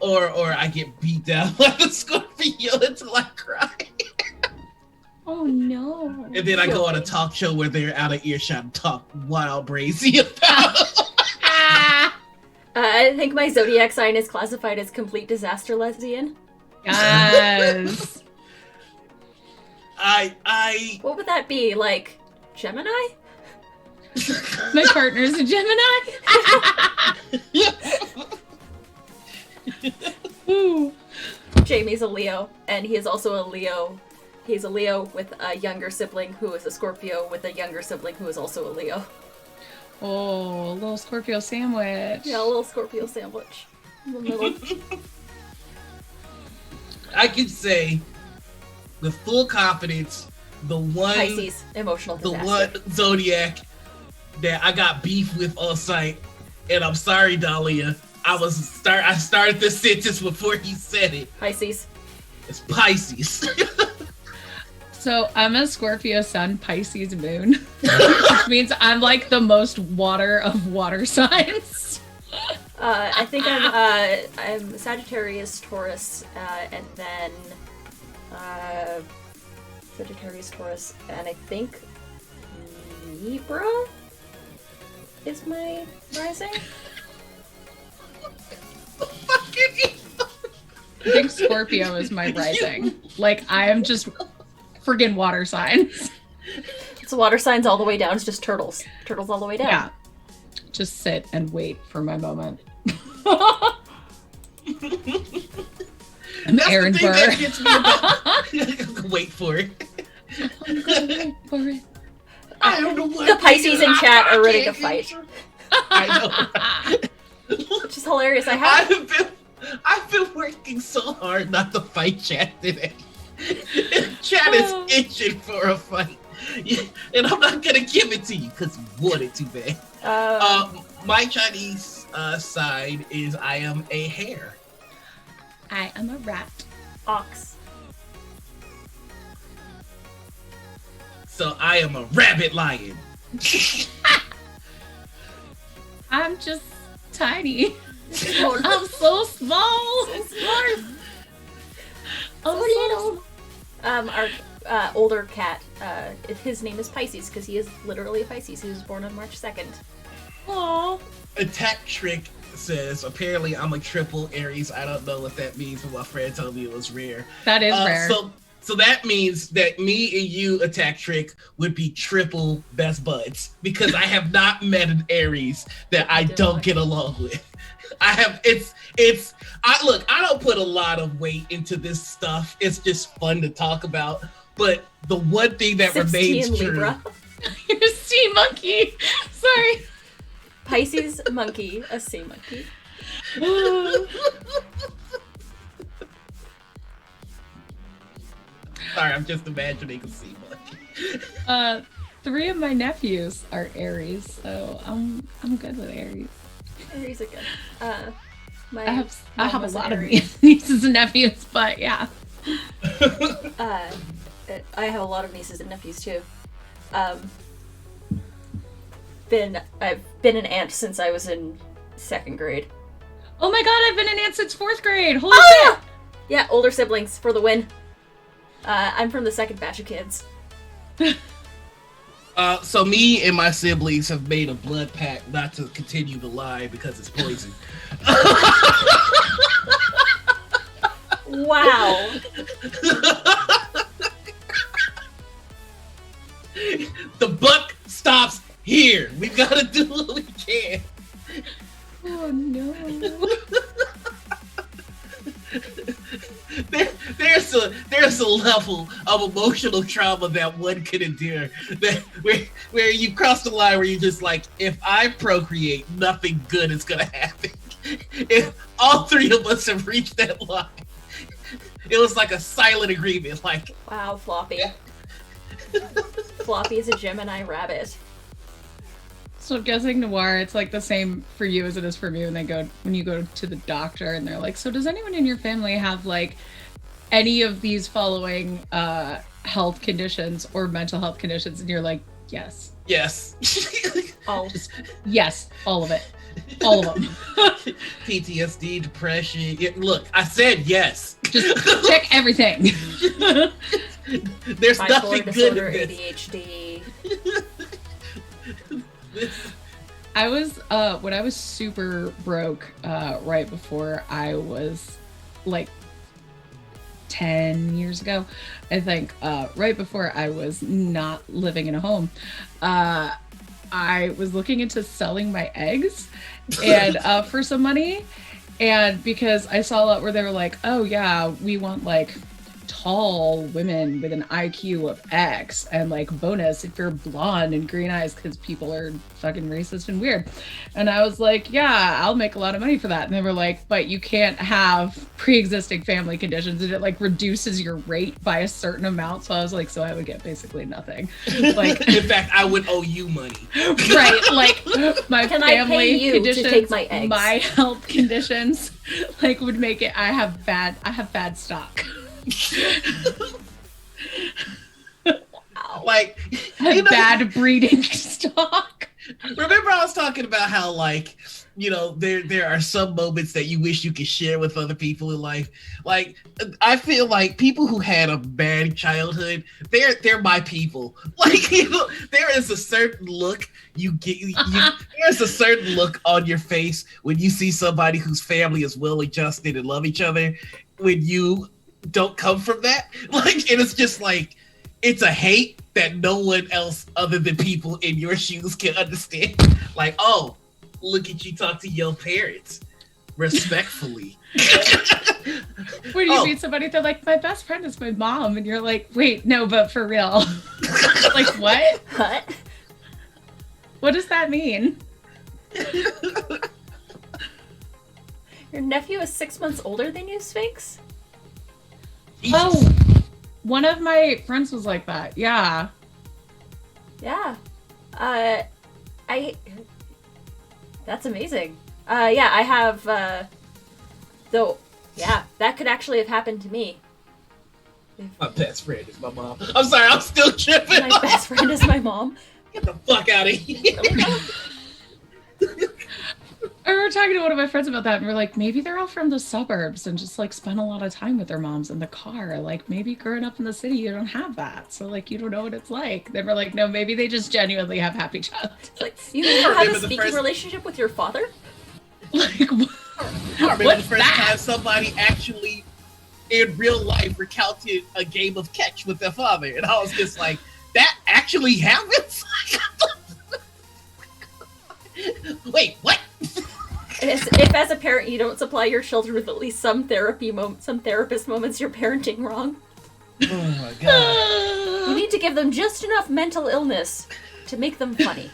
or I get beat down by the Scorpio until I cry.
Oh no.
And then I go on a talk show where they're out of earshot and talk wild brazy about.
I think my zodiac sign is classified as complete disaster lesbian.
Yes.
I
What would that be? Like, Gemini?
My partner's a Gemini. Ooh.
Jamie's a Leo, and he is also a Leo. He's a Leo with a younger sibling who is a Scorpio with a younger sibling who is also a Leo.
Oh, a little Scorpio sandwich.
Yeah, a little Scorpio sandwich in the middle.
I can say with full confidence the one
Pisces, emotional
the
disaster.
one zodiac that I got beef with on site, and I'm sorry, Dahlia. I started this sentence before he said it.
Pisces.
It's Pisces.
So I'm a Scorpio sun, Pisces moon, which means I'm like the most water of water signs.
I think I'm Sagittarius, Taurus, and then Sagittarius, Taurus, and I think Libra is my rising.
I think Scorpio is my rising. Like I am just friggin' water signs.
It's water signs all the way down. It's just turtles. Turtles all the way down.
Yeah. Just sit and wait for my moment. I'm Aaron
the thing
Burr.
that gets me about. Wait for it.
I'm gonna wait for it.
I don't know what
The Pisces in chat are ready to fight.
I know.
Which is hilarious.
I've been working so hard not to fight chat today. Chat is itching for a fight, and I'm not gonna give it to you because you want it too bad. My Chinese side is I am a hare.
I am a rat.
Ox.
So I am a rabbit lion.
I'm just tiny.
Oh,
I'm so small. I'm so little.
Our older cat, his name is Pisces because he is literally a Pisces. He was born on March 2nd.
Aww.
Attack Trick says apparently I'm a triple Aries. I don't know what that means, but my friend told me it was rare.
That is rare.
So that means that me and you, Attack Trick, would be triple best buds because I have not met an Aries that I don't get along with. I don't put a lot of weight into this stuff. It's just fun to talk about. But the one thing that remains true.
Libra.
You're a sea monkey. Sorry.
Pisces monkey, a sea monkey.
Sorry, I'm just imagining a sea monkey.
3 of my nephews are Aries, so I'm good with Aries.
Aries are good.
I have a lot of nieces and nephews, but yeah.
I have a lot of nieces and nephews too. I've been an aunt since I was in 2nd grade.
Oh my god, I've been an aunt since 4th grade. Holy shit!
Yeah, older siblings for the win. I'm from the 2nd batch of kids.
So me and my siblings have made a blood pact not to continue the lie because it's poison.
Wow.
The buck stops here. We've got to do what we can.
Oh no.
There's a level of emotional trauma that one can endure where you cross the line where you're just like, if I procreate, nothing good is gonna happen. If all 3 of us have reached that line, it was like a silent agreement. Like,
wow, Floppy. Floppy is a Gemini rabbit.
So I'm guessing, Noir, it's like the same for you as it is for me when you go to the doctor and they're like, so does anyone in your family have like any of these following health conditions or mental health conditions? And you're like, yes.
Yes.
Yes, all of it. All of them.
PTSD, depression. Yeah, look, I said yes.
Just check everything.
There's
bipolar
nothing
disorder,
good in this.
ADHD.
I was when I was super broke right before I was like 10 years ago, I think, right before I was not living in a home, I was looking into selling my eggs and for some money, and because I saw a lot where they were like, oh yeah, we want like tall women with an IQ of X, and like bonus if you're blonde and green eyes because people are fucking racist and weird. And I was like, yeah, I'll make a lot of money for that. And they were like, but you can't have pre-existing family conditions, and it like reduces your rate by a certain amount. So I was like, so I would get basically nothing. Like,
in fact, I would owe you money.
Right, like my
Can I pay
family
you
conditions,
to take my eggs?
my health I would make it. I have bad stock.
Like,
bad breeding stock.
Remember I was talking about how, like, you know, there are some moments that you wish you could share with other people in life. Like, I feel like people who had a bad childhood, they're my people. Like, you know, there is a certain look you get. There's a certain look on your face when you see somebody whose family is well adjusted and love each other. When you don't come from that, like, and it's just like, it's a hate that no one else other than people in your shoes can understand. Like, oh, look at you talk to your parents respectfully.
When you meet somebody, they're like, my best friend is my mom, and you're like, wait, no, but for real. Like, what? What does that mean?
Your nephew is 6 months older than you, Sphinx?
Oh, one of my friends was like that. Yeah.
Yeah. That's amazing. Yeah, I have, though, yeah, that could actually have happened to me.
My best friend is my mom. I'm sorry, I'm still tripping.
My best friend is my mom.
Get the fuck out of here.
I remember talking to one of my friends about that, and we're like, maybe they're all from the suburbs and just like spend a lot of time with their moms in the car. Like, maybe growing up in the city, you don't have that, so like you don't know what it's like. Then we're like, no, maybe they just genuinely have happy childhoods.
Like, you have a speaking relationship with your father?
Like,
I remember the first time somebody actually in real life recounted a game of catch with their father, and I was just like, that actually happens. Wait, what?
If as a parent you don't supply your children with at least some therapist moments, you're parenting wrong.
Oh my god!
You need to give them just enough mental illness to make them funny.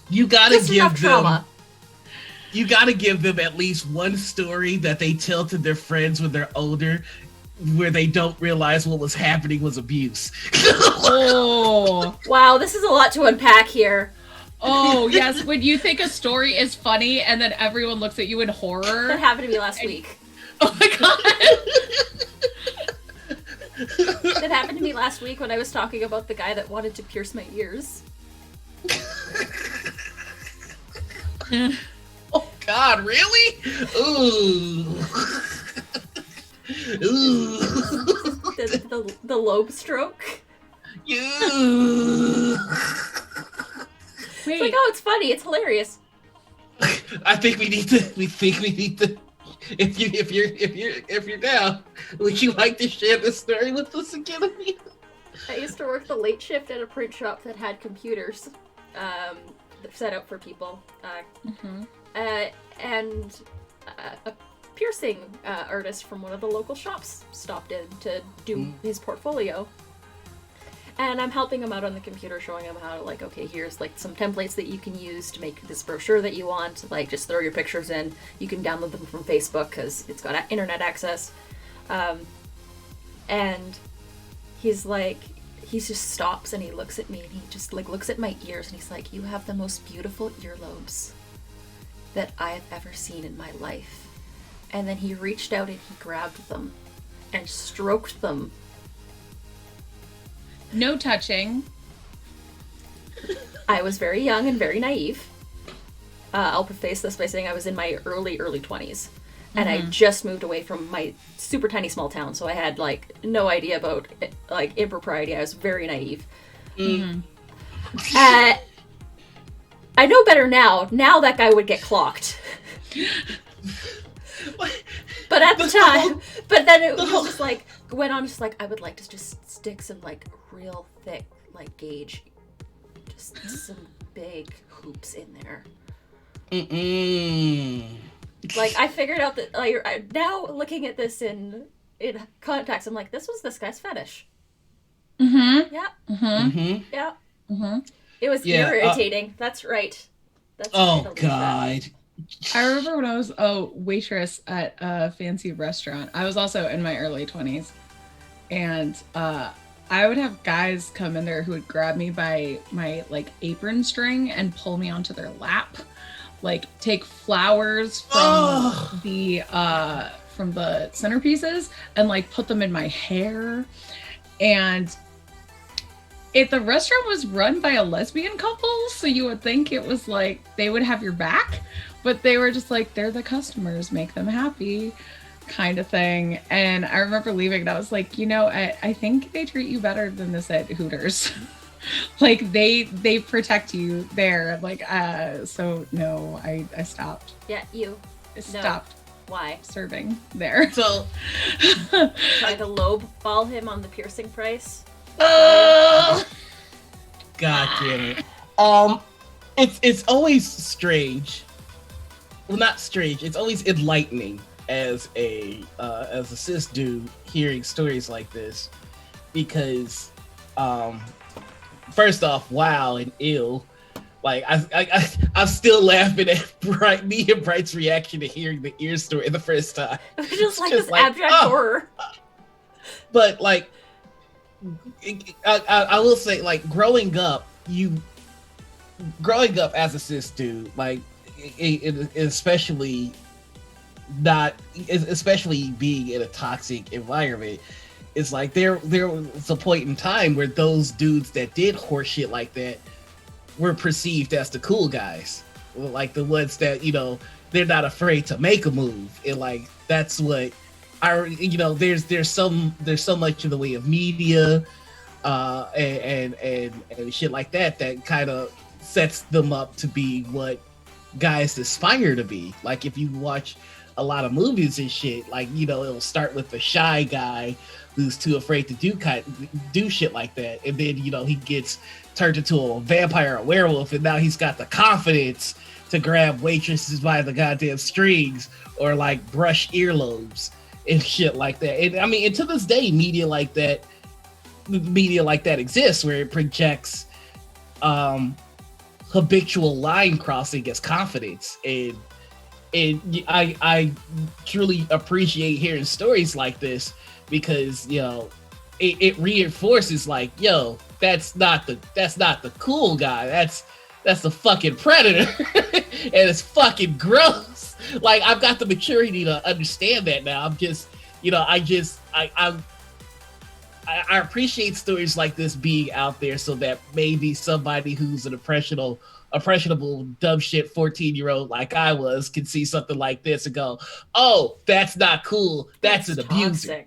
You gotta
just
give
enough
them
trauma.
You gotta give them at least one story that they tell to their friends when they're older, where they don't realize what was happening was abuse.
Oh,
Wow, this is a lot to unpack here.
oh yes. When you think a story is funny and then everyone looks at you in
That
horror.
happened to me last week.
Oh my god.
That happened to me last week when I was talking about the guy that wanted to pierce my ears.
Oh god, really? Ooh. Ooh.
The lobe stroke.
You.
It's
Wait,
like, oh, it's funny, it's hilarious.
I think we need to. If you're down, would you like to share this story with us again?
I used to work the late shift at a print shop that had computers set up for people. And a piercing artist from one of the local shops stopped in to do his portfolio. And I'm helping him out on the computer, showing him how to, like, okay, here's like some templates that you can use to make this brochure that you want. Like, just throw your pictures in. You can download them from Facebook because it's got internet access. And he's like, he just stops and he looks at me and he just like looks at my ears and he's like, you have the most beautiful earlobes that I have ever seen in my life. And then he reached out and he grabbed them and stroked them.
no touching.
I was very young and very naive. I'll preface this by saying I was in my early 20s. And I just moved away from my super tiny small town, so I had, like, no idea about, like, impropriety. I was very naive. I know better now. Now that guy would get clocked. But at the time, but then it was just like, went on just like, I would like to just stick some, like, real thick, like, gauge, just some big hoops in there. Like, I figured out that, like, now looking at this in context, I'm like, this was this guy's fetish. Yeah. Yeah. It was irritating. That's right. That's
Oh god.
I remember when I was a waitress at a fancy restaurant. I was also in my early 20s. And I would have guys come in there who would grab me by my, like, apron string and pull me onto their lap. Like, take flowers from the centerpieces and, like, put them in my hair. And the restaurant was run by a lesbian couple, so you would think it was like they would have your back, but they were just like, they're the customers, make them happy kind of thing. And I remember leaving and I was like, you know, I think they treat you better than this at Hooters. Like, they protect you there. Like, so no, I stopped.
Yeah, you.
Stopped.
No. Why?
Serving there.
So
Trying to lobe ball him on the piercing price.
God damn it. It's always strange. Well, not strange. It's always enlightening as a cis dude hearing stories like this, because first off, wow and ill. Like, I'm still laughing at me and Bright's reaction to hearing the ear story the first time.
It was just like this abject horror.
But, like, I will say, like, growing up as a cis dude, like, especially being in a toxic environment, it's like there was a point in time where those dudes that did horse shit like that were perceived as the cool guys, like the ones that, you know, they're not afraid to make a move, and like that's what there's so much in the way of media and shit like that kind of sets them up to be what guys aspire to be. Like, if you watch a lot of movies and shit. Like, you know, it'll start with the shy guy who's too afraid to do shit like that, and then, you know, he gets turned into a vampire or werewolf, and now he's got the confidence to grab waitresses by the goddamn strings or like brush earlobes and shit like that. And I mean, and to this day, media like that exists, where it projects habitual line crossing as confidence. And I truly appreciate hearing stories like this, because, you know, it reinforces, like, yo, that's not the cool guy. That's the fucking predator. And it's fucking gross. Like, I've got the maturity to understand that now. I'm just, you know, I appreciate stories like this being out there, so that maybe somebody who's an impressionable dumb shit 14-year-old like I was can see something like this and go, oh, that's not cool. That's an abuser.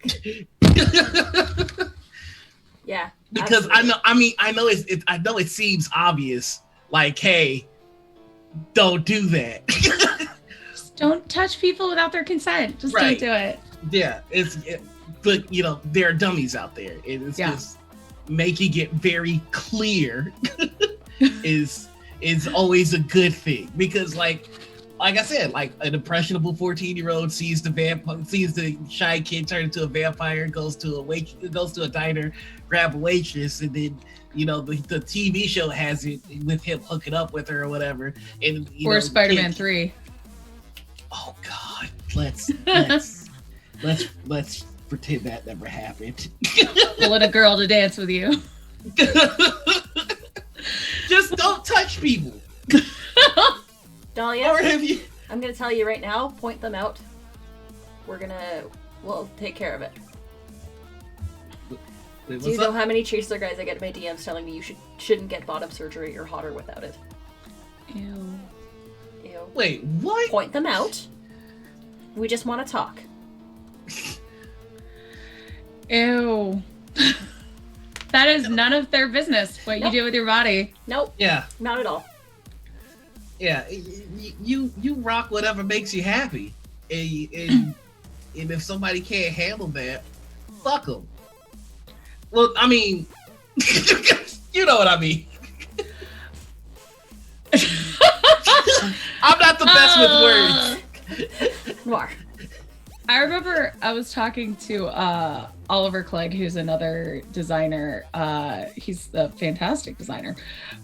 Yeah.
Because
absolutely.
I know it seems obvious. Like, hey, don't do that.
Just don't touch people without their consent. Just
Right.
don't do it.
Yeah, but, you know, there are dummies out there. It's just making it very clear is always a good thing, because like I said, like, an impressionable 14-year-old sees the shy kid turn into a vampire, goes to a diner, grab a waitress, and then, you know, the TV show has it with him hooking up with her or whatever. And, you
or
know,
Spider-Man 3.
Oh God, let's pretend that never happened.
Pulling a girl to dance with you.
Just don't touch people.
Dahlia,
Or have you?
I'm gonna tell you right now, point them out. We'll take care of it.
Wait,
Do you know how many chaser guys I get in my DMs telling me you shouldn't get bottom surgery, you're hotter without it?
Ew.
Ew.
Wait, what?
Point them out. We just want to talk.
Ew. That is none of their business, what
Nope.
you do with your body.
Nope.
Yeah,
Not at all.
yeah. You rock whatever makes you happy, and if somebody can't handle that, fuck them. Well, I mean, you know what I mean. I'm not the best with words.
Noir.
I remember I was talking to Oliver Clegg, who's another designer. He's a fantastic designer.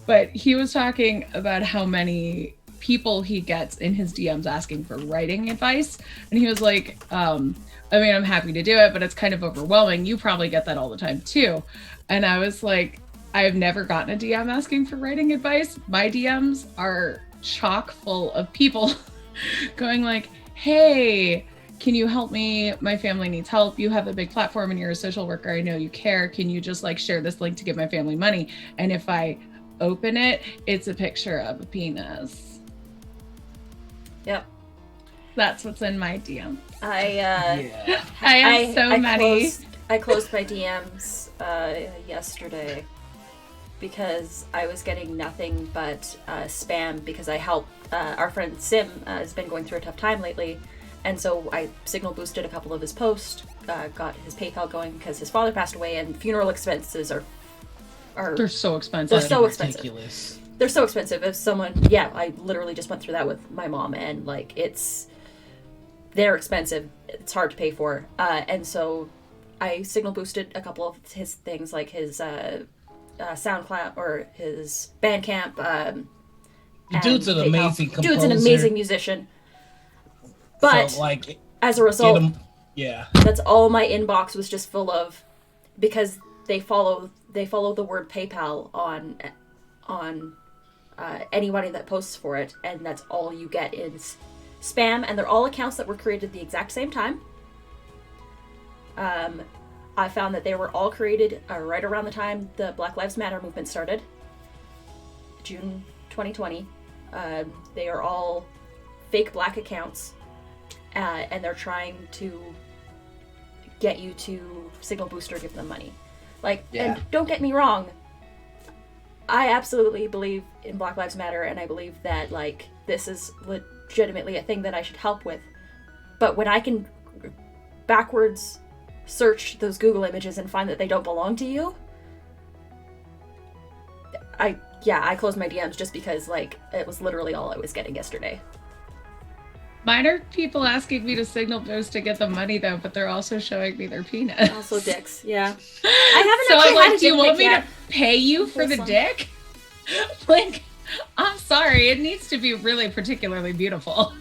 But he was talking about how many people he gets in his DMs asking for writing advice. And he was like, I mean, I'm happy to do it, but it's kind of overwhelming. You probably get that all the time too. And I was like, I've never gotten a DM asking for writing advice. My DMs are chock full of people going like, hey, can you help me? My family needs help. You have a big platform and you're a social worker. I know you care. Can you just like share this link to give my family money? And if I open it, it's a picture of a penis.
Yep.
That's what's in my DM.
Yeah.
I have so many.
I closed my DMs yesterday because I was getting nothing but spam, because I helped our friend Sim has been going through a tough time lately. And so I signal boosted a couple of his posts, got his PayPal going because his father passed away, and funeral expenses are
They're so expensive.
They're so expensive.
Ridiculous.
They're so expensive. If someone, I literally just went through that with my mom, and like they're expensive. It's hard to pay for. And so I signal boosted a couple of his things, like his SoundCloud or his Bandcamp.
The dude's an
PayPal.
amazing composer.
Dude's an amazing musician. But
so, like,
as a result,
yeah,
that's all my inbox was just full of, because they follow the word PayPal on anybody that posts for it, and that's all you get is spam, and they're all accounts that were created at the exact same time. I found that they were all created right around the time the Black Lives Matter movement started, June 2020. They are all fake black accounts, and they're trying to get you to signal boost or give them money. And don't get me wrong, I absolutely believe in Black Lives Matter, and I believe that this is legitimately a thing that I should help with. But when I can backwards search those Google images and find that they don't belong to you, I closed my DMs just because, like, it was literally all I was getting yesterday.
Mine are people asking me to signal boost to get the money, though, but they're also showing me their penis.
Also dicks, yeah. I haven't
So
actually
I'm
had
like,
a
do you
dick
want
pic
me
yet.
to pay you for the
Wholesome.
dick? Like, I'm sorry, it needs to be really particularly beautiful.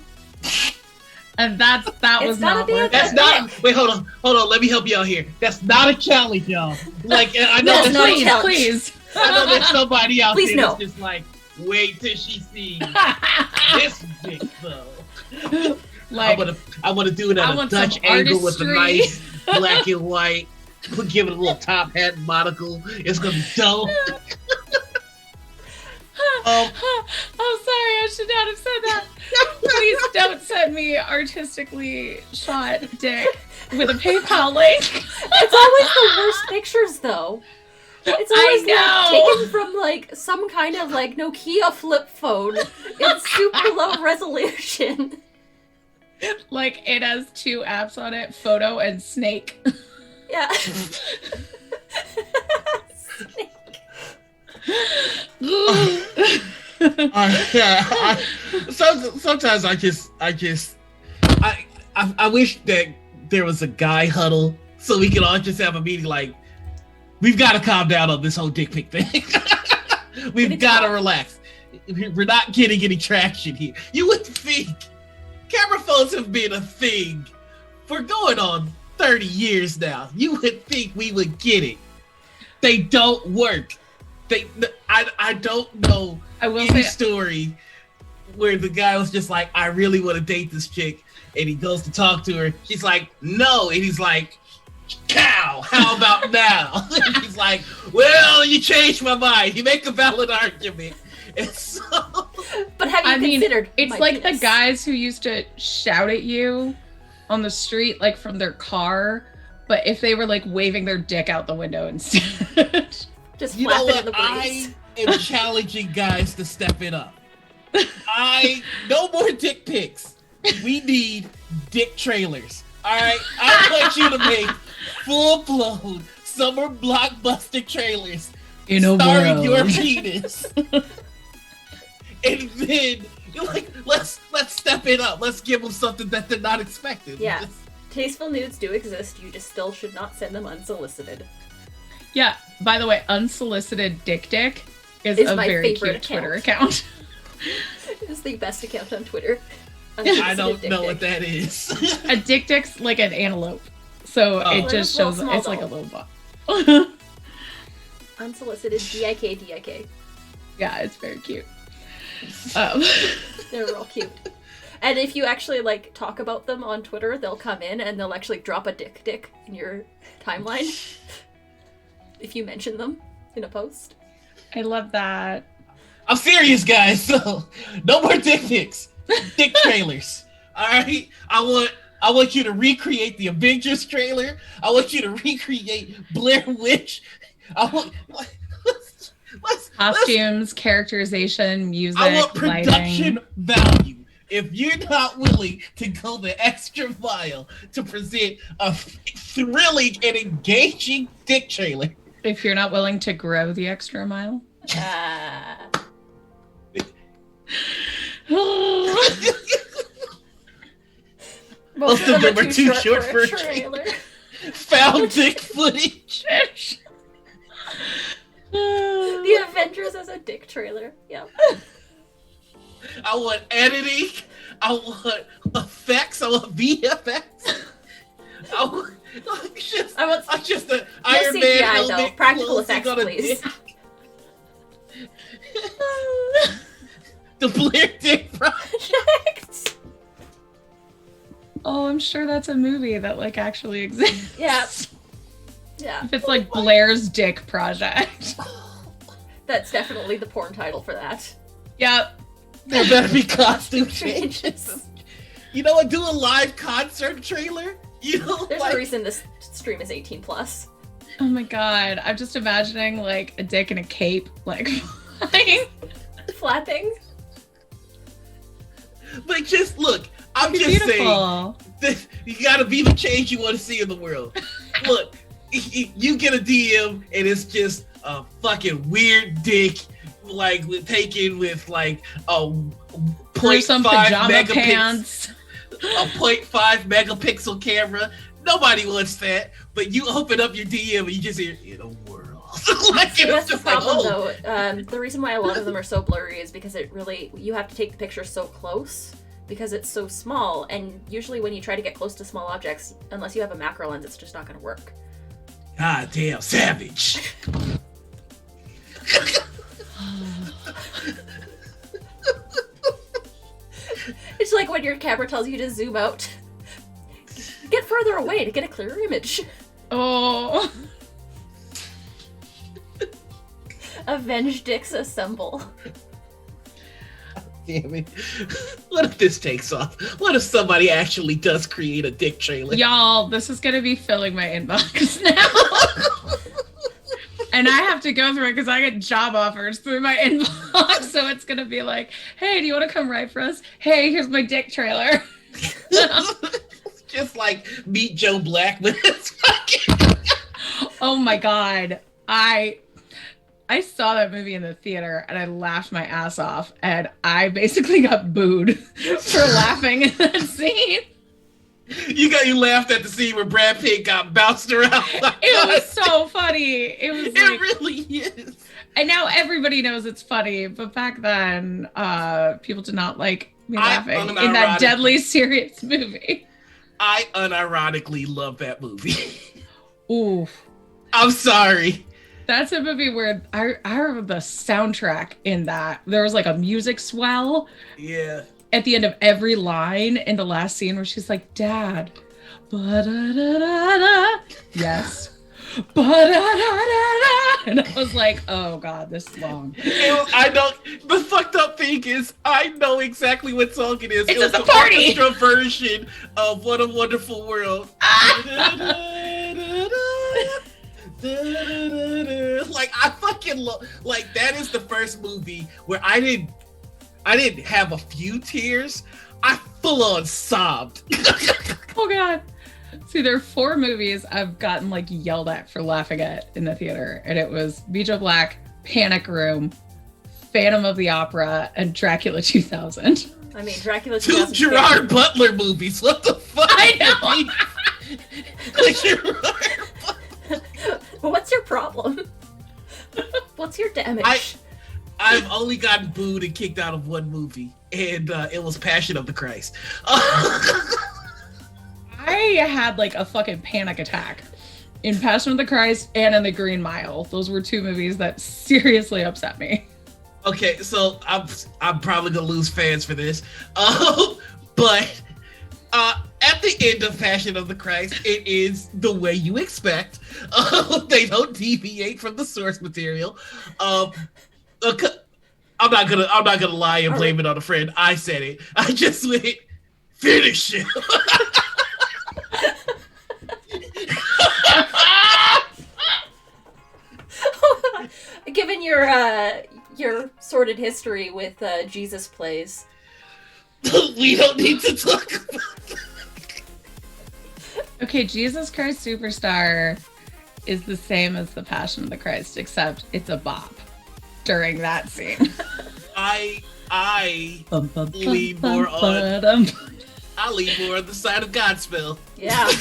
And that
It's
was
gotta
not
be a
worth
That's
it.
not. Wait, hold on. Let me help you out here. That's not a challenge, y'all. Like, I know
That's
there's
not a
Please,
challenge.
please.
I know there's somebody out
Please
there
no.
that's just like, wait till she sees this dick, though.
Like,
I want to do it
I
at a
want
Dutch
some
angle with a
artistry.
nice black and white. We'll give it a little top hat and monocle. It's gonna be dope.
I'm sorry, I should not have said that. Please don't send me artistically shot dick with a PayPal link.
It's always the worst pictures, though. It's always
I
like
know.
taken from like some kind of like Nokia flip phone in super low resolution.
Like, it has two apps on it, photo and snake.
Yeah.
Sometimes I wish that there was a guy huddle so we could all just have a meeting. Like, we've got to calm down on this whole dick pic thing. We've got to relax. We're not getting any traction here. You would think camera phones have been a thing for going on 30 years now. You would think we would get it. They don't work. I don't know
I will
any
say,
story where the guy was just like, I really want to date this chick, and he goes to talk to her. She's like, no, and he's like, cow, how about now? And he's like, well, you changed my mind. You make a valid argument. And so,
But have you considered?
it's
my
like
penis?
the guys who used to shout at you on the street, like from their car, but if they were like waving their dick out the window instead.
Just
you know
flap it in
what?
the breeze.
I am challenging guys to step it up. No more dick pics. We need dick trailers. All right, I want you to make full-blown summer blockbuster trailers
In a
starring your
world.
penis. And then you're like, let's step it up. Let's give them something that they're not expecting.
Yeah.
Just-
Tasteful nudes do exist. You just still should not send them unsolicited.
Yeah, by the way, unsolicited dick is
Is
a
my
very
favorite
cute Twitter account.
It's the best account on Twitter.
I don't know what that is.
A dick's like an antelope. So
Oh.
it
Like
just
a little
shows,
small
it's like a
doll.
little ball.
Unsolicited DIK.
Yeah, it's very cute.
They're real cute. And if you actually like talk about them on Twitter, they'll come in and they'll actually drop a dick in your timeline. If you mention them in a post.
I love that.
I'm serious, guys. So no more dick pics. Dick trailers. All right. I want you to recreate the Avengers trailer. I want you to recreate Blair Witch. I want let's
Costumes, characterization, music,
I want production
lighting.
value. If you're not willing to go the extra mile to present a thrilling and engaging dick trailer,
If you're not willing to grow the extra mile.
Most
of them are too short for a
trailer.
found dick footage.
The Avengers as a dick trailer. Yep.
I want editing. I want effects. I want VFX. I want just an Iron Man
CGI
helmet.
though. Practical
closing
effects,
on a
please.
dick. The Blair Dick Project.
Oh, I'm sure that's a movie that like actually exists.
Yeah. Yeah.
If it's like Blair's Dick Project.
That's definitely the porn title for that.
Yep.
There better be costume
Changes.
changes. You know what? Do a live concert trailer. You know,
There's
like,
a reason this stream is 18 plus.
Oh my god. I'm just imagining like a dick in a cape, like flying.
Flapping.
But just look, I'm
You're
just
beautiful.
saying, you gotta be the change you want to see in the world. Look, you get a DM and it's just a fucking weird dick, like taken with like a
Or some
0.5
pajama
megapixel,
pants.
a 0.5 megapixel camera. Nobody wants that. But you open up your DM and you just hear in a world. Like,
See, that's the
just like,
problem,
oh.
though. The reason why a lot of them are so blurry is because you have to take the picture so close because it's so small, and usually when you try to get close to small objects, unless you have a macro lens, it's just not going to work.
God damn, savage.
It's like when your camera tells you to zoom out. Get further away to get a clearer image.
Oh.
Avenged dicks assemble.
Damn it. What if this takes off? What if somebody actually does create a dick trailer?
Y'all, this is gonna be filling my inbox now. And I have to go through it because I get job offers through my inbox. So it's gonna be like, hey, do you want to come write for us? Hey, here's my dick trailer.
Just like Meet Joe Black, but it's fucking...
Oh my god. I saw that movie in the theater and I laughed my ass off, and I basically got booed for laughing at that scene.
You laughed at the scene where Brad Pitt got bounced around.
It was so funny. It was
It
like,
really is.
and now everybody knows it's funny, but back then, people did not like me laughing in that deadly serious movie.
I unironically love that movie.
Ooh.
I'm sorry.
That's a movie where I remember the soundtrack in that. There was like a music swell.
Yeah.
At the end of every line in the last scene where she's like, Dad, ba-da-da-da-da. Yes. Ba-da-da-da-da. And I was like, oh God, this is long.
The fucked up thing is, I know exactly what song it is.
It's
it was
at
the
party.
orchestra version of What a Wonderful World. Like, I fucking love, like, that is the first movie where I didn't have a few tears. I full on sobbed.
Oh God. See, there are 4 movies I've gotten like yelled at for laughing at in the theater. And it was Meet Joe Black, Panic Room, Phantom of the Opera, and Dracula 2000.
I mean, Dracula
2
2000.
Gerard Butler movies. What the fuck?
I
know.
What's your problem? What's your damage?
I've only gotten booed and kicked out of one movie, and it was Passion of the Christ.
I had like a fucking panic attack in Passion of the Christ and in The Green Mile. Those were 2 movies that seriously upset me.
Okay, so I'm probably gonna lose fans for this, but at the end of Passion of the Christ, it is the way you expect. They don't deviate from the source material. I'm not gonna lie and blame it on a friend. I said it. I just went, finish it.
Given your sordid history with Jesus Plays.
We don't need to talk about that.
Okay, Jesus Christ Superstar is the same as the Passion of the Christ, except it's a bop during that scene.
I lean more on the side of Godspell.
Yeah.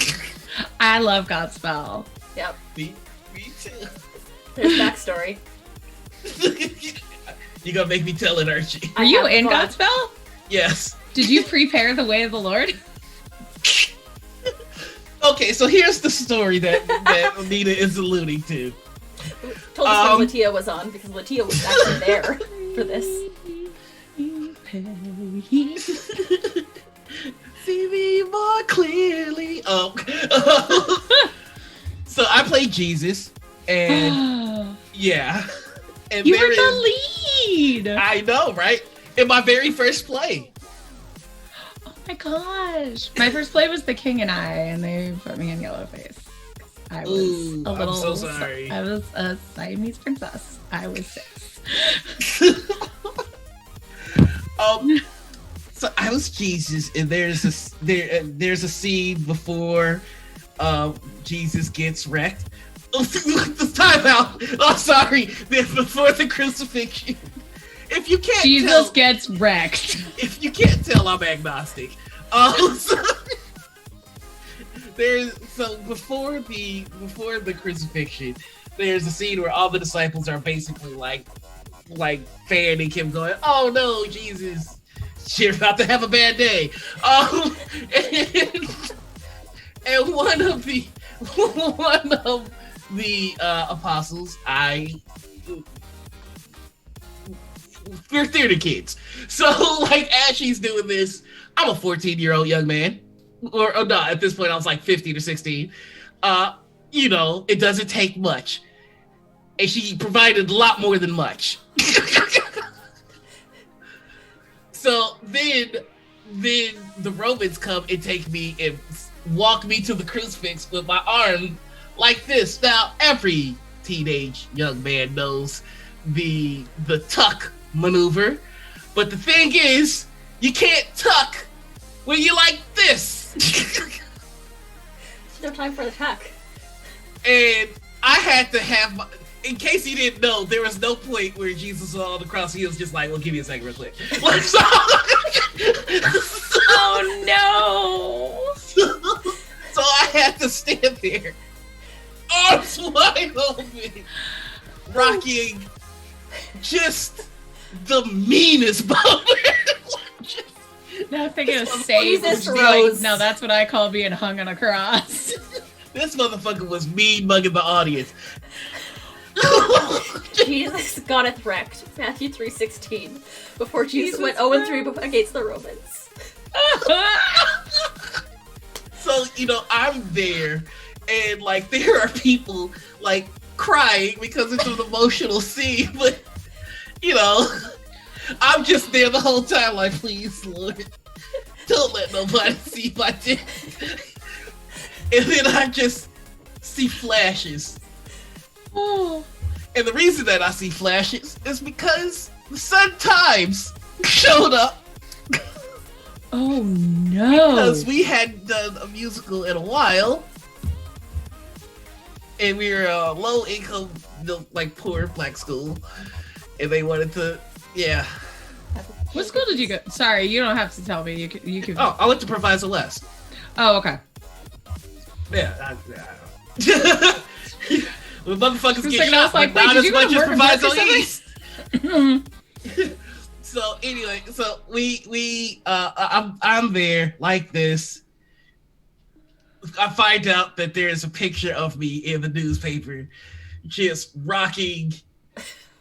I love Godspell.
Yep.
Me too.
There's backstory.
You're gonna make me tell it, aren't you?
Are you in Godspell?
Yes.
Did you prepare the way of the Lord?
Okay, so here's the story that Anita is alluding to.
Told us when Latia was on, because Latia was actually there for this.
See me more clearly. So I played Jesus, and yeah. And
You were the lead!
I know, right? In my very first play.
Oh my gosh. My first play was The King and I, and they put me in Yellowface. I was
Ooh,
a little.
I'm so sorry.
I was a Siamese princess. I was 6.
So I was Jesus, and there's a scene before Jesus gets wrecked. The time out. Oh, sorry. Before the crucifixion. If you can't
Jesus gets wrecked.
If you can't tell, I'm agnostic. So before the crucifixion, there's a scene where all the disciples are basically like fanning him, going, "Oh no, Jesus, you're about to have a bad day." And one of the apostles, we're theater kids, so like as she's doing this, I'm a 14-year-old young man, or no, at this point I was like 15 or 16. It doesn't take much, and she provided a lot more than much. So then the Romans come and take me and walk me to the crucifix with my arm like this. Now every teenage young man knows the tuck maneuver, but the thing is, you can't tuck when you like this.
No time for the tuck.
And I had to have, in case you didn't know, there was no point where Jesus was on the cross. He was just like, "Well, give me a second real quick."
Oh no!
So I had to stand there, arms wide open, rocking just the meanest bummer.
Now thinking of Save. No, that's what I call being hung on a cross.
This motherfucker was mean mugging the audience.
Jesus gotteth wrecked. Matthew 3:16. Before Jesus went 0-3 against the Romans.
So, I'm there, and like there are people like crying because it's an emotional scene, but I'm just there the whole time like, "Please, Lord, don't let nobody see my dick." And then I just see flashes.
Oh.
And the reason that I see flashes is because the Sun Times showed up.
Oh no!
Because we hadn't done a musical in a while, and we were a low income, like poor black school, and they wanted to, yeah.
What school did you go? Sorry, you don't have to tell me. You can.
Oh, I went to Proviso West.
Oh, okay.
Yeah, I don't. The motherfuckers get shot,
like,
not
wait,
as much as Proviso
East.
So anyway, so I'm there like this. I find out that there's a picture of me in the newspaper, just rocking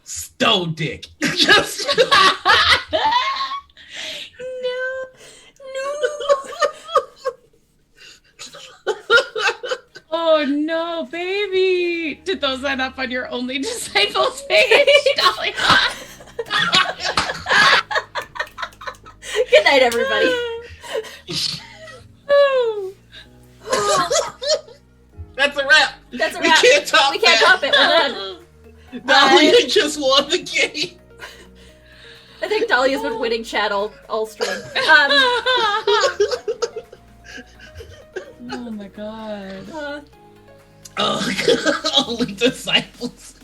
stone dick. Just
Oh no, baby! Did those end up on your Only Disciples page?
Good night, everybody.
That's a wrap.
That's a
We
wrap.
can't top
We can't top it. We're done.
Dahlia just won the game.
I think Dahlia's been winning chat all stream.
Oh my god.
Only Disciples.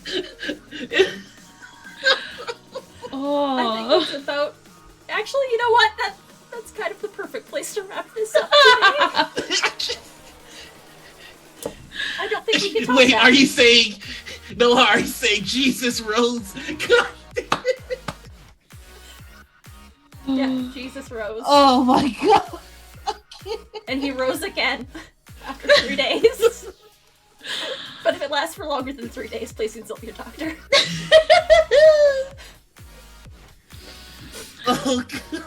Oh.
I think it's about. Actually, you know what? That's kind of the perfect place to wrap this up today. I don't think we can talk
Wait,
that.
are you saying? No, are you saying Jesus rose? God damn it.
Yeah, Jesus rose.
Oh my god.
And he rose again after 3 days. But if it lasts for longer than 3 days, please consult your doctor.
Oh, God.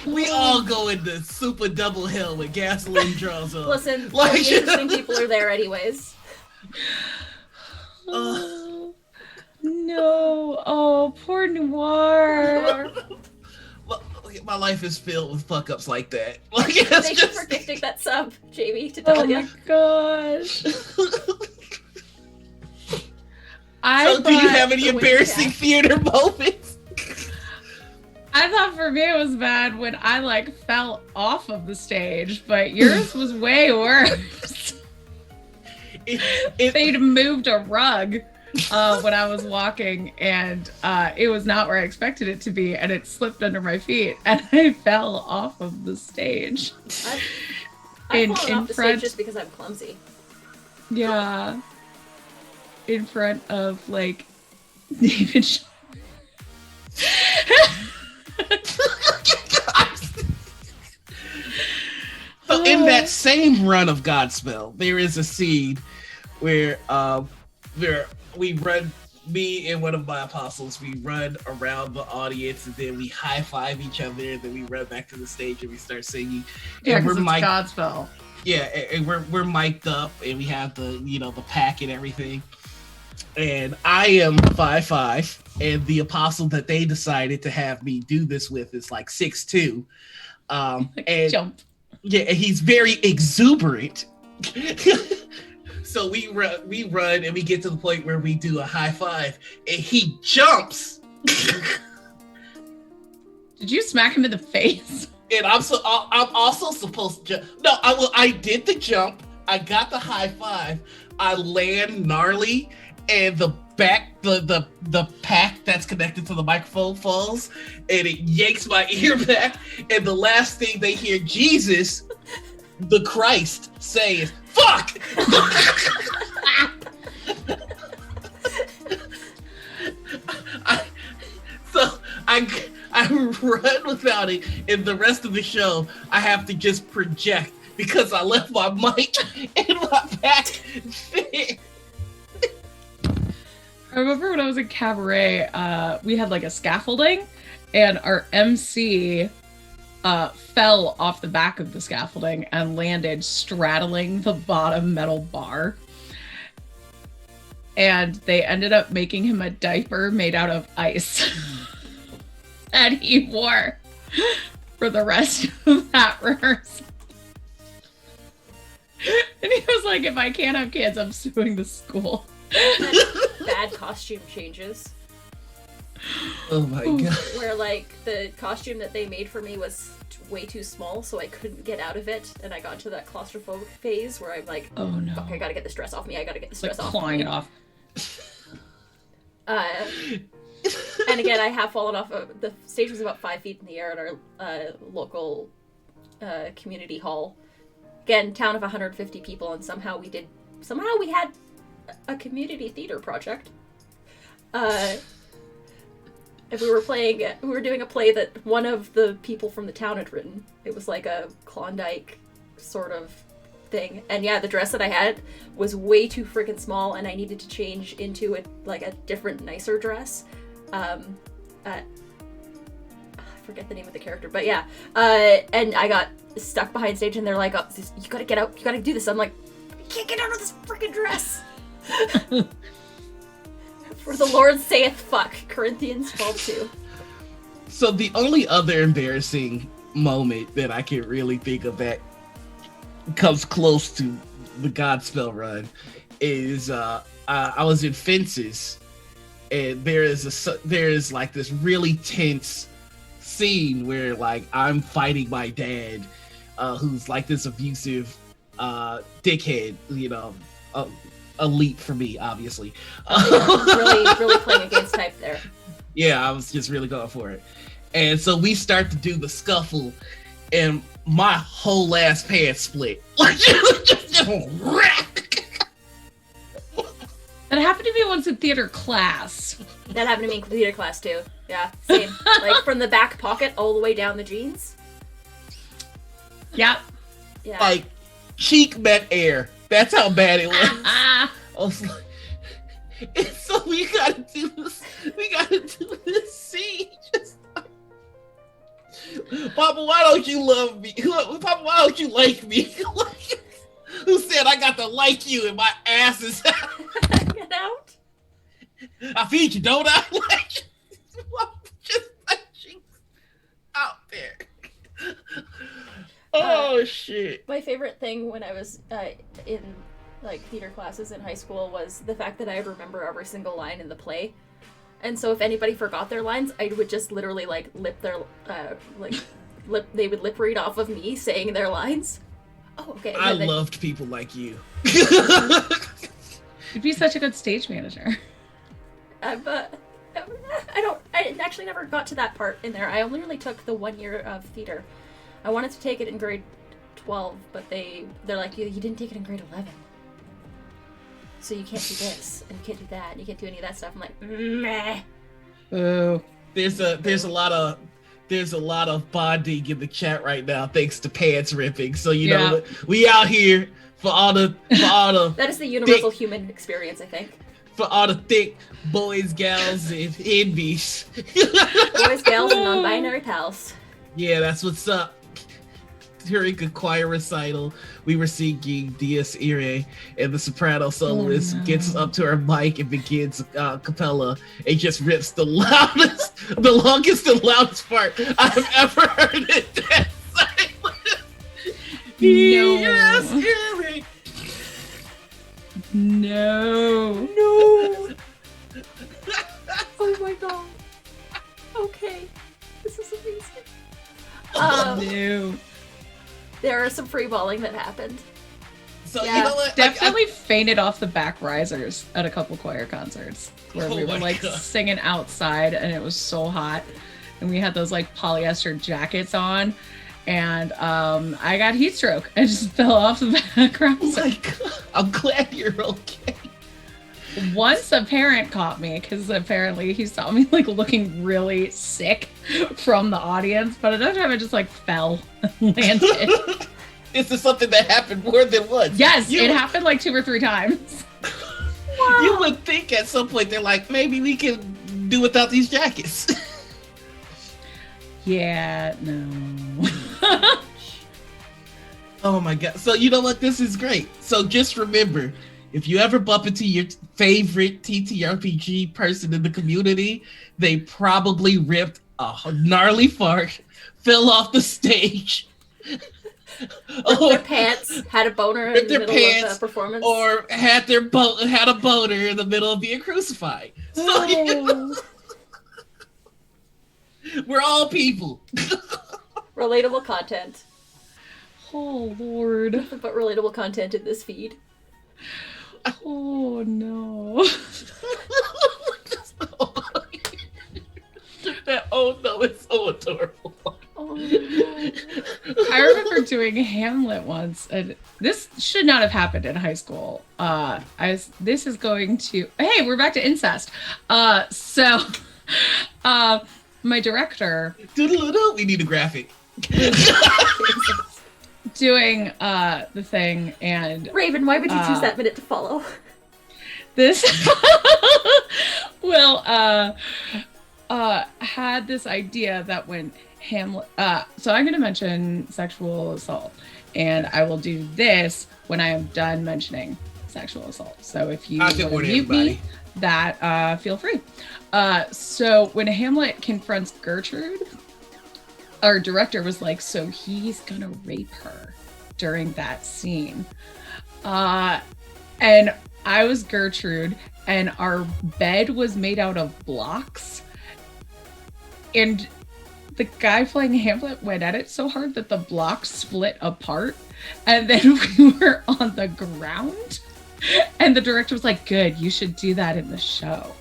We all go into super double hell when gasoline draws up.
Listen,
Like-
interesting people are there anyways.
Oh, no. Oh, poor Noir.
Well, my life is filled with fuck ups like that. Like, it's
Thank you
just.
for gifting that sub, Jamie, to
Oh
Dahlia.
my gosh.
So, do you have any embarrassing theater moments?
I thought for me it was bad when I like fell off of the stage, but yours was way worse. They'd moved a rug when I was walking, and it was not where I expected it to be, and it slipped under my feet, and I fell off of the stage.
I've fallen off the stage just because I'm clumsy.
Yeah. In front of, like, David. So
in that same run of Godspell, there is a scene where we run, me and one of my apostles, we run around the audience, and then we high five each other, and then we run back to the stage and we start singing.
Yeah,
and we're
Godspell.
Yeah, and we're mic'd up, and we have the the pack and everything. And I am 5'5", and the apostle that they decided to have me do this with is like 6'2". And
jump.
Yeah, and he's very exuberant. So we run and we get to the point where we do a high five, and he jumps.
Did you smack him in the face?
And I'm also supposed to jump. No, I did the jump. I got the high five. I land gnarly, and the pack that's connected to the microphone falls, and it yanks my ear back. And the last thing they hear Jesus, the Christ, say is "fuck." I run without it, and the rest of the show I have to just project because I left my mic in my back fit.
I remember when I was in cabaret, we had like a scaffolding, and our MC fell off the back of the scaffolding and landed straddling the bottom metal bar. And they ended up making him a diaper made out of ice that he wore for the rest of that rehearsal. And he was like, if I can't have kids, I'm suing the school.
Bad costume changes.
Oh my god.
Where like the costume that they made for me was way too small, so I couldn't get out of it, and I got into that claustrophobic phase where I'm like,
oh no,
fuck, I gotta get this dress off me, I gotta get this dress off
clawing
me.
it off.
And again, I have fallen off the stage was about 5 feet in the air at our local community hall. Again, town of 150 people, and somehow we had a community theater project. And we were doing a play that one of the people from the town had written. It was like a Klondike sort of thing. And yeah, the dress that I had was way too freaking small, and I needed to change into a different, nicer dress. I forget the name of the character, but yeah. And I got stuck behind stage, and they're like, oh, you gotta get out, you gotta do this. I'm like, I can't get out of this freaking dress. For the Lord saith fuck, Corinthians 12:2.
So the only other embarrassing moment that I can really think of that comes close to the Godspell run is I was in Fences, and there is like this really tense scene where like I'm fighting my dad, who's like this abusive dickhead, elite for me, obviously.
Really playing against type there.
Yeah, I was just really going for it. And so we start to do the scuffle, and my whole ass pants split. Like, just
That happened to me once in theater class.
That happened to me in theater class too. Yeah, same. Like from the back pocket all the way down the jeans.
Yep.
Yeah.
Like cheek met air. That's how bad it was. I was like, and so we gotta do this scene. Just Papa, why don't you love me? Papa, why don't you like me? Who said I got to like you and my ass is out?
Get out.
I feed you, don't I? Like, just my cheeks out there. Oh shit.
My favorite thing when I was in like theater classes in high school was the fact that I remember every single line in the play. And so if anybody forgot their lines, I would just literally like they would lip read off of me saying their lines. Oh, okay.
I loved people like you.
You'd be such a good stage manager.
But I actually never got to that part in there. I only really took the 1 year of theater. I wanted to take it in grade 12, but they're like, you didn't take it in grade 11. So you can't do this, and you can't do that, and you can't do any of that stuff. I'm like, meh.
Ooh.
There's a lot of bonding in the chat right now, thanks to pants ripping. So you know, we out here for all the
That is the universal human experience, I think.
For all the thick boys, gals, and NBs.
Boys, gals, and non-binary pals.
Yeah, that's what's up. During a choir recital, we were singing Dies Irae, and the soprano soloist gets up to her mic and begins a cappella. It just rips the longest and loudest part I've ever heard in that silence. Dies Irae.
No.
Oh my god. Okay. This is amazing.
No.
There are some free balling that happened.
So you know what?
Definitely fainted off the back risers at a couple choir concerts where we were like singing outside and it was so hot. And we had those like polyester jackets on. And I got heat stroke. I just fell off the back riser.
Oh my god. I'm glad you're okay.
Once a parent caught me because apparently he saw me like looking really sick from the audience, but another time I just like fell and landed.
This is something that happened more than once.
Yes, it happened like 2 or 3 times.
Wow.
You would think at some point they're like, maybe we can do without these jackets.
Yeah, no.
Oh my god. So you know what? This is great. So just remember, if you ever bump into your favorite TTRPG person in the community, they probably ripped a gnarly fart, fell off the stage,
ripped their pants, had a boner in the middle of the performance,
or had a boner in the middle of being crucified. So we're all people.
Relatable content.
Oh Lord.
Nothing but relatable content in this feed.
Oh no.
That oh no, it's so adorable.
Oh no.
I remember doing Hamlet once, and this should not have happened in high school. This is going to. Hey, we're back to incest. So, my director.
We need a graphic.
Doing the thing, and
Raven, why would you choose that minute to follow?
This Will had this idea that when Hamlet so I'm going to mention sexual assault, and I will do this when I am done mentioning sexual assault. So if you mute me, that feel free. So when Hamlet confronts Gertrude, our director was like, so he's gonna rape her during that scene. And I was Gertrude, and our bed was made out of blocks. And the guy playing Hamlet went at it so hard that the blocks split apart. And then we were on the ground. And the director was like, good, you should do that in the show.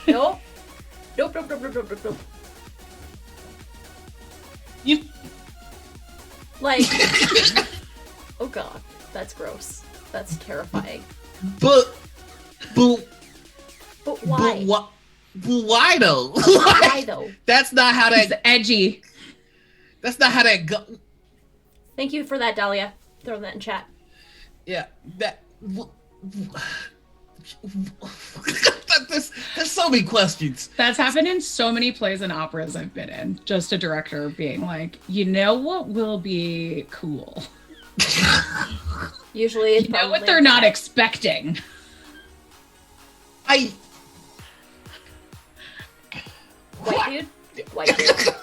Nope. Nope.
You
like, oh god, that's gross. That's terrifying.
But
why?
But why though?
Why though?
That's not how that.
It's edgy. That's
not how that go.
Thank you for that, Dahlia. Throw that in chat.
Yeah, that. There's so many questions.
That's happened in so many plays and operas I've been in. Just a director being like, you know what will be cool?
Usually it's
probably what they're not expecting.
White dude.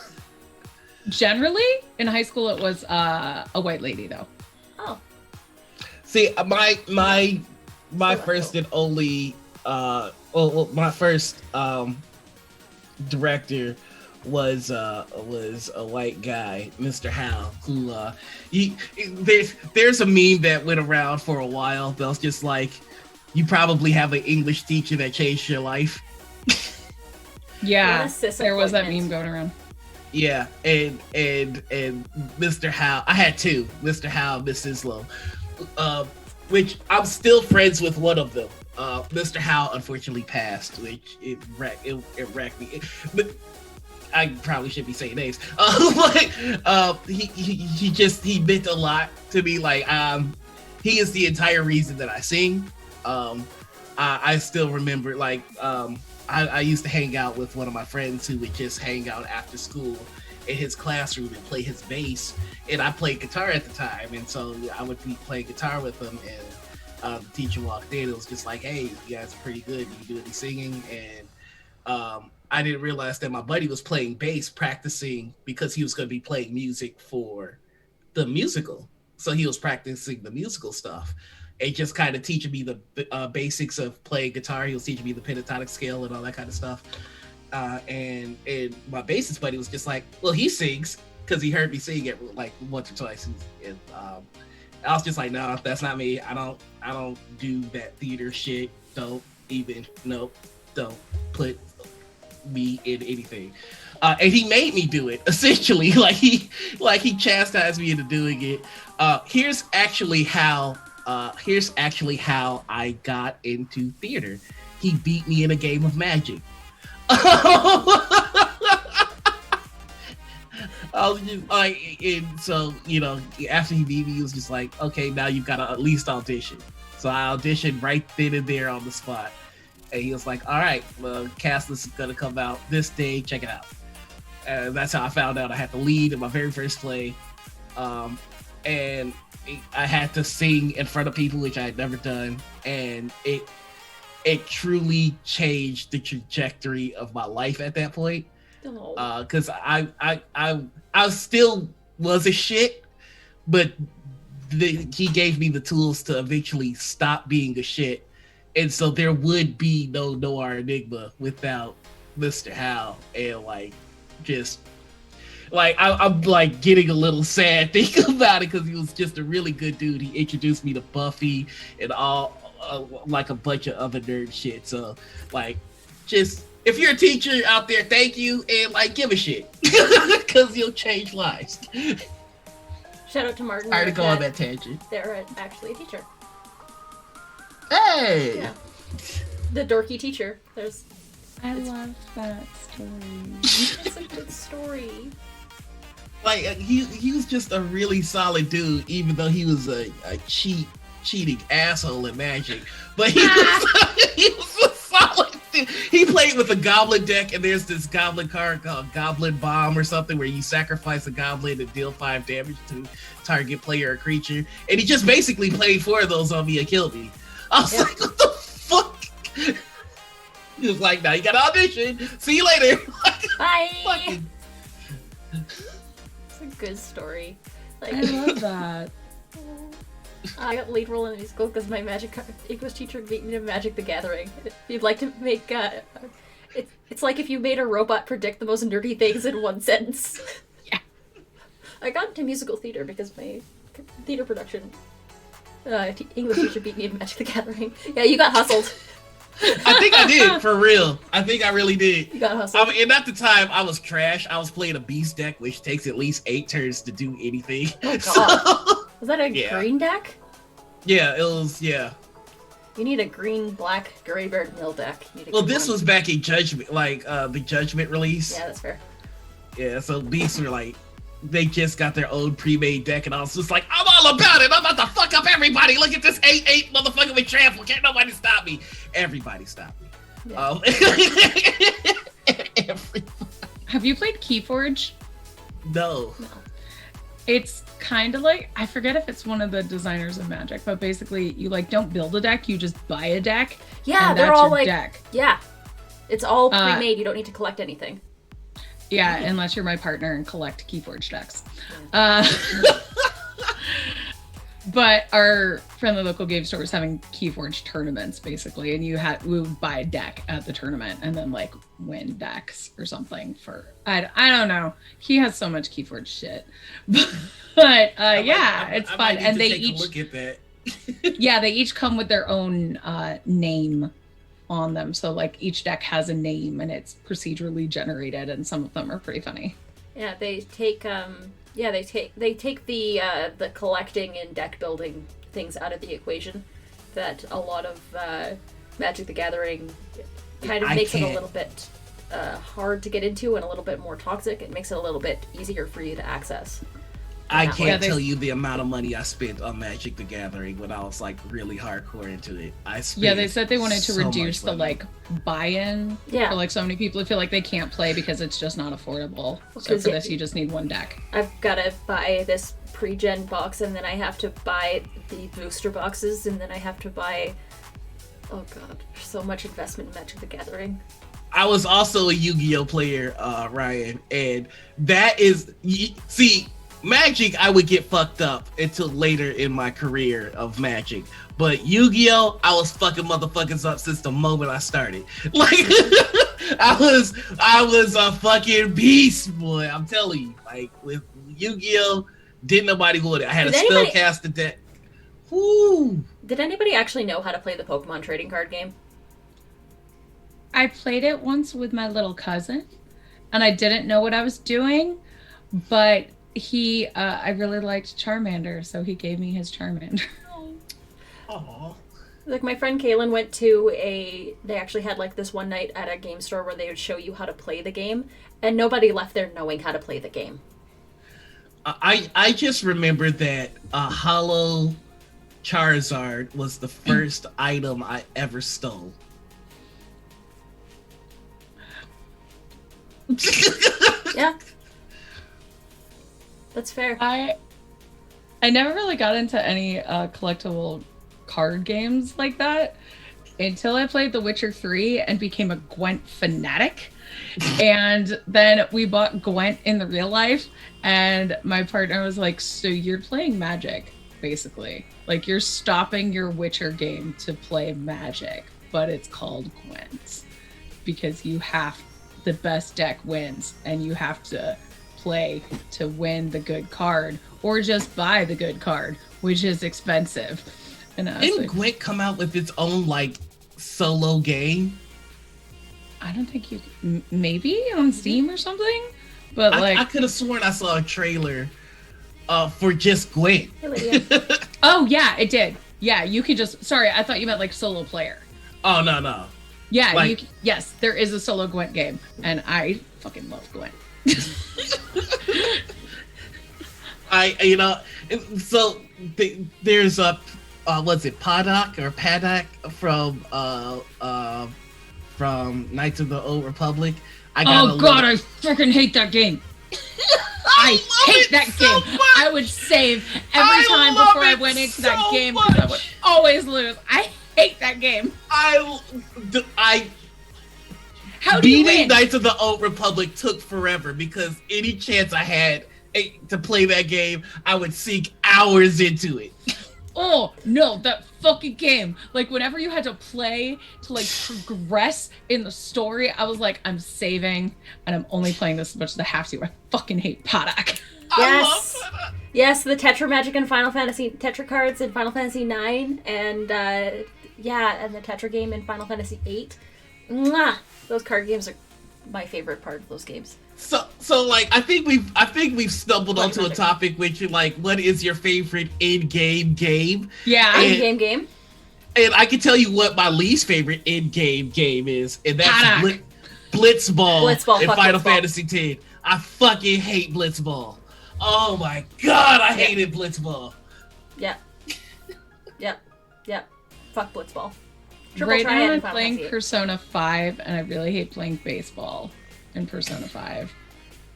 Generally, in high school, it was a white lady, though.
See, my
Still
first
left
and only my first director was a white guy, Mr. Howe, who there's a meme that went around for a while that was just like, you probably have an English teacher that changed your life.
Yeah,
What a cis
there was that
appointment.
meme going around.
Yeah, and Mr. Howe, I had two, Mr. Howe, Miss Islow, which I'm still friends with one of them. Mr. Howe unfortunately passed, which it wrecked me. But I probably shouldn't be saying names. But he meant a lot to me. Like he is the entire reason that I sing. I still remember I used to hang out with one of my friends who would just hang out after school in his classroom and play his bass. And I played guitar at the time, and so I would be playing guitar with him. And the teacher walked in. It was just like, "Hey, you guys are pretty good. You do any singing?" And I didn't realize that my buddy was playing bass, practicing because he was going to be playing music for the musical. So he was practicing the musical stuff and just kind of teaching me the basics of playing guitar. He was teaching me the pentatonic scale and all that kind of stuff. And my bassist buddy was just like, well, he sings, because he heard me sing it like once or twice. And I was just like, no, that's not me. I don't do that theater shit. Don't put me in anything. And he made me do it, essentially. Like he chastised me into doing it. Here's actually how I got into theater. He beat me in a game of Magic. I was just like, and so, after he beat me, he was just like, okay, now you've got to at least audition. So I auditioned right then and there on the spot. And he was like, all right, well, cast list is going to come out this day. Check it out. And that's how I found out I had to lead in my very first play. And I had to sing in front of people, which I had never done. And it truly changed the trajectory of my life at that point. Because I still was a shit, but he gave me the tools to eventually stop being a shit. And so there would be no Noir Enigma without Mr. Howe. And I'm like getting a little sad thinking about it, because he was just a really good dude. He introduced me to Buffy and all like a bunch of other nerd shit. So just if you're a teacher out there, thank you, and give a shit, because you'll change lives.
Shout out to Martin.
Sorry to go on that tangent.
They're actually a teacher.
Hey!
Yeah. The dorky teacher.
I love that story.
It's a good story.
He was just a really solid dude, even though he was a cheating asshole in Magic. But he was a solid dude. He played with a goblin deck, and there's this goblin card called Goblin Bomb or something, where you sacrifice a goblin and deal 5 damage to target player or creature. And he just basically played 4 of those on me and killed me. I was like, what the fuck? He was like, now you got to audition. See you later.
Bye. It's a good story.
I love that.
I got lead role in the musical because my English teacher beat me to Magic the Gathering. If you'd like to make it's like if you made a robot predict the most nerdy things in one sentence.
Yeah.
I got into musical theater because my theater production English teacher beat me to Magic the Gathering. Yeah, you got hustled.
I think I did, for real. I think I really did.
You got hustled.
And at the time, I was trash. I was playing a beast deck, which takes at least 8 turns to do anything.
Oh god. Was that a green deck?
Yeah, it was, yeah.
You need a green, black, Greybeard mill deck.
Well, this was back in Judgment, the Judgment release.
Yeah, that's fair.
Yeah, so beasts were they just got their own pre-made deck, and I was just like, I'm all about it. I'm about to fuck up everybody. Look at this 8/8 motherfucker with trample. Can't nobody stop me. Everybody stopped me.
Yeah.
Everybody.
Have you played Keyforge?
No.
It's kind of like, I forget if it's one of the designers of Magic, but basically you don't build a deck, you just buy a deck.
Yeah,
and
they're
that's
all
your deck.
Yeah. It's all pre-made. You don't need to collect anything.
Yeah, unless you're my partner and collect Keyforge decks. But our friendly local game store was having Keyforge tournaments, basically, and we would buy a deck at the tournament and then like win decks or something for I don't know. He has so much Keyforge shit, but it's fun. And they each
look at that.
yeah, they each come with their own name on them. So like each deck has a name and it's procedurally generated, and some of them are pretty funny.
Yeah, they take the collecting and deck building things out of the equation that a lot of Magic the Gathering kind of makes it a little bit hard to get into and a little bit more toxic. It makes it a little bit easier for you to access.
I can't tell you the amount of money I spent on Magic the Gathering when I was like really hardcore into it.
They said they wanted to reduce the like buy-in for like so many people who feel like they can't play because it's just not affordable. So for this, you just need one deck.
I've got to buy this pre-gen box, and then I have to buy the booster boxes, and then I have to buy. Oh god, so much investment in Magic the Gathering.
I was also a Yu-Gi-Oh player, Ryan, and that is Magic, I would get fucked up until later in my career of Magic. But Yu-Gi-Oh, I was fucking motherfuckers up since the moment I started. Like, I was a fucking beast, boy. I'm telling you. Like, with Yu-Gi-Oh, didn't nobody want it. I had a spellcaster deck. Woo!
Did anybody actually know how to play the Pokemon trading card game?
I played it once with my little cousin, and I didn't know what I was doing, but I really liked Charmander, so he gave me his Charmander.
Aww.
Like my friend Kaylin went to they actually had like this one night at a game store where they would show you how to play the game, and nobody left there knowing how to play the game.
I just remember that Hollow Charizard was the first item I ever stole.
Yeah. That's fair.
I never really got into any collectible card games like that until I played The Witcher 3 and became a Gwent fanatic. And then we bought Gwent in the real life, and my partner was like, so you're playing Magic, basically. Like, you're stopping your Witcher game to play Magic, but it's called Gwent. Because the best deck wins, and you have to play to win the good card, or just buy the good card, which is expensive. And
didn't Gwent come out with its own like solo game?
I don't think maybe on Steam or something, but
I could have sworn I saw a trailer for just Gwent.
Oh yeah, it did. Yeah, you could just. Sorry, I thought you meant like solo player.
Oh no.
Yeah, yes, there is a solo Gwent game, and I fucking love Gwent.
There's a what's it, Paddock from Knights of the Old Republic. I
freaking hate that game. I hate that game.
Much.
I would save every time before I went into that game because I would always lose. I hate that game.
How do you win? Beating Knights of the Old Republic took forever because any chance I had to play that game, I would sink hours into it.
Oh no, that fucking game! Like whenever you had to play to like progress in the story, I was like, I'm saving, and I'm only playing this as much as I have to. I fucking hate Paddock.
Yes, yes, the Tetra Magic and Final Fantasy Tetra cards in Final Fantasy 9, and and the Tetra game in Final Fantasy 8. Mwah! Those card games are my favorite part of those games.
So like I think we've stumbled onto a topic which is like, what is your favorite in-game game?
Yeah,
in-game game.
And I can tell you what my least favorite in-game game is, and that's Blitzball in Final Fantasy X. I fucking hate Blitzball. Oh my god, I hated Blitzball.
Yeah. Fuck Blitzball.
Right now I'm playing Persona 5, and I really hate playing baseball in Persona 5.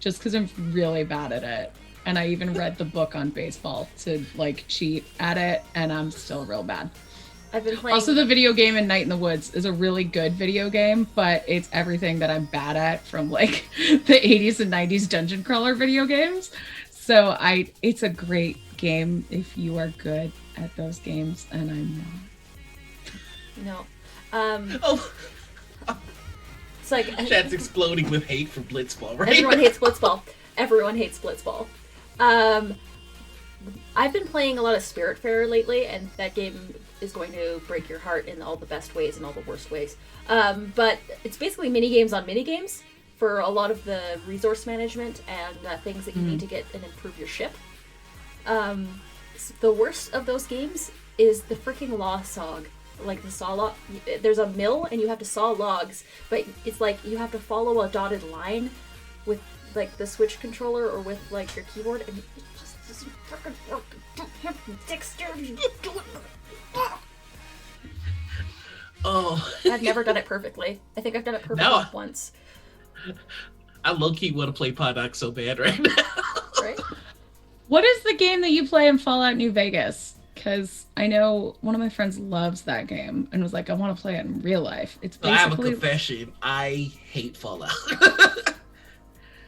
Just because I'm really bad at it. And I even read the book on baseball to, like, cheat at it, and I'm still real bad.
I've been playing...
Also, the video game in Night in the Woods is a really good video game, but it's everything that I'm bad at from, like, the 80s and 90s dungeon crawler video games. So it's a great game if you are good at those games, and I'm not.
No.
Oh,
It's like
chat's exploding with hate for Blitzball, right?
everyone hates Blitzball. Everyone hates Blitzball. I've been playing a lot of Spiritfarer lately, and that game is going to break your heart in all the best ways and all the worst ways. But it's basically mini games on mini games for a lot of the resource management and things that you need to get and improve your ship. The worst of those games is the freaking law sog. Like the saw log. There's a mill and you have to saw logs, but it's like you have to follow a dotted line with like the Switch controller or with like your keyboard, and it just doesn't fucking work. I don't have the dexterity to do it.
Oh,
I've never done it perfectly. I think I've done it perfectly
No.
once.
I low-key want to play Poddock so bad right now.
Right?
What is the game that you play in Fallout New Vegas? Because I know one of my friends loves that game and was like, I want to play it in real life. It's
So I have a
basically
confession. I hate Fallout.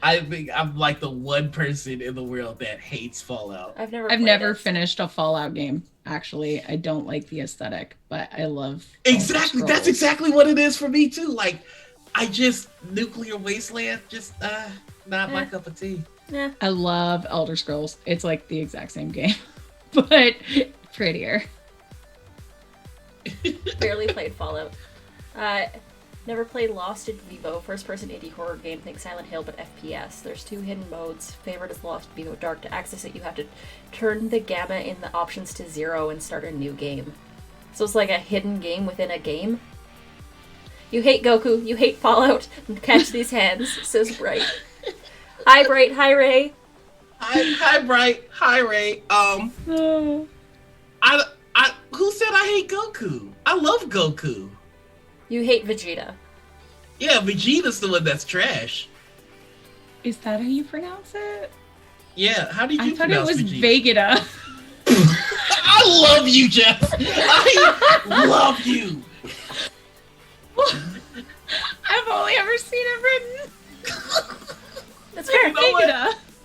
I think I'm like the one person in the world that hates Fallout.
I've never.
I've
played
never
it.
finished a Fallout game. Actually, I don't like the aesthetic, but I love
Exactly.
Elder
That's
Scrolls.
exactly what it is for me too. Like, I just Nuclear Wasteland, just not my cup of tea.
Yeah.
I love Elder Scrolls. It's like the exact same game, but prettier.
Barely played Fallout. Never played Lost in Vivo, first-person indie horror game. Think Silent Hill, but FPS. There's 2 hidden modes. Favorite is Lost in Vivo Dark. To access it, you have to turn the gamma in the options to 0 and start a new game. So it's like a hidden game within a game. You hate Goku. You hate Fallout. Catch these hands, says Bright. Hi, Bright. Hi, Ray.
Hi, Bright. Hi, Ray.
Oh.
Who said I hate Goku? I love Goku.
You hate Vegeta.
Yeah, Vegeta's the one that's trash.
Is that how you pronounce it?
Yeah, how did you
I thought it
pronounce
was
Vegeta?
Vegeta.
I love you, Jeff. I love you.
I've only ever seen it written.
That's fair.
You know what?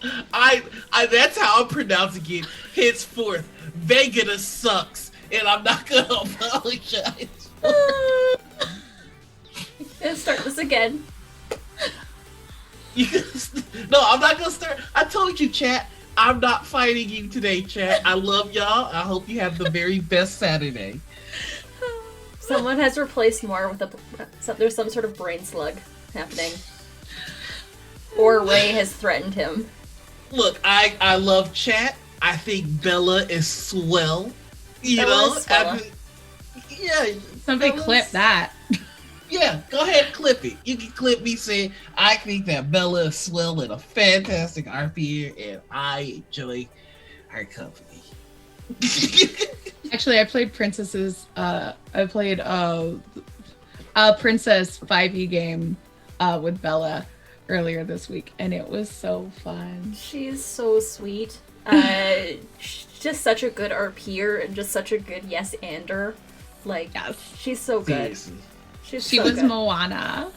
Vegeta.
I that's how I'm pronouncing it. Henceforth, Vegeta sucks, and I'm not gonna apologize.
Let's start this again.
No, I'm not gonna start. I told you, chat. I'm not fighting you today, chat. I love y'all. I hope you have the very best Saturday.
Someone has replaced Moore with there's some sort of brain slug happening. Or Ray has threatened him.
Look, I love chat. I think Bella is swell. You
Bella
know,
is swell.
yeah.
Somebody
Bella's-
clip that.
Yeah, go ahead, clip it. You can clip me saying I think that Bella is swell and a fantastic RP, and I enjoy her company.
Actually, I played princesses. I played a princess 5e game with Bella earlier this week, and it was so fun.
She's so sweet. She's just such a good RPer and just such a good yes-ander. Like,
Yes.
she's so good.
Seriously.
She
so
was
good.
Moana.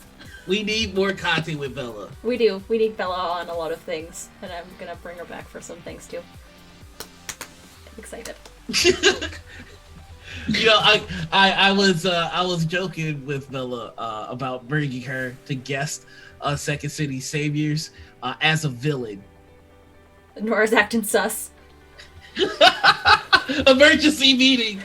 We need more content with Bella.
We do. We need Bella on a lot of things, and I'm gonna bring her back for some things too. I'm excited.
You know, I was joking with Bella about bringing her to guest Second City Saviors as a villain.
Nora's acting sus.
Emergency meeting.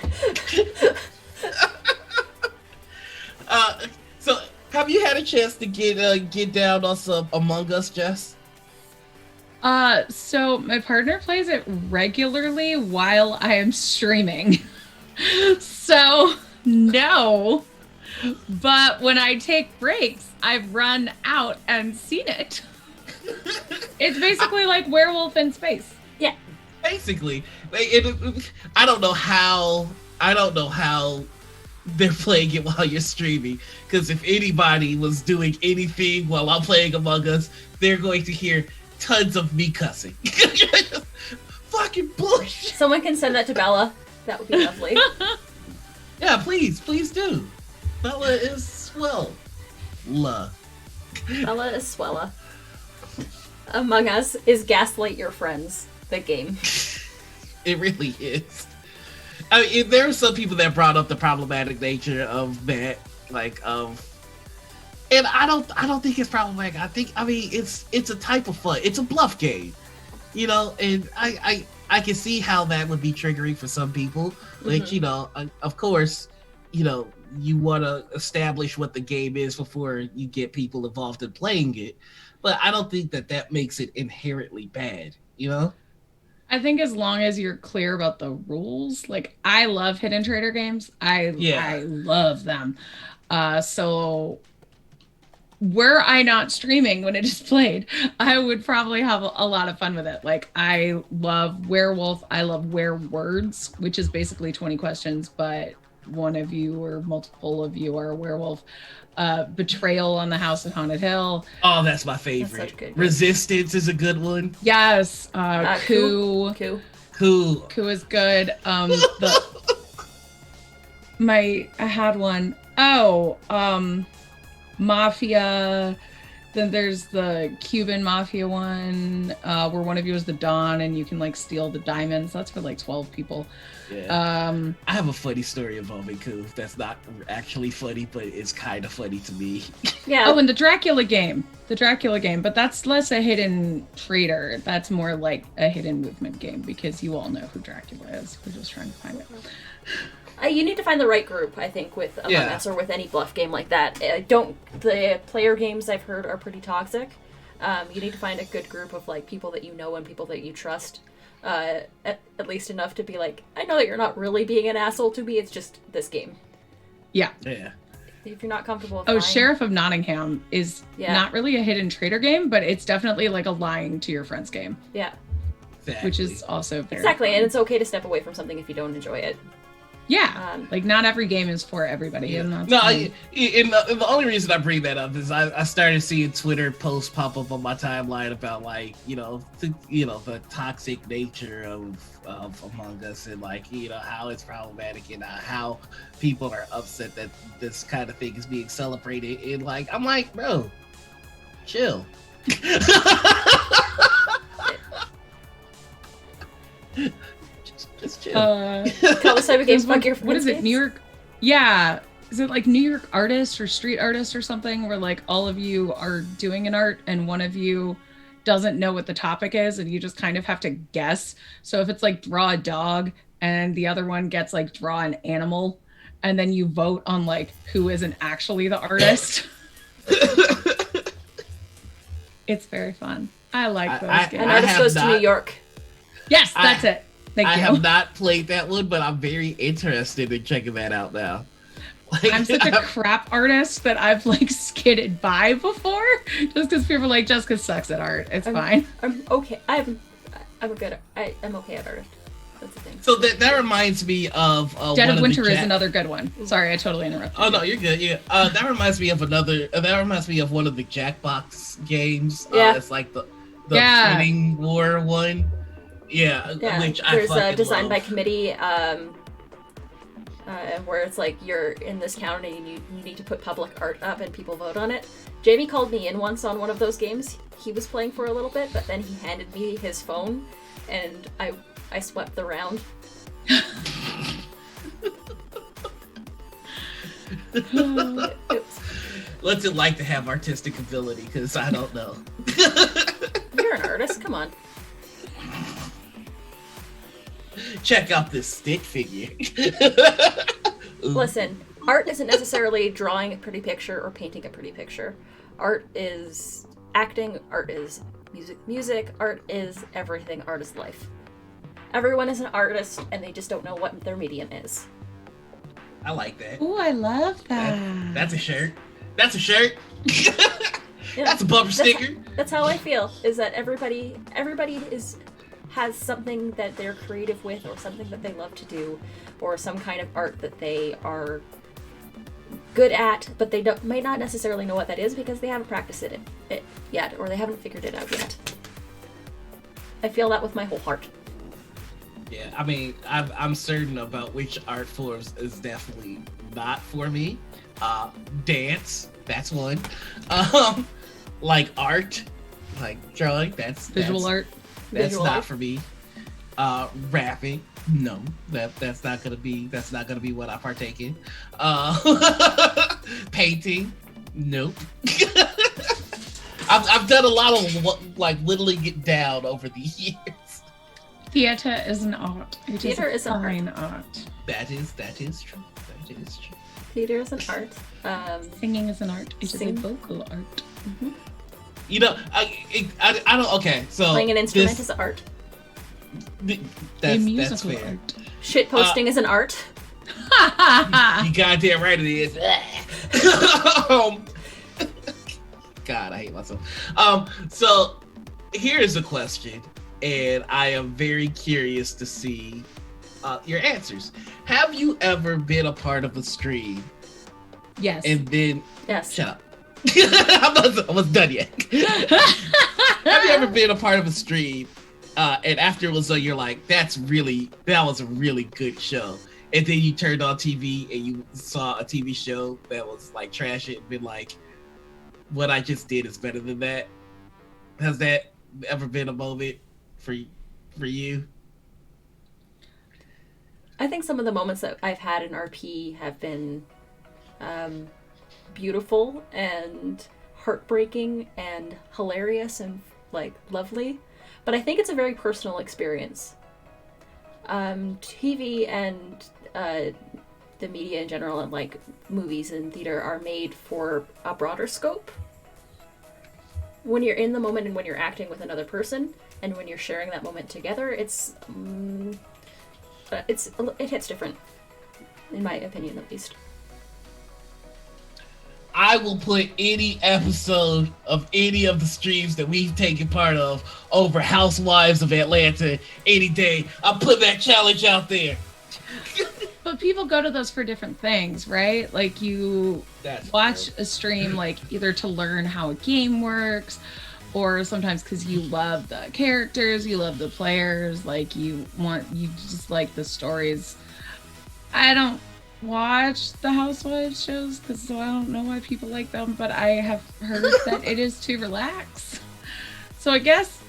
So have you had a chance to get down on some Among Us, Jess?
So my partner plays it regularly while I am streaming. So no. But when I take breaks, I've run out and seen it. It's basically like Werewolf in Space.
Yeah.
Basically, I don't know how they're playing it while you're streaming. Because if anybody was doing anything while I'm playing Among Us, they're going to hear tons of me cussing. Fucking bullshit.
Someone can send that to Bella. That would be lovely.
Yeah, please do. Bella is swell.
Bella is swella. Among Us is Gaslight Your Friends, the game.
It really is. I mean, there are some people that brought up the problematic nature of that, like and I don't think it's problematic. I mean it's a type of fun. It's a bluff game, you know, and I can see how that would be triggering for some people. Like, you know, of course, you know, you want to establish what the game is before you get people involved in playing it. But I don't think that makes it inherently bad, you know?
I think as long as you're clear about the rules, like I love hidden trader games. I love them. So were I not streaming when it is played, I would probably have a lot of fun with it. Like I love Werewolf, I love Werewords, which is basically 20 questions, but one of you or multiple of you are a werewolf. Betrayal on the House of Haunted Hill.
Oh, that's my favorite. Resistance is a good one.
Yes. Coup is good. I had one. Mafia. Then there's the Cuban Mafia one, where one of you is the Don and you can like steal the diamonds. That's for like 12 people.
Yeah. I have a funny story involving Coup that's not actually funny, but it's kind of funny to me.
Yeah. Oh, and the Dracula game, but that's less a hidden traitor. That's more like a hidden movement game because you all know who Dracula is. We're just trying to find it.
You need to find the right group, I think, with Among Us or with any bluff game like that. The player games I've heard are pretty toxic. You need to find a good group of like people that you know and people that you trust. At least enough to be like, I know that you're not really being an asshole to me, it's just this game.
Yeah.
If you're not comfortable with
lying. Sheriff of Nottingham is not really a hidden traitor game, but it's definitely like a lying to your friends game.
Yeah.
Exactly.
Which is also very
Exactly, and it's okay to step away from something if you don't enjoy it.
Yeah, like not every game is for everybody.
Yeah.
And
the only reason I bring that up is I started seeing Twitter posts pop up on my timeline about like the toxic nature of Among Us and like how it's problematic and how people are upset that this kind of thing is being celebrated. And like I'm like, bro, chill. Just chill.
Call this type of games fuck your friends.
What is it? New York? Yeah. Is it like New York artists or street artists or something where like all of you are doing an art and one of you doesn't know what the topic is and you just kind of have to guess. So if it's like draw a dog and the other one gets like draw an animal and then you vote on like who isn't actually the artist. It's very fun. I like those games.
An artist goes to New York.
Yes, that's it. Thank you.
I have not played that one, but I'm very interested in checking that out now.
Like, I'm such a crap artist that I've like skidded by before, just because people are like, Jessica sucks at art. It's fine.
I'm okay. I'm okay at art. That's the thing.
So that reminds me of
Dead of Winter is another good one. Sorry, I totally interrupted.
Oh no, you're good. Yeah, that reminds me of another. That reminds me of one of the Jackbox games. It's like the Winning War one. Yeah, which
there's a design by committee where it's like you're in this county and you need to put public art up and people vote on it. Jamie called me in once on one of those games. He was playing for a little bit, but then he handed me his phone and I swept the round.
What's it like to have artistic ability? Because I don't know.
You're an artist, come on.
Check out this stick figure.
Listen, art isn't necessarily drawing a pretty picture or painting a pretty picture. Art is acting, art is music, art is everything, art is life. Everyone is an artist and they just don't know what their medium is.
I like that.
Ooh, I love that.
That's a shirt. That's a shirt. That's a bumper sticker.
That's how I feel, is that everybody has something that they're creative with or something that they love to do or some kind of art that they are good at, but they might not necessarily know what that is because they haven't practiced it yet or they haven't figured it out yet. I feel that with my whole heart.
Yeah, I mean, I'm certain about which art forms is definitely not for me. Dance, that's one. Like art, like drawing, that's
visual art.
That's not for me. Rapping, no, that's not gonna be what I partake in. Painting, nope. I've done a lot of like whittling it down over the years.
Theater is an art.
Theater is an
fine art.
That is true. That is true.
Theater is an art.
Singing is an art. It is a vocal art.
Mm-hmm.
You know, I don't. Okay, so
playing an instrument is art.
That's fair.
Art.
Shit posting is an art.
You goddamn right it is. God, I hate myself. So here's a question, and I am very curious to see your answers. Have you ever been a part of a stream?
Yes.
And then
yes.
Shut up. I was done yet. Have you ever been a part of a stream and afterwards you're like, that was a really good show, and then you turned on TV and you saw a TV show that was like trash and been like, what I just did is better than that? Has that ever been a moment for you?
I think some of the moments that I've had in RP have been beautiful and heartbreaking and hilarious and like lovely, but I think it's a very personal experience. TV and the media in general and like movies and theater are made for a broader scope. When you're in the moment and when you're acting with another person and when you're sharing that moment together, it hits different, in my opinion at least.
I will put any episode of any of the streams that we've taken part of over Housewives of Atlanta any day. I'll put that challenge out there.
But people go to those for different things, right? Like you watch a stream like either to learn how a game works, or sometimes because you love the characters, you love the players, like you just like the stories. I don't watch the Housewives shows because I don't know why people like them, but I have heard that it is to relax. So I guess some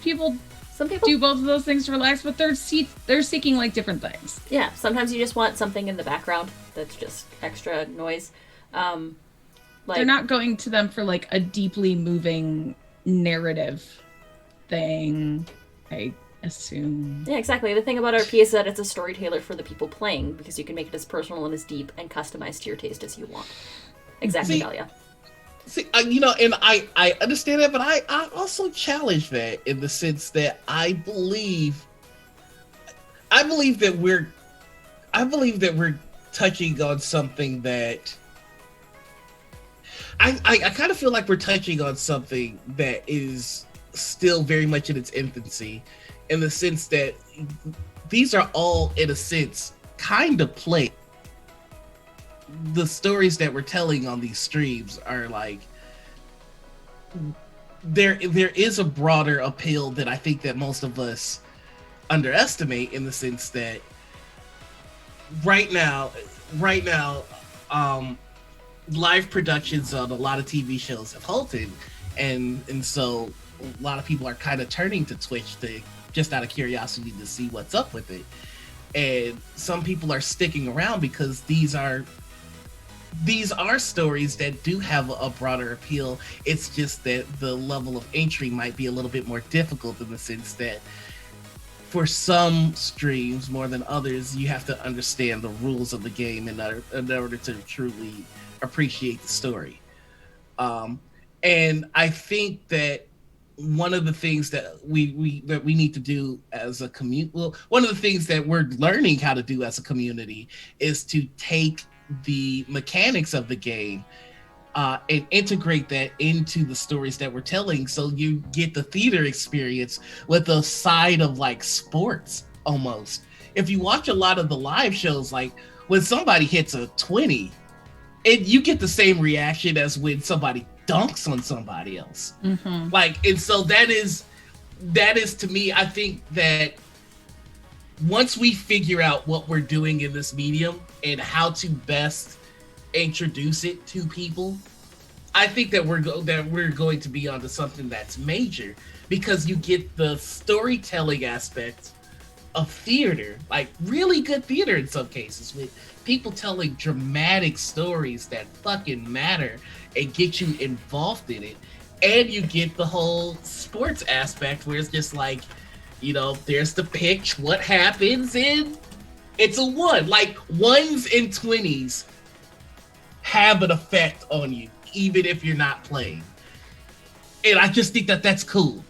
people do both of those things to relax, but they're seeking like different things.
Yeah, sometimes you just want something in the background that's just extra noise.
They're not going to them for like a deeply moving narrative thing, I assume.
Yeah, exactly. The thing about RP is that it's a storyteller for the people playing, because you can make it as personal and as deep and customized to your taste as you want. Exactly, Dahlia.
See, and I understand that, but I also challenge that in the sense that I believe that we're touching on something that I kind of feel like we're touching on something that is still very much in its infancy, in the sense that these are all, in a sense, kind of play. The stories that we're telling on these streams are like, there is a broader appeal that I think that most of us underestimate, in the sense that right now, live productions on a lot of TV shows have halted, and so a lot of people are kind of turning to Twitch to just out of curiosity to see what's up with it. And some people are sticking around because these are stories that do have a broader appeal. It's just that the level of entry might be a little bit more difficult, in the sense that for some streams more than others, you have to understand the rules of the game in order to truly appreciate the story. And I think that one of the things that we need to do as a community, one of the things that we're learning how to do as a community, is to take the mechanics of the game and integrate that into the stories that we're telling, so you get the theater experience with a side of like sports almost. If you watch a lot of the live shows, like when somebody hits a 20, you get the same reaction as when somebody dunks on somebody else.
Mm-hmm.
Like, and so that is to me, I think that once we figure out what we're doing in this medium and how to best introduce it to people, I think that we're going to be onto something that's major, because you get the storytelling aspect of theater, like really good theater in some cases, with people telling dramatic stories that fucking matter and get you involved in it. And you get the whole sports aspect where it's just like, there's the pitch, what happens, and it's a one. Like, ones and 20s have an effect on you, even if you're not playing. And I just think that that's cool.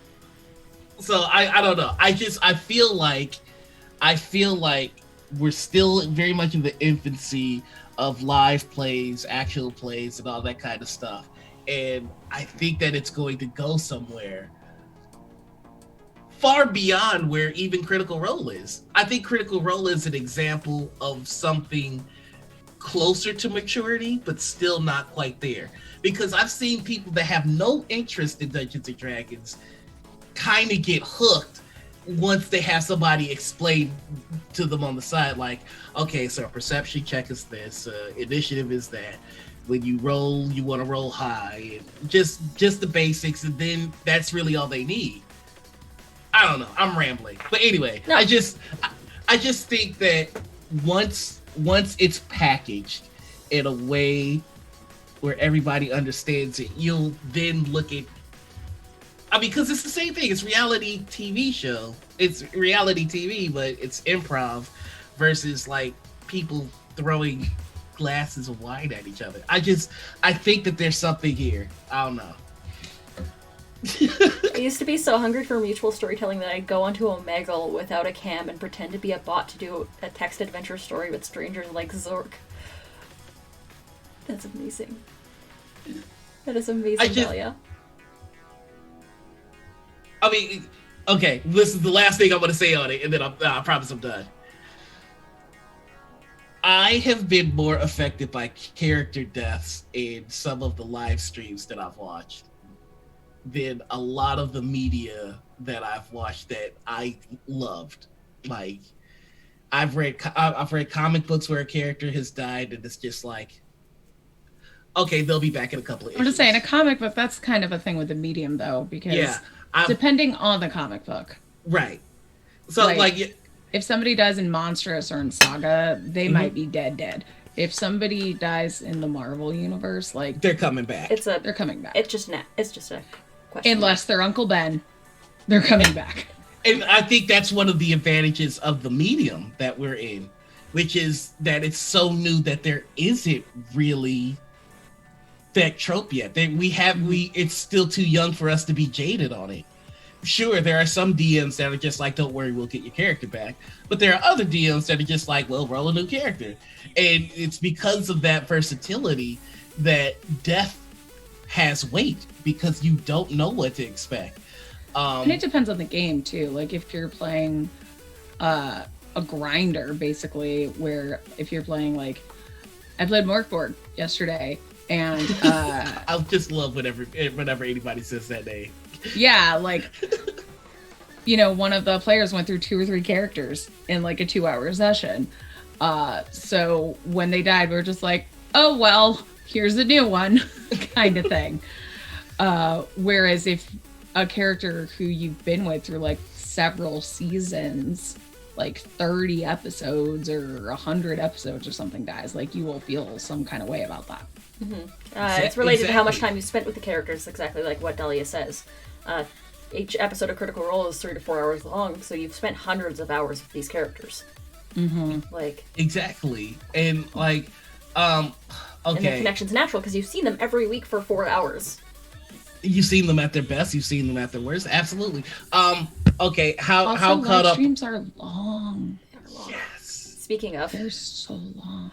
So I don't know. I feel like we're still very much in the infancy of live plays, actual plays, and all that kind of stuff. And I think that it's going to go somewhere far beyond where even Critical Role is. I think Critical Role is an example of something closer to maturity, but still not quite there. Because I've seen people that have no interest in Dungeons and Dragons kind of get hooked once they have somebody explain to them on the side, like, okay, so a perception check is this, initiative is that. When you roll, you want to roll high, and just the basics, and then that's really all they need. I don't know. I'm rambling, but anyway, no. I just think that once it's packaged in a way where everybody understands it, you'll then look at. I mean, because it's the same thing. It's reality TV show. It's reality TV, but it's improv versus like people throwing glasses of wine at each other. I think that there's something here. I don't know.
I used to be so hungry for mutual storytelling that I'd go onto Omegle without a cam and pretend to be a bot to do a text adventure story with strangers like Zork. That's amazing. That is amazing, Dahlia.
I mean, okay, this is the last thing I'm going to say on it, and then I promise I'm done. I have been more affected by character deaths in some of the live streams that I've watched than a lot of the media that I've watched that I loved. Like, I've read comic books where a character has died, and it's just like, okay, they'll be back in a couple of issues.
I'm just saying, a comic book, that's kind of a thing with the medium, though, because depending on the comic book.
Right. So, like
if somebody dies in Monstrous or in Saga, they might be dead. If somebody dies in the Marvel universe, like,
they're coming back.
They're coming back.
It's just a question.
Unless they're Uncle Ben, they're coming back.
And I think that's one of the advantages of the medium that we're in, which is that it's so new that there isn't really that trope yet. It's still too young for us to be jaded on it. Sure, there are some DMs that are just like, don't worry, we'll get your character back. But there are other DMs that are just like, well, roll a new character. And it's because of that versatility that death has weight, because you don't know what to expect.
And it depends on the game, too. Like, if you're playing a grinder, basically, where if you're playing, like, I played Morkborg yesterday, and
I just love whenever anybody says that name.
Yeah, like, one of the players went through 2 or 3 characters in like a 2-hour session. So when they died, we were just like, oh, well, here's a new one kind of thing. Whereas if a character who you've been with through like several seasons, like 30 episodes or 100 episodes or something dies, like, you will feel some kind of way about that.
Mm-hmm. It's related to how much time you spent with the characters, exactly like what Dahlia says. Each episode of Critical Role is 3 to 4 hours long, so you've spent hundreds of hours with these characters.
Mm-hmm.
Like,
exactly. And like, okay.
And the connection's natural because you've seen them every week for 4 hours.
You've seen them at their best. You've seen them at their worst. Absolutely. Okay. How caught
live
up?
Streams are long.
They're long.
Yes.
Speaking of,
they're so long.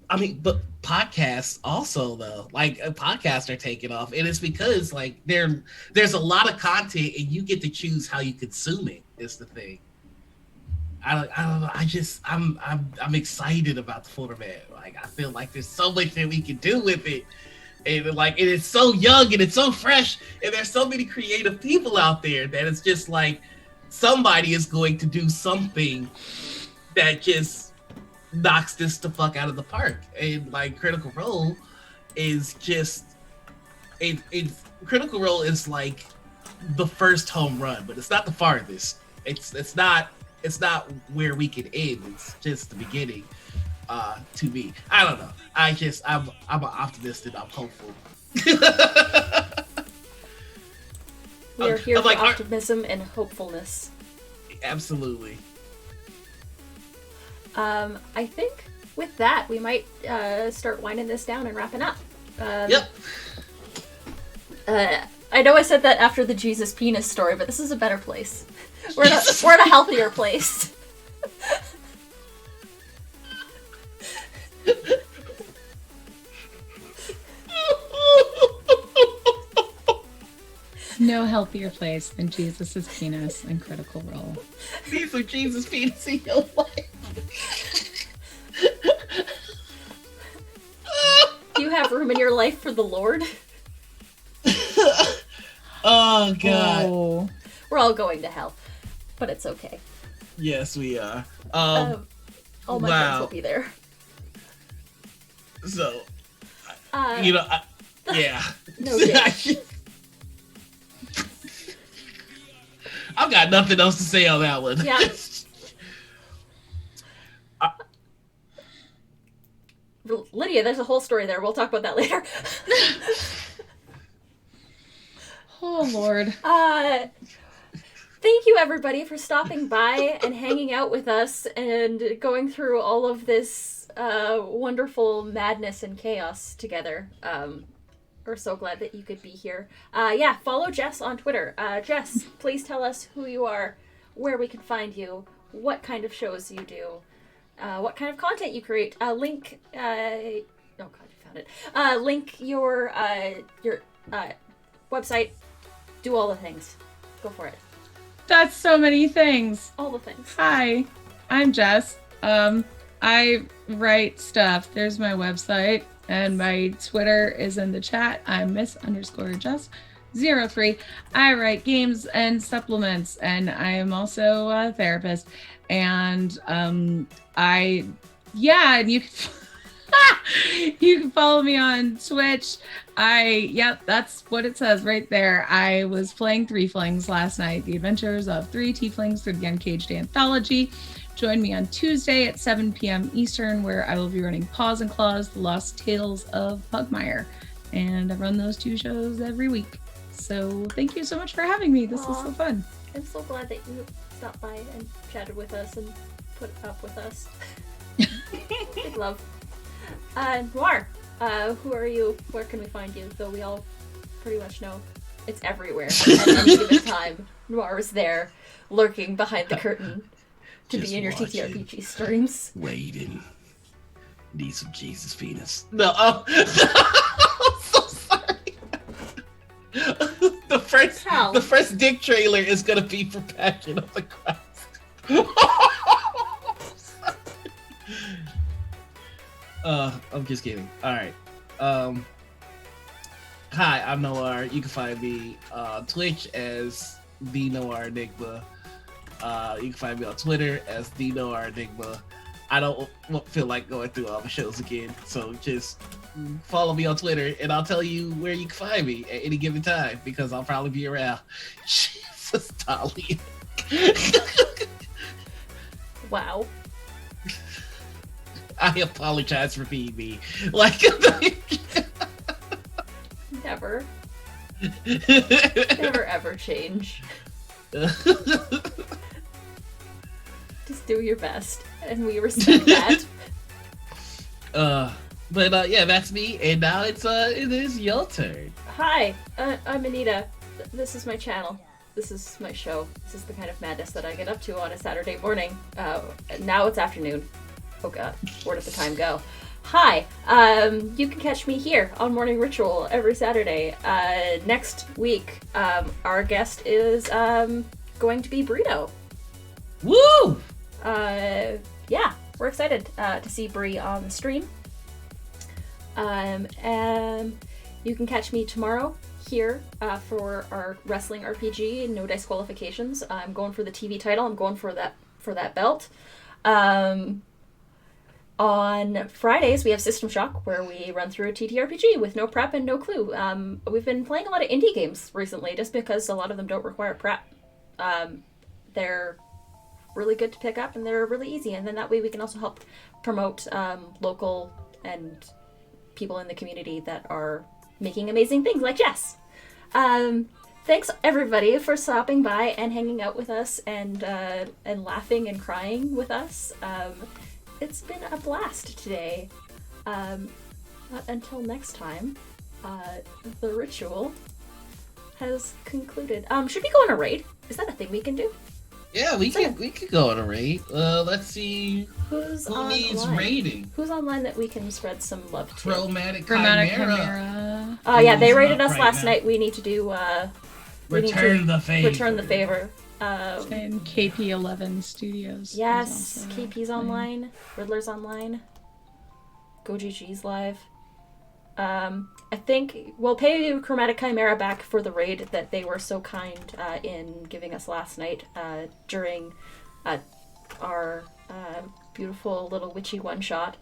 I mean, but podcasts also, though, like, podcasts are taking off, and it's because like there's a lot of content, and you get to choose how you consume it. Is the thing. I don't know. I'm excited about the format. Like, I feel like there's so much that we can do with it, and like, it is so young and it's so fresh, and there's so many creative people out there that it's just like somebody is going to do something that just knocks this the fuck out of the park. And like, Critical Role is just Critical Role is like the first home run, but it's not the farthest. It's not it's not where we can end. It's just the beginning. To me, I don't know. I'm an optimist and I'm hopeful.
We are here
I'm
for
like,
optimism and hopefulness.
Absolutely.
I think with that, we might start winding this down and wrapping up.
Yep.
I know I said that after the Jesus penis story, but this is a better place. We're in a healthier place.
No healthier place than Jesus' penis and Critical Role.
These are Jesus penis in your life.
Do you have room in your life for the Lord?
Oh, God.
Oh.
We're all going to hell, but it's okay.
Yes, we are.
All my friends will
wow.
be there.
So,
Uh,
yeah.
No dick.
I've got nothing else to say on that one.
Yeah. Lydia, there's a whole story there. We'll talk about that later.
Oh, Lord.
Thank you, everybody, for stopping by and hanging out with us and going through all of this wonderful madness and chaos together. We're so glad that you could be here. Follow Jess on Twitter. Jess, please tell us who you are, where we can find you, what kind of shows you do, what kind of content you create. Link. Oh God, you found it. Link your website. Do all the things. Go for it.
That's so many things.
All the things.
Hi, I'm Jess. I write stuff. There's my website, and my Twitter is in the chat. I'm Miss_Jess03. I write games and supplements, and I am also a therapist. And and you can you can follow me on Twitch. That's what it says right there. I was playing Three Flings last night, The Adventures of Three Tieflings through the Uncaged Anthology. Join me on Tuesday at 7 p.m. Eastern, where I will be running Paws and Claws, The Lost Tales of Pugmire. And I run those two shows every week. So thank you so much for having me. This was so fun.
I'm so glad that you stopped by and chatted with us and put up with us. Big love. Noir, who are you? Where can we find you? Though we all pretty much know it's everywhere at any given time. Noir is there, lurking behind the curtain to
Just
be in your
watching.
TTRPG streams.
Waiting. Need some Jesus penis. No, I'm so sorry. The first dick trailer is gonna be for Passion of the Christ. I'm just kidding. All right. Hi, I'm Noir. You can find me on Twitch as The Noir Enigma. You can find me on Twitter as The Noir Enigma. I don't feel like going through all the shows again, so just follow me on Twitter and I'll tell you where you can find me at any given time because I'll probably be around. Jesus, Dolly.
Wow.
I apologize for being me.
Never. Never ever change. Just do your best, and we respect that.
That's me, and now it is your turn.
Hi, I'm Anita. This is my channel. This is my show. This is the kind of madness that I get up to on a Saturday morning. Now it's afternoon. Oh god, where did the time go? Hi, you can catch me here on Morning Ritual every Saturday. Next week, our guest is going to be Burrito.
Woo!
We're excited to see Brie on the stream. And you can catch me tomorrow here for our wrestling RPG, no dice qualifications. I'm going for the TV title. I'm going for that belt. On Fridays, we have System Shock, where we run through a TTRPG with no prep and no clue. We've been playing a lot of indie games recently, just because a lot of them don't require prep. They're really good to pick up, and they're really easy. And then that way we can also help promote local and people in the community that are making amazing things like Jess. Thanks everybody for stopping by and hanging out with us and laughing and crying with us. It's been a blast today. Until next time, the ritual has concluded. Should we go on a raid? Is that a thing we can do?
Yeah, we could go on a raid. Let's see who needs raiding.
Who's online that we can spread some love to?
Chromatic Chimera.
Yeah, they raided us last night. We need to do
Return the favor.
Return the favor.
And KP11 Studios.
Yes, KP's online. Riddler's online. GoGG's live. I think we'll pay Chromatic Chimera back for the raid that they were so kind in giving us last night during our beautiful little witchy one-shot.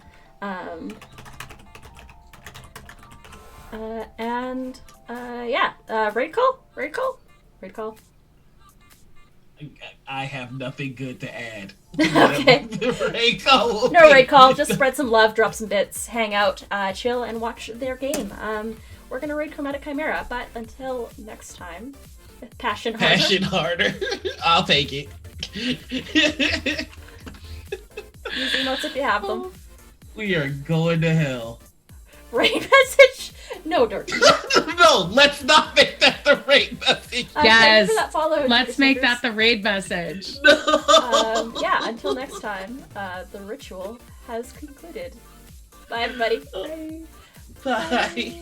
Raid call?
I have nothing good to add.
Okay.
Raid call.
No raid call. Just spread some love, drop some bits, hang out, chill, and watch their game. We're gonna raid Chromatic Chimera, but until next time, passion harder.
Passion harder. I'll take it.
Use emotes if you have them.
We are going to hell.
Raid message? No, Dirty.
No, let's not make that the raid message.
Yes.
For that follow,
Let's make that the raid message.
No.
Until next time, the ritual has concluded. Bye, everybody.
Bye.